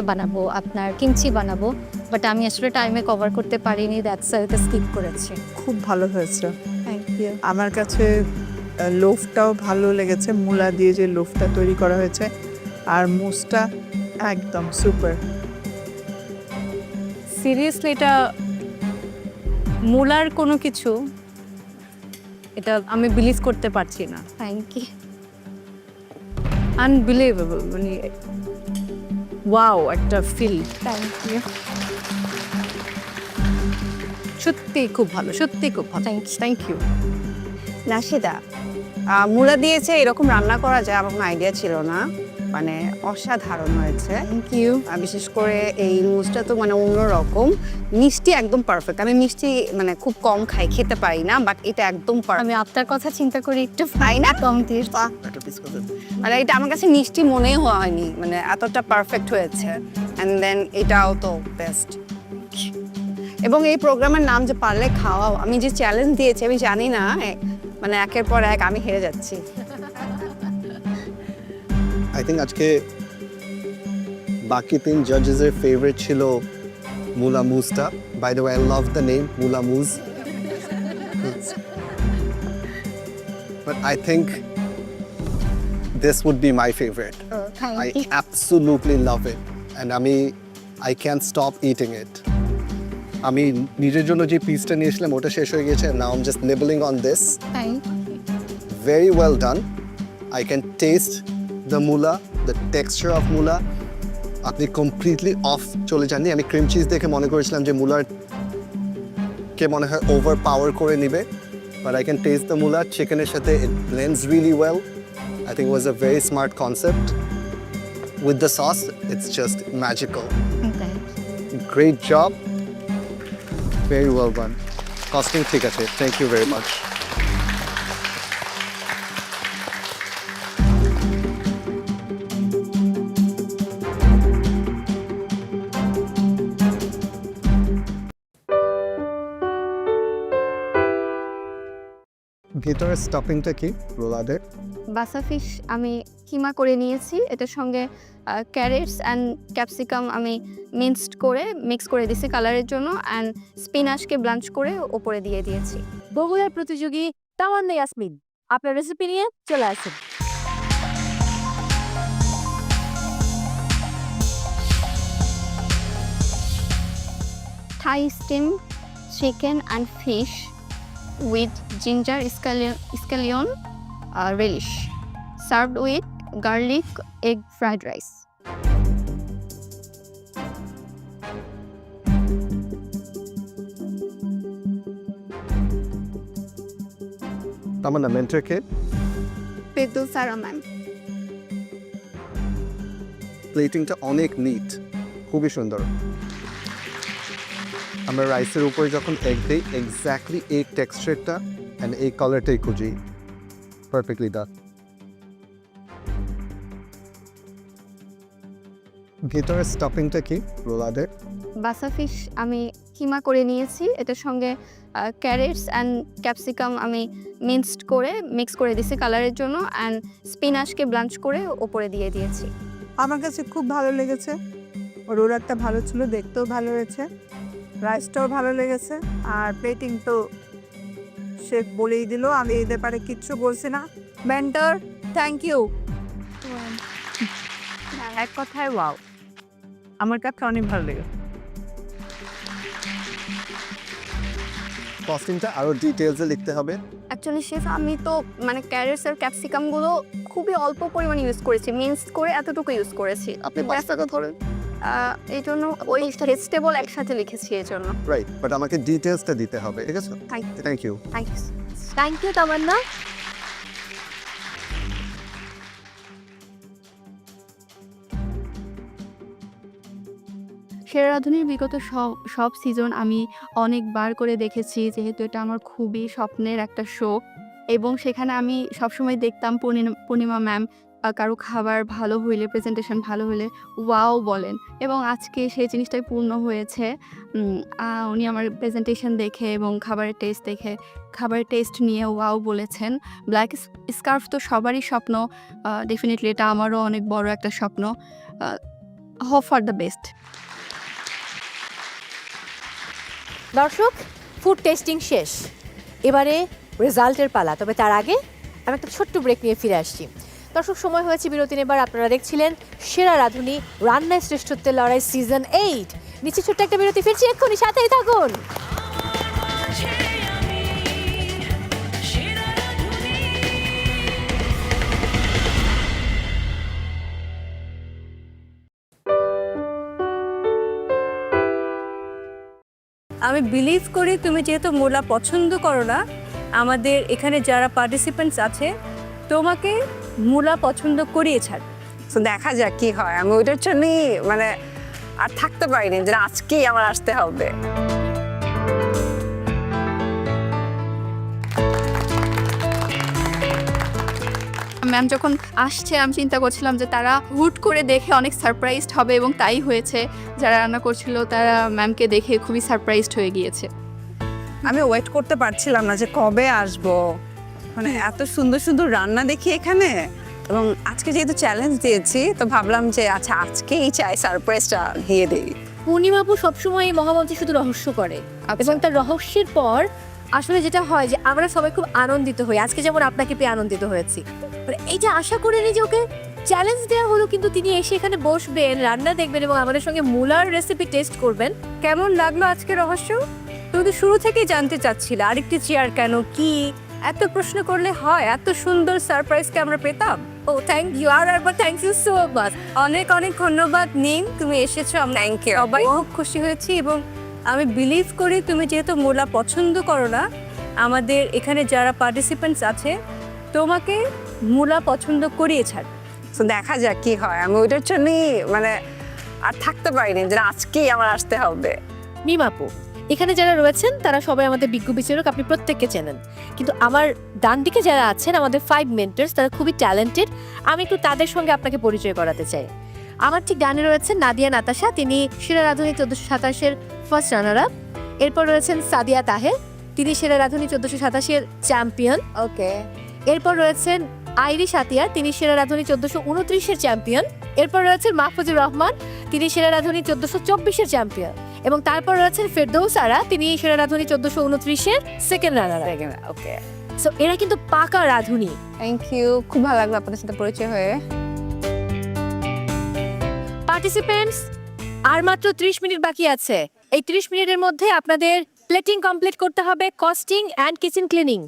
বানাবো, আপনার কিমচি বানাবো, বাট আমি আসলে টাইমে কভার করতে পারিনি, দ্যাটস এটা স্কিপ করেছি। খুব ভালো হয়েছে, থ্যাংক ইউ। আমার কাছে লোফটাও ভালো লেগেছে, মূলা দিয়ে যে লোফটা তৈরি করা হয়েছে, আর মুসটা একদম সুপার। সিরিয়াসলি এটা মূলার কোনো কিছু, এটা আমি বিলিভ করতে পারছি না। Thank you. আনবিলিভেবল, মানে ওয়াও একটা ফিল। Thank you. সত্যি খুব ভালো, সত্যি খুব ভালো। Thank you. নাশিদা, মূলা দিয়েছে এরকম রান্না করা যায় আমার কোনো আইডিয়া ছিল না, মানে অসাধারণ হয়েছে। Thank you. বিশেষ করে এই মুজটা তো মানে অন্যরকম, মিষ্টি একদম পারফেক্ট। আমি মিষ্টি মানে খুব কম খাই, খেতে পারি না, বাট এটা একদম পারফেক্ট। আমি আপনার কথা চিন্তা করি একটু পাই না, কম দিয়ে মানে এটা আমার কাছে মিষ্টি মনেই হয়নি, মানে এতটা পারফেক্ট হয়েছে। অ্যান্ড দেন এটাও তো বেস্ট। এবং এই প্রোগ্রামের নাম যে পারলে খাওয়াও, আমি যে চ্যালেঞ্জ দিয়েছি আমি জানি না, মানে একের পর এক আমি হেরে যাচ্ছি। আই থিঙ্ক আজকে বাকি 3 জাজেসের ফেভারিট ছিল মূলা মুজটা। By the way, I love the name mula mousse. But I think this would be my favorite. Oh, thank I you. absolutely love it. And I can't stop eating it. আমি নিজের জন্য যে পিসটা নিয়েছিলাম ওটা শেষ হয়ে গেছে. Now I'm just nibbling on this. Thank Very well done. I can taste the mula, the texture of mula. আপনি completely off চলে যাননি. আমি ক্রিম চিজ দেখে মনে করেছিলাম যে মুলার কে মনে হয় overpower করে নেবে. But I can taste the mula. Chickeনের সাথে it blends really well. I think it was a very smart concept. With the sauce, it's just magical. Okay. Great job. Very well done. Costing ঠিক আছে. Thank you very much. ভিতরের স্টাফিংটা কি রোলাদের? বাসা fish আমি কিমা করে নিয়েছি, এটার সঙ্গে ক্যারেটস অ্যান্ড ক্যাপসিকাম আমি মিক্স করে দিয়েছি কালারের জন্য, অ্যান্ড স্পিনাচকে ব্লাঞ্চ করে ওপরে দিয়ে দিয়েছি। বগুড়ার প্রতিযোগী তামান্না ইয়াসমিন আপনার রেসিপি নিয়ে চলে আসেন। Thai steam chicken and fish with ginger scallion relish, served with garlic egg fried rice. Tamannaah mentor K? পেদু Sara ma'am. প্লেটিংটা অনেক নিট, খুবই সুন্দর। আমরা রাইসের উপরে যখন এগ দিই এক্স্যাক্টলি এই টেক্সচারটা অ্যান্ড এই কালারটাই খুঁজি। পারফেক্টলি ডান। ভিতরের স্টাফিংটা কি রোলাদের? বাসা ফিশ আমি কিমা করে নিয়েছি, এটার সঙ্গে ক্যারেটস অ্যান্ড ক্যাপসিকাম আমি মিক্স করে দিয়েছি কালারের জন্য, অ্যান্ড স্পিনাচকে ব্লাঞ্চ করে ওপরে দিয়ে দিয়েছি। আমার কাছে খুব ভালো লেগেছে, রোলারটা ভালো ছিল, দেখতেও ভালো হয়েছে, রাইসটাও ভালো লেগেছে, আর প্লেটিং তো সে বলেই দিল, আমি এই ব্যাপারে কিচ্ছু বলছি না। Mentor thank you. এক কথায় ওয়াও, আমার কাছে অনেক ভালো লেগেছে। কস্টিংটা আরো ডিটেইলসে লিখতে হবে। অ্যাকচুয়ালি শেফ আমি তো মানে ক্যারেটস আর ক্যাপসিকামগুলো খুবই অল্প পরিমাণে ইউজ করেছি, মিক্স করে এতটুকু ইউজ করেছি। আপনি পাঁচটাকে ধরেন, এই জন্য ওই ভেজিটেবল একসাথে লিখেছি এই জন্য। রাইট, বাট আমাকে ডিটেইলসটা দিতে হবে, ঠিক আছে? Thank you. Thank you Tamanna. সেরা রাঁধুনির বিগত সব সিজন আমি অনেকবার করে দেখেছি, যেহেতু এটা আমার খুবই স্বপ্নের একটা শো, এবং সেখানে আমি সবসময় দেখতাম পূর্ণিমা ম্যাম কারো খাবার ভালো হইলে, প্রেজেন্টেশন ভালো হলে ওয়াও বলেন, এবং আজকে সেই জিনিসটাই পূর্ণ হয়েছে। উনি আমার প্রেজেন্টেশন দেখে এবং খাবারের টেস্ট নিয়ে ওয়াও বলেছেন। ব্ল্যাক স্কার্ফ তো সবারই স্বপ্ন, ডেফিনেটলি এটা আমারও অনেক বড় একটা স্বপ্ন। Hope for the best. দর্শক, ফুড টেস্টিং শেষ, এবারে রেজাল্টের পালা। তবে তার আগে আমি একটা ছোট্ট ব্রেক নিয়ে ফিরে আসছি। দর্শক, সময় হয়েছে বিরতি নেবার। আপনারা দেখছিলেন সেরা রাঁধুনি রান্নায় শ্রেষ্ঠত্বের লড়াই সিজন 8। নিচে ছোট্ট একটা বিরতি, ফিরছি এক্ষুনি, সাথেই থাকুন। আমি বিলিভ করি তুমি যেহেতু মূলা পছন্দ করো না, আমাদের এখানে যারা পার্টিসিপেন্টস আছে তোমাকে মূলা পছন্দ করিয়ে ছাড়। তো দেখা যাক কি হয়। আমি ওইটার জন্যই মানে আর থাকতে পারিনি যে আজকেই আমার আসতে হবে। ম্যাম যখন আসছে আমি চিন্তা করছিলাম যে তারা হুট করে দেখে অনেক সারপ্রাইজড হবে, এবং তাই হয়েছে। যারা রান্না করছিল তারা ম্যামকে দেখে খুবই সারপ্রাইজড হয়ে গিয়েছে। আমি ওয়েট করতে পারছিলাম না যে কবে আসবো, মানে এত সুন্দর সুন্দর রান্না দেখি এখানে, এবং আজকে যেহেতু চ্যালেঞ্জ দিয়েছি তো ভাবলাম যে আচ্ছা আজকেই চাই সারপ্রাইজটা দিয়ে দিই। পূর্ণিমাপু সবসময় মহামঞ্চে শুধু রহস্য করে, এবং তার রহস্যের পর আসলে যেটা হয় যে আমরা সবাই খুব আনন্দিত হই, আজকে যেমন আপনাকে পেয়ে আনন্দিত হয়েছি। মানে এইটা আশা করিনি যে ওকে চ্যালেঞ্জ দেওয়া হলো, কিন্তু তিনি এসে এখানে বসবেন, রান্না দেখবেন এবং আমাদের সঙ্গে মুলার রেসিপি টেস্ট করবেন। কেমন লাগলো আজকে রহস্য? তুমি তো শুরু থেকেই জানতে চাচ্ছিলে আরেকটি চেয়ার কেন, কি এত প্রশ্ন করলে হয়? এত সুন্দর সারপ্রাইজকে আমরা পেতাম। ও থ্যাংক ইউ, আর একবার থ্যাংক ইউ সো মাচ। অনেক অনেক ধন্যবাদ নিম, তুমি এসেছো, আমরা সবাই খুব খুশি হয়েছি এবং আমি বিলিভ করি তুমি যেহেতু মুলা পছন্দ করো না, আমাদের এখানে যারা পার্টিসিপেন্টস আছে তোমাকে মুলা পছন্দ করিয়ে ছাড়। তো দেখা যাক কি হয়। আমি ওইটার জন্যই মানে আর থাকতে পারিনি যে আজকেই আমার আসতে হবে। মিম আপু, এখানে যারা রয়েছেন তারা সবাই আমাদের বিজ্ঞ বিচারক, আপনি প্রত্যেককে চেনেন, কিন্তু আমার ডান দিকে যারা আছেন আমাদের 5 মেন্টরস, তারা খুবই ট্যালেন্টেড। আমি একটু তাদের সঙ্গে আপনাকে পরিচয় করাতে চাই। আমার ঠিক ডানে রয়েছেন নাদিয়া নাতাশা, তিনি সেরা রাঁধুনি 1427-এর ফার্স্ট রানার আপ। এরপর রয়েছেন সাদিয়া তাহের, তিনি সেরা রাঁধুনি 1487-এর চ্যাম্পিয়ন। ওকে। এরপর রয়েছেন আইরিশ আতিয়ার, তিনি সেরা রাঁধুনি 1429-এর চ্যাম্পিয়ন। এরপর রয়েছেন মাহফুজুর রহমান, তিনি সেরা রাঁধুনি 1424-এর চ্যাম্পিয়ন। এবং তারপর রয়েছেন ফেরদৌস আরা, তিনি সেরা রাঁধুনি 1429-এর সেকেন্ড রানার আপ। ওকে, সো এরা কিন্তু পাকা রাঁধুনি। থ্যাংক ইউ, খুব ভালো লাগলো আপনাদের সাথে পরিচয় হয়ে। পার্টিসিপেন্টস, আর মাত্র 30 মিনিট বাকি আছে। এই 30 মিনিটের মধ্যে আপনাদের প্লেটিং কমপ্লিট করতে হবে, কস্টিং অ্যান্ড কিচেন ক্লিনিং।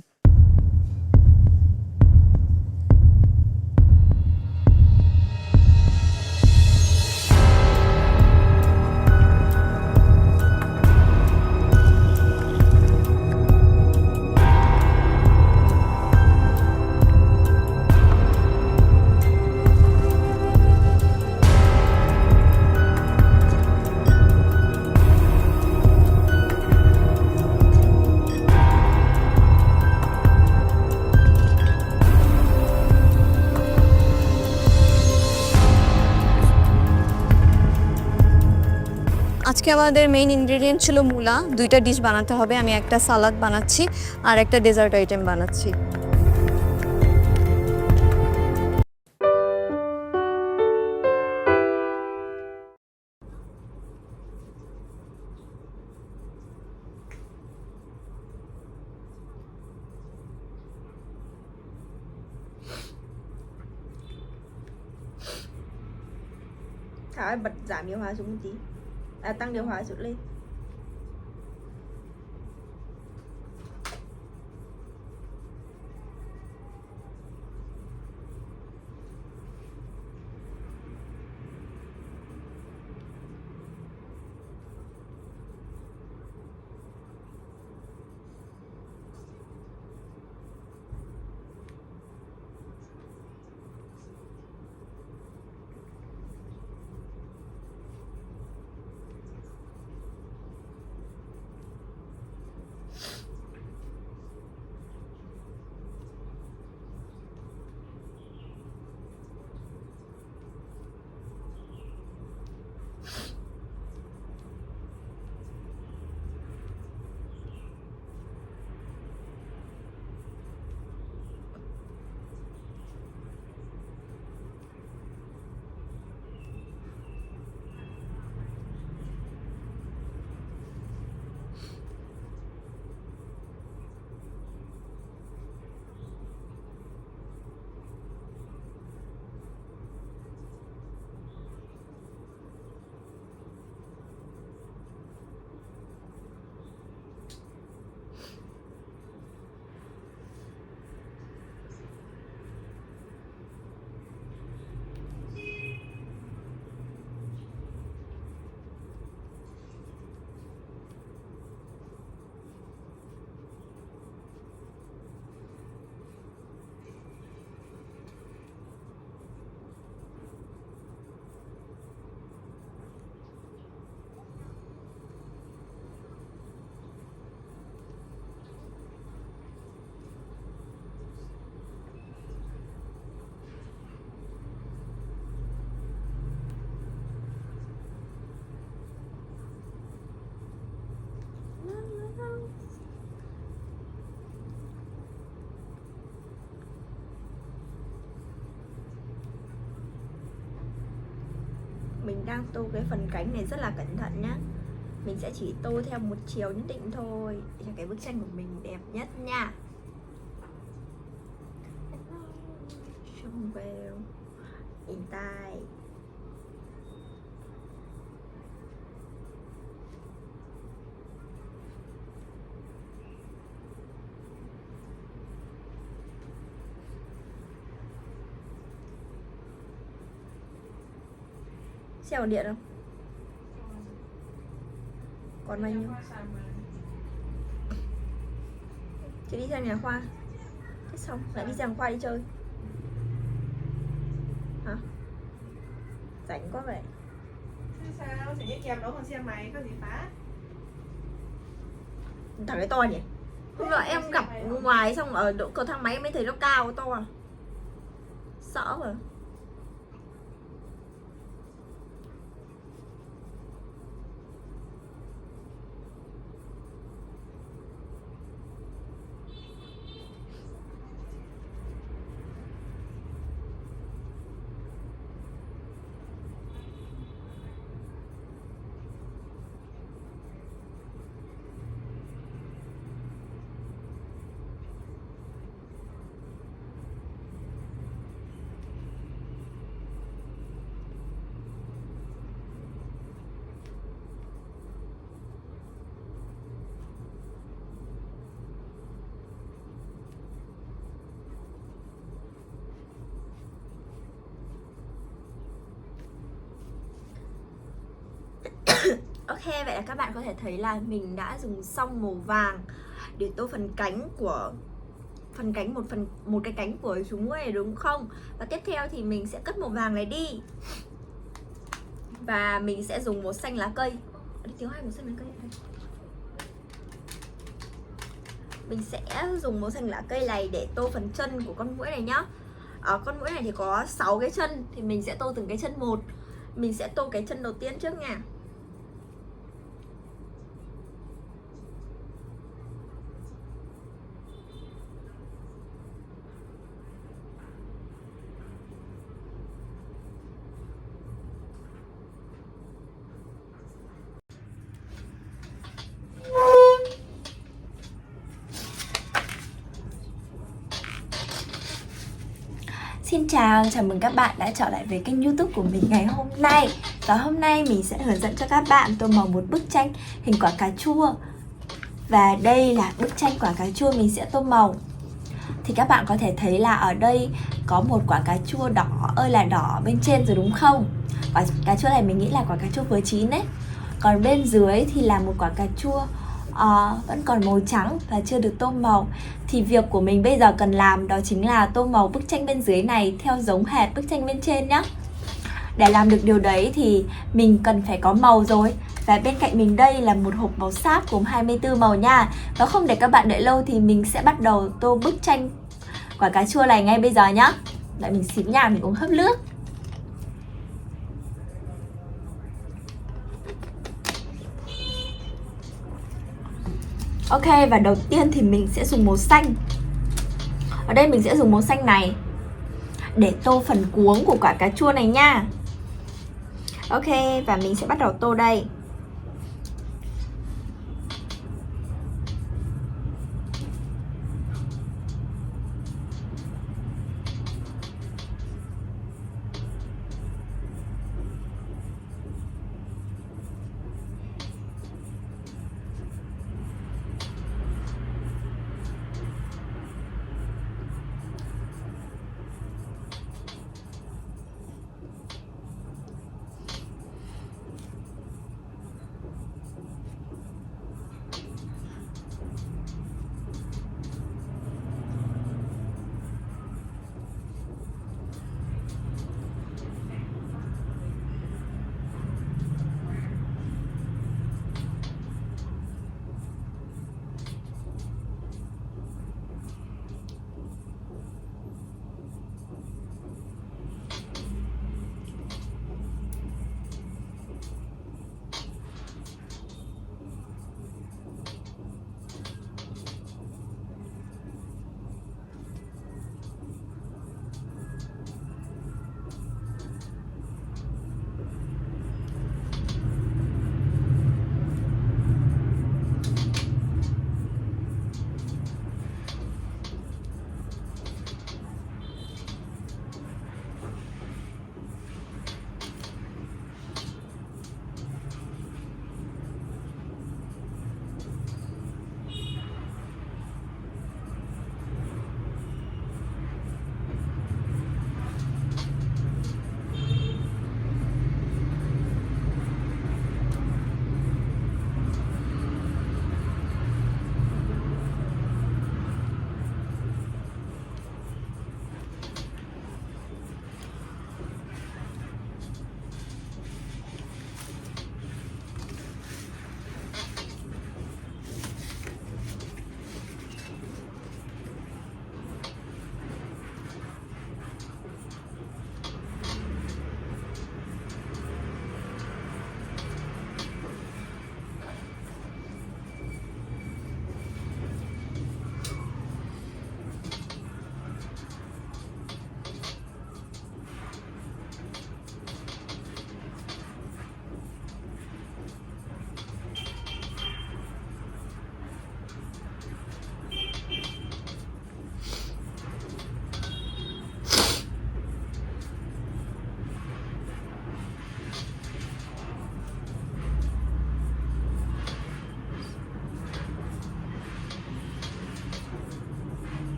আজকে আমাদের মেইন ইনগ্রেডিয়েন্ট ছিল মূলা, 2টা ডিশ বানাতে হবে। আমি একটা সালাদ বানাচ্ছি আর একটা ডেজার্ট আইটেম বানাচ্ছি। Thảo ơi, bật giảm điều hòa xuống một tí. Tăng điều hòa xuống lên. Mình đang tô cái phần cánh này rất là cẩn thận nhá. Mình sẽ chỉ tô theo một chiều nhất định thôi để cho cái bức tranh của mình đẹp nhất nha. Trông vào nhìn tai. Xe còn điện không? Còn bao nhiêu? Chị đi sang nhà khoa. Thế xong lại đi sang khoa đi chơi hả? Rảnh quá vậy. Sao? Chị đi kèm đó còn xe máy có gì phá? Thằng cái to nhỉ? Hôm nọ em gặp ngoài xong ở độ cầu thang máy em mới thấy nó cao to à. Sợ mà. Ok, vậy là các bạn có thể thấy là mình đã dùng xong màu vàng để tô phần cánh của một cái cánh của chúng này đúng không? Và tiếp theo thì mình sẽ cất màu vàng này đi. Và mình sẽ dùng màu xanh lá cây. Thiếu hai màu xanh lá cây ở đây. Mình sẽ dùng màu xanh lá cây này để tô phần chân của con muỗi này nhá. Con muỗi này thì có 6 cái chân thì mình sẽ tô từng cái chân một. Mình sẽ tô cái chân đầu tiên trước nha. Xin chào mừng các bạn đã trở lại với kênh YouTube của mình ngày hôm nay. Và hôm nay mình sẽ hướng dẫn cho các bạn tô màu một bức tranh hình quả cà chua. Và đây là bức tranh quả cà chua mình sẽ tô màu. Thì các bạn có thể thấy là ở đây có một quả cà chua đỏ ơi là đỏ bên trên rồi đúng không? Quả cà chua này mình nghĩ là quả cà chua vừa chín đấy. Còn bên dưới thì là một quả cà chua vẫn còn màu trắng và chưa được tô màu. Thì việc của mình bây giờ cần làm đó chính là tô màu bức tranh bên dưới này theo giống hệt bức tranh bên trên nhé. Để làm được điều đấy thì mình cần phải có màu rồi. Và bên cạnh mình đây là một hộp màu sáp gồm 24 màu nha. Và không để các bạn đợi lâu thì mình sẽ bắt đầu tô bức tranh quả cà chua này ngay bây giờ nhá. Đợi mình xíu nha, mình uống hớp nước. Ok, và đầu tiên thì mình sẽ dùng màu xanh. Ở đây mình sẽ dùng màu xanh này để tô phần cuống của quả cà chua này nha. Ok, và mình sẽ bắt đầu tô đây.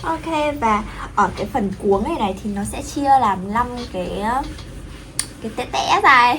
Ok, và ở cái phần cuống này thì nó sẽ chia làm 5 cái tẽ tẽ dài.